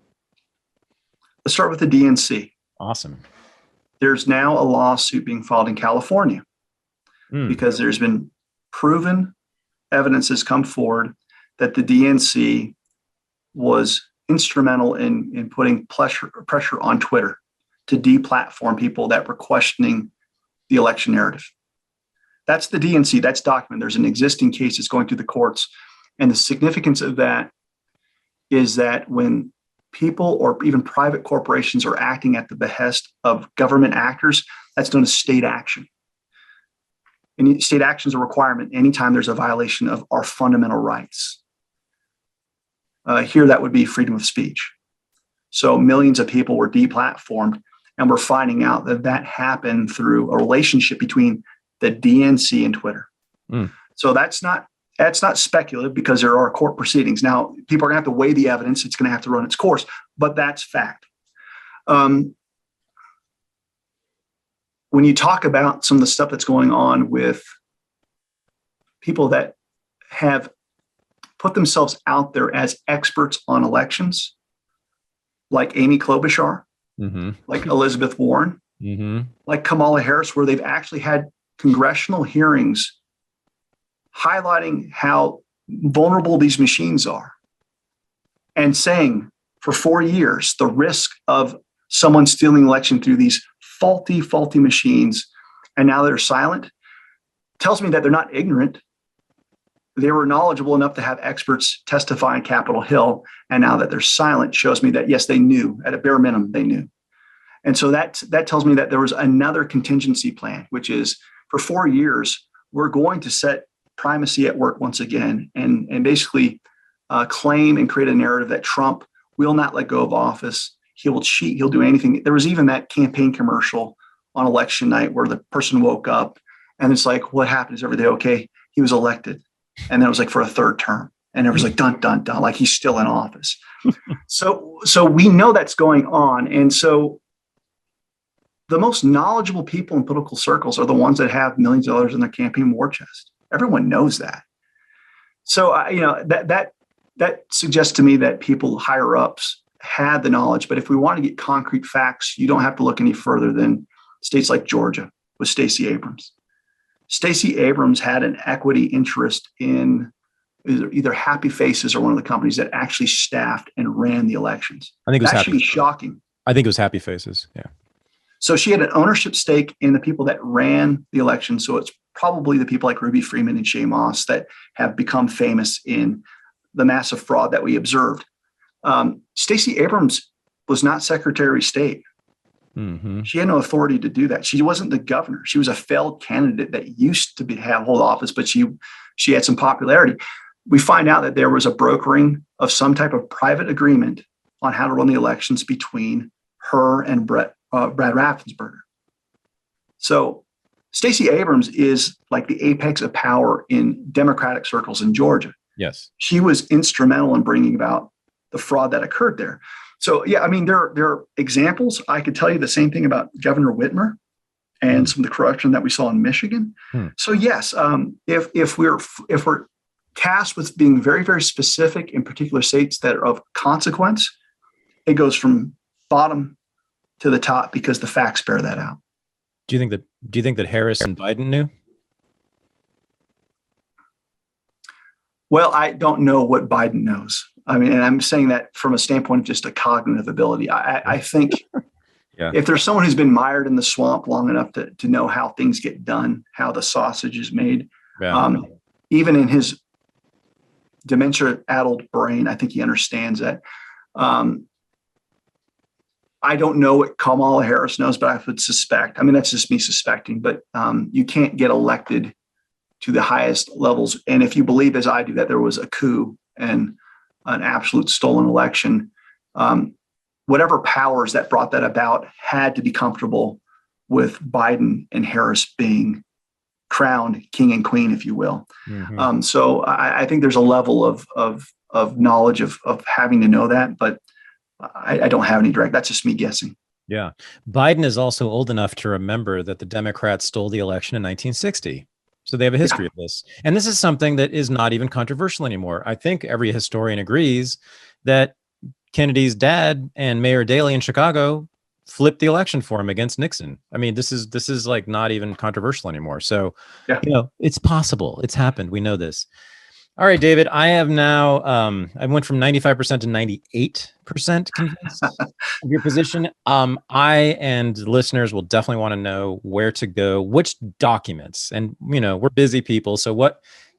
start with the DNC. Awesome. There's now a lawsuit being filed in California because there's been proven evidence has come forward that the DNC was instrumental in putting pressure on Twitter to deplatform people that were questioning the election narrative. That's the DNC. That's documented. There's an existing case that's going through the courts. And the significance of that is that when people or even private corporations are acting at the behest of government actors, that's known as state action. And state action is a requirement anytime there's a violation of our fundamental rights. Here, that would be freedom of speech. So millions of people were deplatformed, and we're finding out that happened through a relationship between the DNC and Twitter. So that's not speculative because there are court proceedings. Now, people are going to have to weigh the evidence. It's going to have to run its course, but that's fact. When you talk about some of the stuff that's going on with people that have put themselves out there as experts on elections, like Amy Klobuchar, like Elizabeth Warren, like Kamala Harris, where they've actually had congressional hearings highlighting how vulnerable these machines are and saying for 4 years, the risk of someone stealing election through these faulty machines, and now they're silent, tells me that they're not ignorant. They were knowledgeable enough to have experts testify on Capitol Hill. And now that they're silent shows me that, yes, they knew. At a bare minimum, they knew. And so that tells me that there was another contingency plan, which is for 4 years, we're going to set primacy at work once again and basically claim and create a narrative that Trump will not let go of office. He will cheat. He'll do anything. There was even that campaign commercial on election night where the person woke up and it's like, what happened? Is everything okay? He was elected. And then it was like for a third term. And it was like, dun, dun, dun, like he's still in office. So we know that's going on. And so the most knowledgeable people in political circles are the ones that have millions of dollars in their campaign war chest. Everyone knows that. So, that suggests to me that people higher ups had the knowledge. But if we want to get concrete facts, you don't have to look any further than states like Georgia with Stacey Abrams. Stacey Abrams had an equity interest in either Happy Faces or one of the companies that actually staffed and ran the elections. I think it was That should be shocking. I think it was Happy Faces. Yeah. So she had an ownership stake in the people that ran the election. So it's probably the people like Ruby Freeman and Shay Moss that have become famous in the massive fraud that we observed. Stacey Abrams was not Secretary of State. Mm-hmm. She had no authority to do that. She wasn't the governor. She was a failed candidate that used to hold office, but she had some popularity. We find out that there was a brokering of some type of private agreement on how to run the elections between her and Brad Raffensperger. So Stacey Abrams is like the apex of power in Democratic circles in Georgia. Yes. She was instrumental in bringing about the fraud that occurred there. So, yeah, I mean, there are examples. I could tell you the same thing about Governor Whitmer and some of the corruption that we saw in Michigan. So, yes, if we're tasked with being very, very specific in particular states that are of consequence, it goes from bottom to the top because the facts bear that out. Do you think that Harris and Biden knew? Well, I don't know what Biden knows. I mean, and I'm saying that from a standpoint of just a cognitive ability. I think if there's someone who's been mired in the swamp long enough to know how things get done, how the sausage is made, even in his dementia-addled brain, I think he understands that. I don't know what Kamala Harris knows, but I would suspect. I mean, that's just me suspecting. But you can't get elected to the highest levels. And if you believe, as I do, that there was a coup and an absolute stolen election, whatever powers that brought that about had to be comfortable with Biden and Harris being crowned king and queen, if you will. Mm-hmm. So I think there's a level of knowledge of having to know that, but I don't have any direct. That's just me guessing. Yeah. Biden is also old enough to remember that the Democrats stole the election in 1960. So they have a history of this. And this is something that is not even controversial anymore. I think every historian agrees that Kennedy's dad and Mayor Daley in Chicago flipped the election for him against Nixon. I mean, this is like not even controversial anymore. So, it's possible. It's happened. We know this. All right, David, I have now, I went from 95% to 98% convinced of your position. I and listeners will definitely want to know where to go, which documents, and, we're busy people. So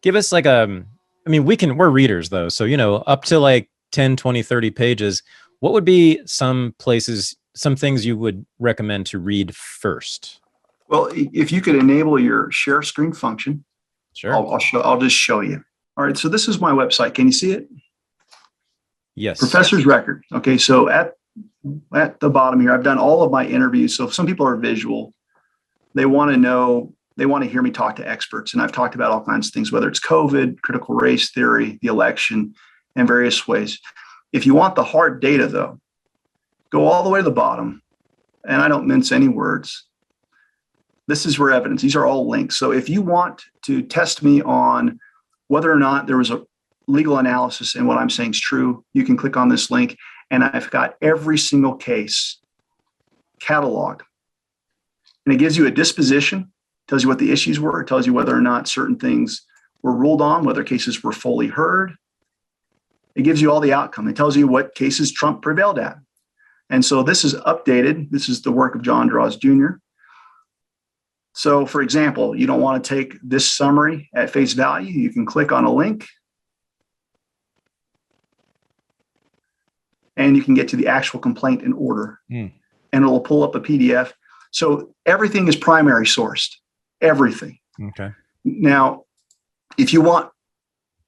give us like we're readers though. So, up to like 10, 20, 30 pages, what would be some things you would recommend to read first? Well, if you could enable your share screen function, sure. I'll just show you. All right, so this is my website. Can you see it? Yes. Professor's Record. Okay, so at the bottom here, I've done all of my interviews. So if some people are visual, they want to hear me talk to experts. And I've talked about all kinds of things, whether it's COVID, critical race theory, the election, and various ways. If you want the hard data, though, go all the way to the bottom. And I don't mince any words. This is where evidence. These are all links. So if you want to test me on whether or not there was a legal analysis and what I'm saying is true, you can click on this link, and I've got every single case cataloged. And it gives you a disposition, tells you what the issues were, it tells you whether or not certain things were ruled on, whether cases were fully heard. It gives you all the outcome. It tells you what cases Trump prevailed at. And so this is updated. This is the work of John Draws Jr. So, for example, you don't want to take this summary at face value. You can click on a link and you can get to the actual complaint in order. And it'll pull up a PDF. So everything is primary sourced, everything. Okay. Now, if you want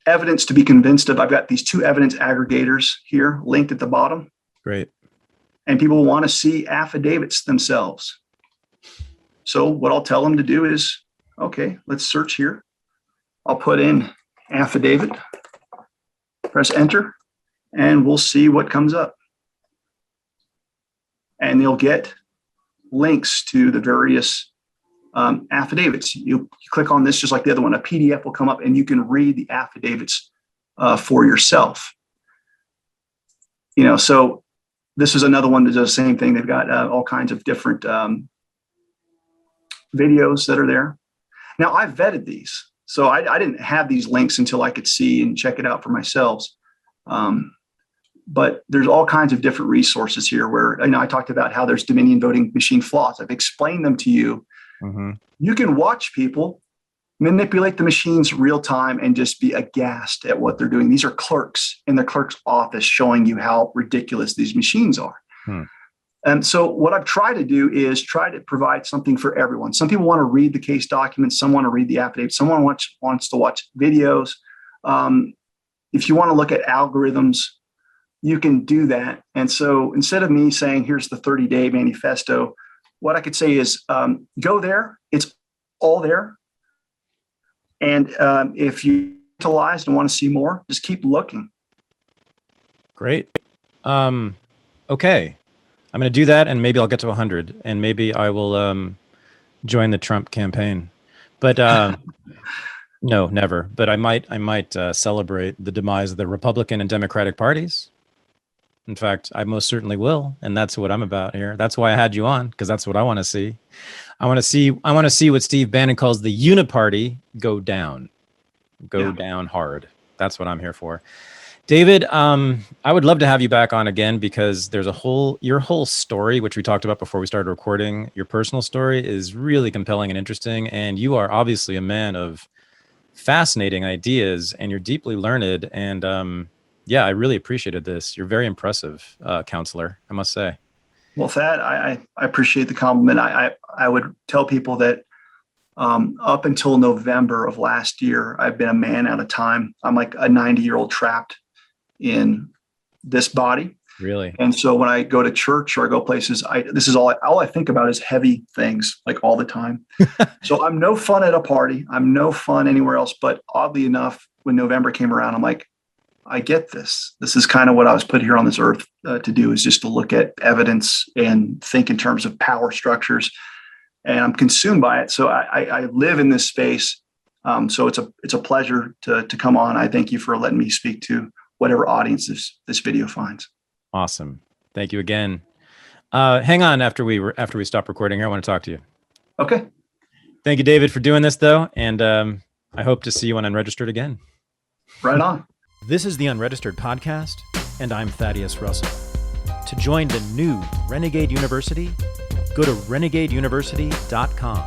evidence to be convinced of. I've got these 2 evidence aggregators here linked at the bottom. Great. And people want to see affidavits themselves. So what I'll tell them to do is, okay, let's search here. I'll put in affidavit, press enter, and we'll see what comes up. And they'll get links to the various affidavits. You click on this just like the other one, a PDF will come up and you can read the affidavits for yourself. So this is another one that does the same thing. They've got all kinds of different videos that are there. Now, I've vetted these. So I didn't have these links until I could see and check it out for myself. But there's all kinds of different resources here where, I talked about how there's Dominion voting machine flaws. I've explained them to you. Mm-hmm. You can watch people manipulate the machines real time and just be aghast at what they're doing. These are clerks in the clerk's office showing you how ridiculous these machines are. And so what I've tried to do is try to provide something for everyone. Some people want to read the case documents. Some want to read the affidavit. Someone wants to watch videos. If you want to look at algorithms, you can do that. And so instead of me saying, here's the 30-day manifesto, what I could say is go there. It's all there. And if you utilize and want to see more, just keep looking. Great. Okay. I'm going to do that, and maybe I'll get to 100, and maybe I will join the Trump campaign. But no, never. But I might celebrate the demise of the Republican and Democratic parties. In fact, I most certainly will, and that's what I'm about here. That's why I had you on, because that's what I want to see. I want to see what Steve Bannon calls the uniparty go down, down hard. That's what I'm here for. David, I would love to have you back on again, because there's your whole story, which we talked about before we started recording. Your personal story is really compelling and interesting, and you are obviously a man of fascinating ideas, and you're deeply learned. And I really appreciated this. You're very impressive, counselor, I must say. Well, Thad, I appreciate the compliment. I would tell people that up until November of last year, I've been a man out of time. I'm like a 90-year-old trapped in this body. Really? And so when I go to church or I go places, this is all I think about is heavy things, like all the time. So I'm no fun at a party. I'm no fun anywhere else. But oddly enough, when November came around, I'm like, I get this. This is kind of what I was put here on this earth to do, is just to look at evidence and think in terms of power structures. And I'm consumed by it. So I live in this space. So it's a pleasure to come on. I thank you for letting me speak to whatever audience this video finds. Awesome. Thank you again. Hang on after we stop recording here. I want to talk to you. Okay. Thank you, David, for doing this, though. And I hope to see you on Unregistered again. Right on. This is the Unregistered podcast, and I'm Thaddeus Russell. To join the new Renegade University, go to renegadeuniversity.com.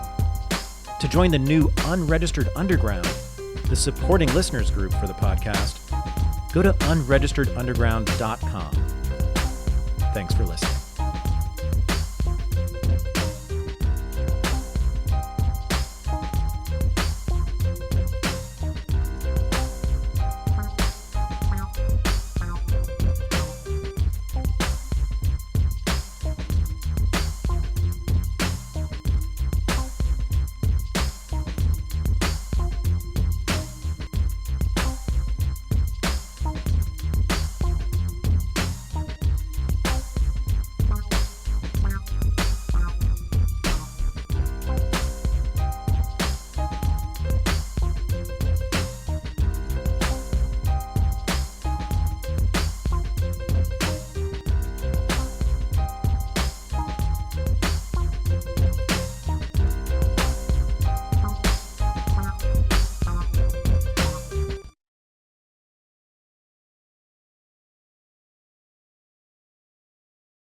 To join the new Unregistered Underground, the supporting listeners group for the podcast, go to unregisteredunderground.com. Thanks for listening.